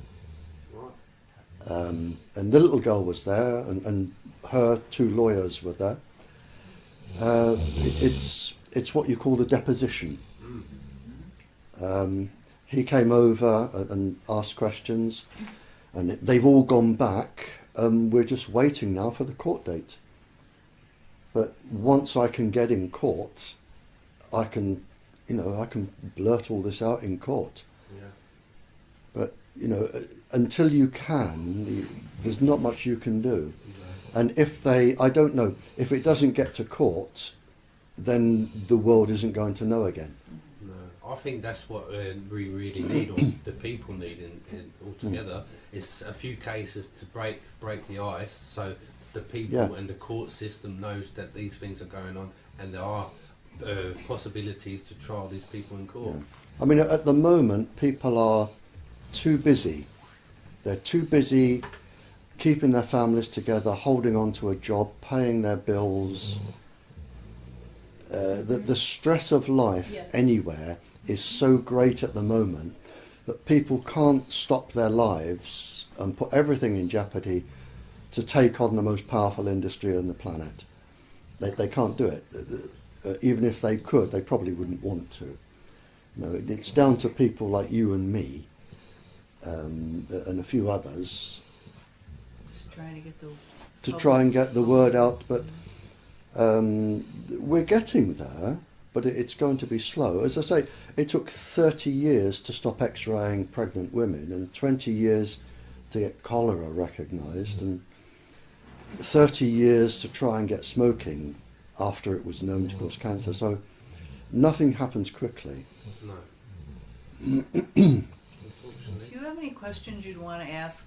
S3: And the little girl was there, and her 2 lawyers were there. It's what you call the deposition. He came over and asked questions, and they've all gone back. We're just waiting now for the court date. But once I can get in court, I can blurt all this out in court.
S4: Yeah.
S3: But until you can, there's not much you can do. And I don't know, if it doesn't get to court, then the world isn't going to know again.
S4: No, I think that's what we really need, or the people need in altogether, is a few cases to break the ice, so the people and the court system knows that these things are going on, and there are possibilities to trial these people in court.
S3: Yeah. I mean, at the moment, people are too busy. They're too busy keeping their families together, holding on to a job, paying their bills. The stress of life anywhere is so great at the moment that people can't stop their lives and put everything in jeopardy to take on the most powerful industry on the planet. They can't do it. Even if they could, they probably wouldn't want to. It's down to people like you and me and a few others
S2: Just trying to get
S3: to try and get the word out. But We're getting there, but it's going to be slow. As I say, it took 30 years to stop X-raying pregnant women and 20 years to get cholera recognised and 30 years to try and get smoking after it was known to cause cancer. So nothing happens quickly.
S4: No.
S2: Do you have any questions you'd want to ask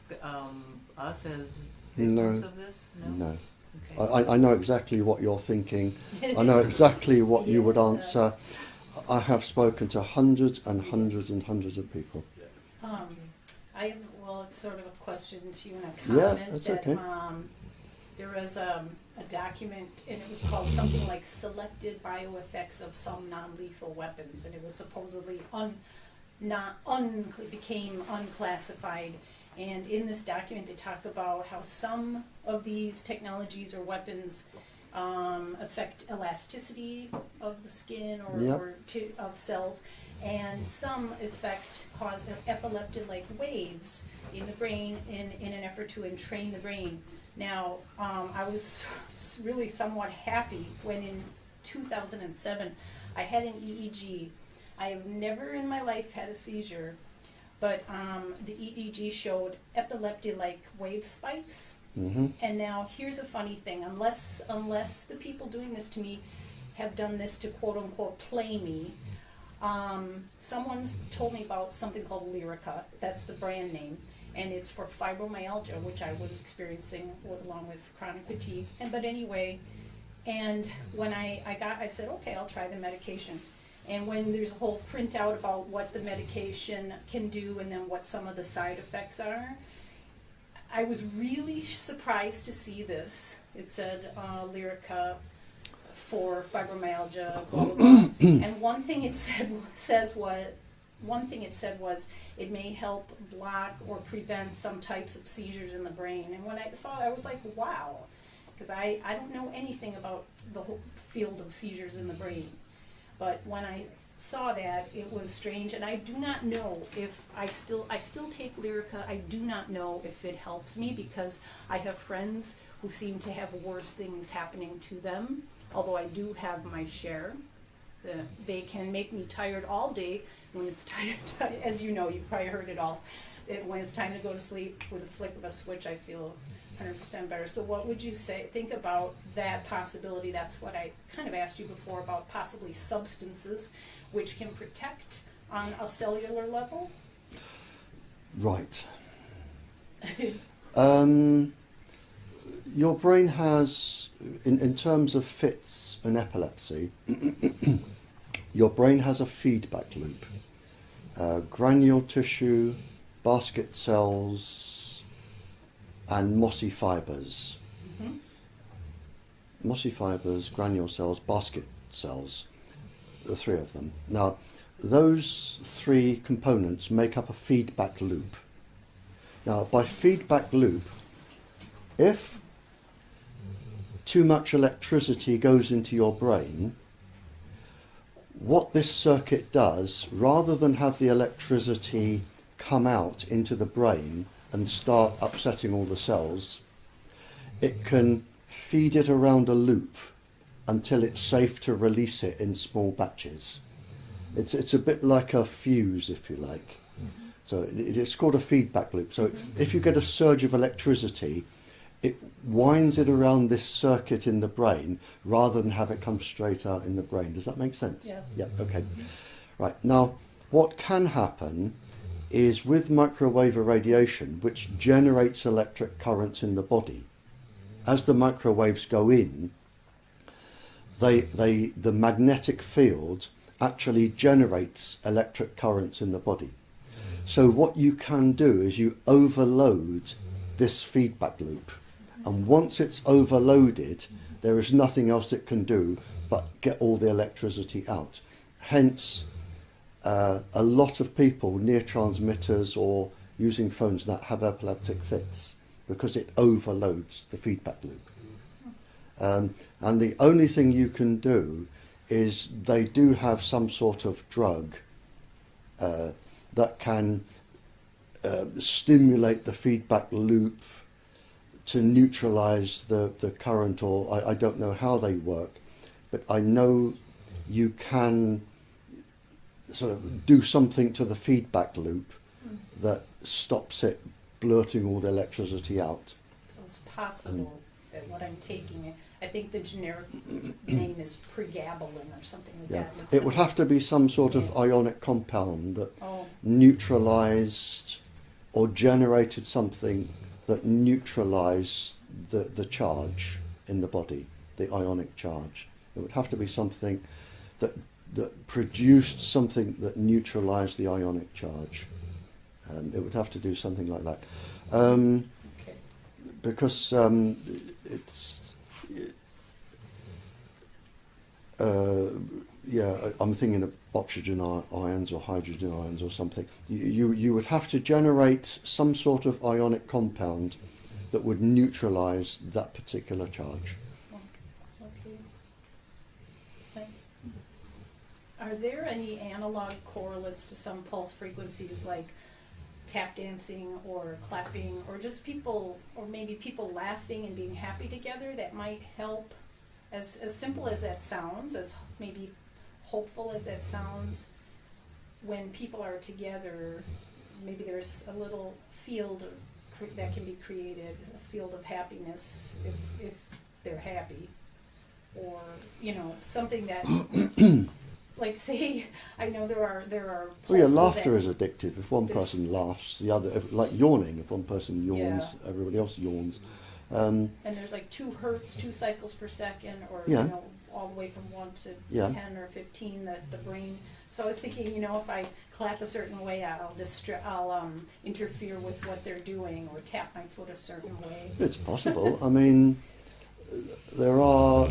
S2: us as victims of this?
S3: No.
S2: Okay.
S3: I know exactly what you're thinking. I know exactly what you would answer. I have spoken to hundreds and hundreds and hundreds of people.
S5: I have, well, it's sort of a question to you and a comment.
S3: Yeah, that's
S5: that,
S3: okay.
S5: There was a document, and it was called something like Selected Bioeffects of Some Non-Lethal Weapons, and it was supposedly became unclassified. And in this document, they talk about how some of these technologies or weapons affect elasticity of the skin of cells, and some cause epileptic-like waves in the brain in an effort to entrain the brain. Now, I was really somewhat happy when in 2007 I had an EEG. I have never in my life had a seizure, but the EEG showed epileptic-like wave spikes.
S3: Mm-hmm.
S5: And now here's a funny thing: unless the people doing this to me have done this to quote unquote play me, someone's told me about something called Lyrica. That's the brand name, and it's for fibromyalgia, which I was experiencing along with chronic fatigue. But anyway, and when I said, okay, I'll try the medication. And when there's a whole printout about what the medication can do and then what some of the side effects are, I was really surprised to see this. It said Lyrica for fibromyalgia, blah, blah, blah. And one thing it said was it may help block or prevent some types of seizures in the brain. And when I saw it, I was like, wow, because I don't know anything about the whole field of seizures in the brain. But when I saw that, it was strange, and I do not know if I still take Lyrica. I do not know if it helps me, because I have friends who seem to have worse things happening to them, although I do have my share. They can make me tired all day when it's time, as you know, you've probably heard it all. When it's time to go to sleep, with a flick of a switch, I feel 100% better. So what would you think about that possibility? That's what I kind of asked you before about possibly substances which can protect on a cellular level.
S3: Right. Your brain has, in terms of fits and epilepsy, your brain has a feedback loop. Granule tissue, basket cells, and mossy fibres.
S5: Mm-hmm.
S3: Mossy fibres, granule cells, basket cells, the three of them. Now, those three components make up a feedback loop. Now, by feedback loop, if too much electricity goes into your brain, what this circuit does, rather than have the electricity come out into the brain and start upsetting all the cells, it can feed it around a loop until it's safe to release it in small batches. It's a bit like a fuse, if you like. So it's called a feedback loop. So if you get a surge of electricity, it winds it around this circuit in the brain rather than have it come straight out in the brain. Does that make sense?
S5: Yes.
S3: Yeah, okay. Right, now what can happen is with microwave irradiation, which generates electric currents in the body, as the microwaves go in, the magnetic field actually generates electric currents in the body. So what you can do is you overload this feedback loop, and once it's overloaded, there is nothing else it can do but get all the electricity out. Hence, a lot of people near transmitters or using phones that have epileptic fits, because it overloads the feedback loop. And the only thing you can do is they do have some sort of drug that can stimulate the feedback loop to neutralize the current, or I don't know how they work, but I know you can sort of do something to the feedback loop that stops it blurting all the electricity out.
S5: So it's possible that what I'm taking, I think the generic name is pregabalin or something like
S3: Yeah,
S5: that.
S3: it would have to be some sort of ionic compound that
S5: Oh,
S3: neutralized or generated something that neutralized the charge in the body, the ionic charge. It would have to be something that produced something that neutralized the ionic charge. It would have to do something like that.
S5: okay.
S3: Because it's... yeah, I'm thinking of oxygen ions or hydrogen ions or something. You would have to generate some sort of ionic compound that would neutralize that particular charge.
S5: Okay. Okay. Are there any analog correlates to some pulse frequencies like tap dancing or clapping or just people, or maybe people laughing and being happy together that might help? As simple as that sounds, as maybe hopeful as that sounds, when people are together, maybe there's a little field that can be created, a field of happiness if they're happy, or something that, like say, I know there are.
S3: Well, yeah, laughter is addictive. If one person laughs, the other, like yawning. If one person yawns, everybody else yawns.
S5: And there's like 2 hertz, 2 cycles per second, or all the way from 1 to 10 or 15 that the brain. So I was thinking, if I clap a certain way, I'll interfere with what they're doing, or tap my foot a certain way.
S3: It's possible. I mean, there are.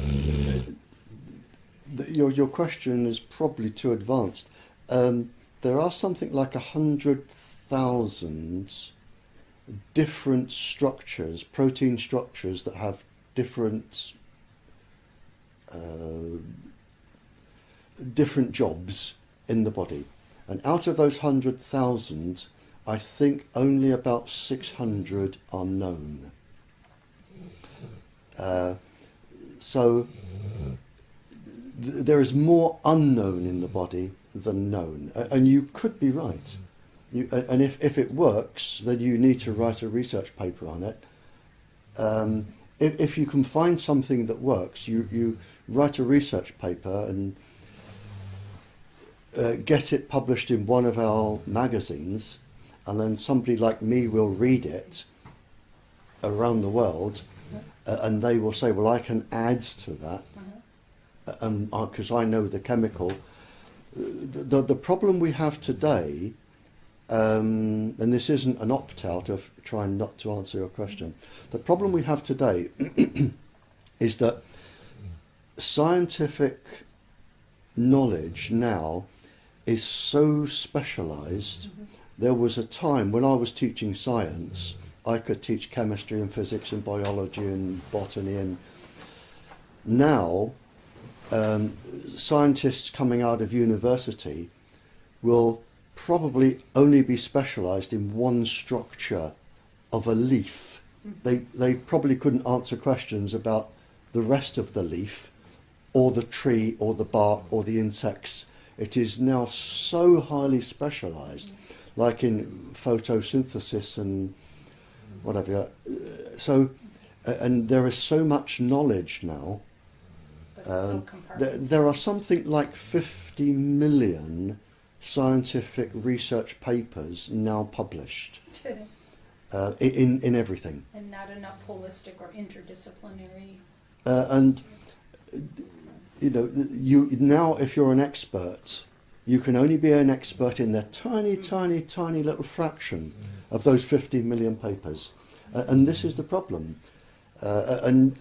S3: Your question is probably too advanced. There are something like 100,000 different structures, protein structures that have different jobs in the body, and out of those 100,000, I think only about 600 are known. So there is more unknown in the body than known, and you could be right. And if it works, then you need to write a research paper on it. If you can find something that works, you write a research paper and get it published in one of our magazines, and then somebody like me will read it around the world, and they will say, well, I can add to that, because I know the chemical. The problem we have today, and this isn't an opt-out of trying not to answer your question, the problem we have today is that scientific knowledge now is so specialized. There was a time when I was teaching science, I could teach chemistry and physics and biology and botany, and now scientists coming out of university will probably only be specialized in one structure of a leaf. They probably couldn't answer questions about the rest of the leaf or the tree or the bark or the insects. It is now so highly specialized, like in photosynthesis and whatever. So, and there is so much knowledge now. There are something like 50 million scientific research papers now published in everything.
S5: And not enough holistic or interdisciplinary.
S3: And you now, if you're an expert, you can only be an expert in the tiny, tiny, tiny little fraction of those 50 million papers. And this is the problem. And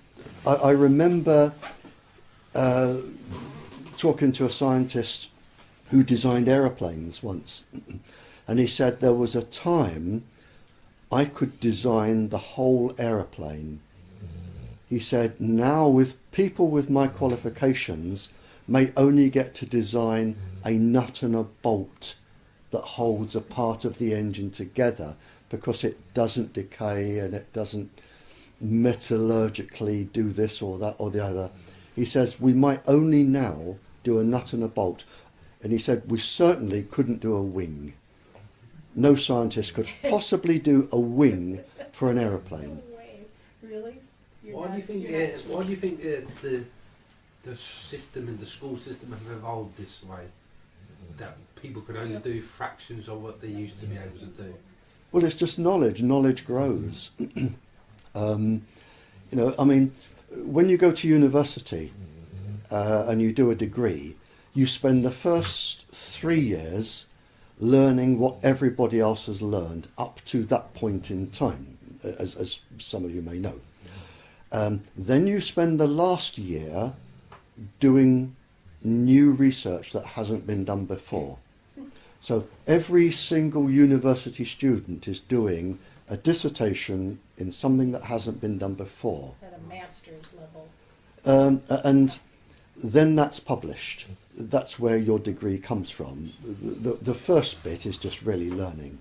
S3: I remember talking to a scientist who designed aeroplanes once, and he said there was a time I could design the whole aeroplane. He said now with people with my qualifications may only get to design a nut and a bolt that holds a part of the engine together, because it doesn't decay and it doesn't, metallurgically do this or that or the other. He says we might only now do a nut and a bolt. And he said we certainly couldn't do a wing. No scientist could possibly do a wing for an aeroplane.
S5: No way. Really?
S4: Why do you think the system and the school system have evolved this way? That people could only do fractions of what they used to be able to do.
S3: Well, it's just knowledge. Knowledge grows. You know, I mean, when you go to university and you do a degree, you spend the first 3 years learning what everybody else has learned up to that point in time, as some of you may know. Then you spend the last year doing new research that hasn't been done before. So every single university student is doing a dissertation in something that hasn't been done before.
S5: At a master's level.
S3: And then that's published. That's where your degree comes from. The first bit is just really learning.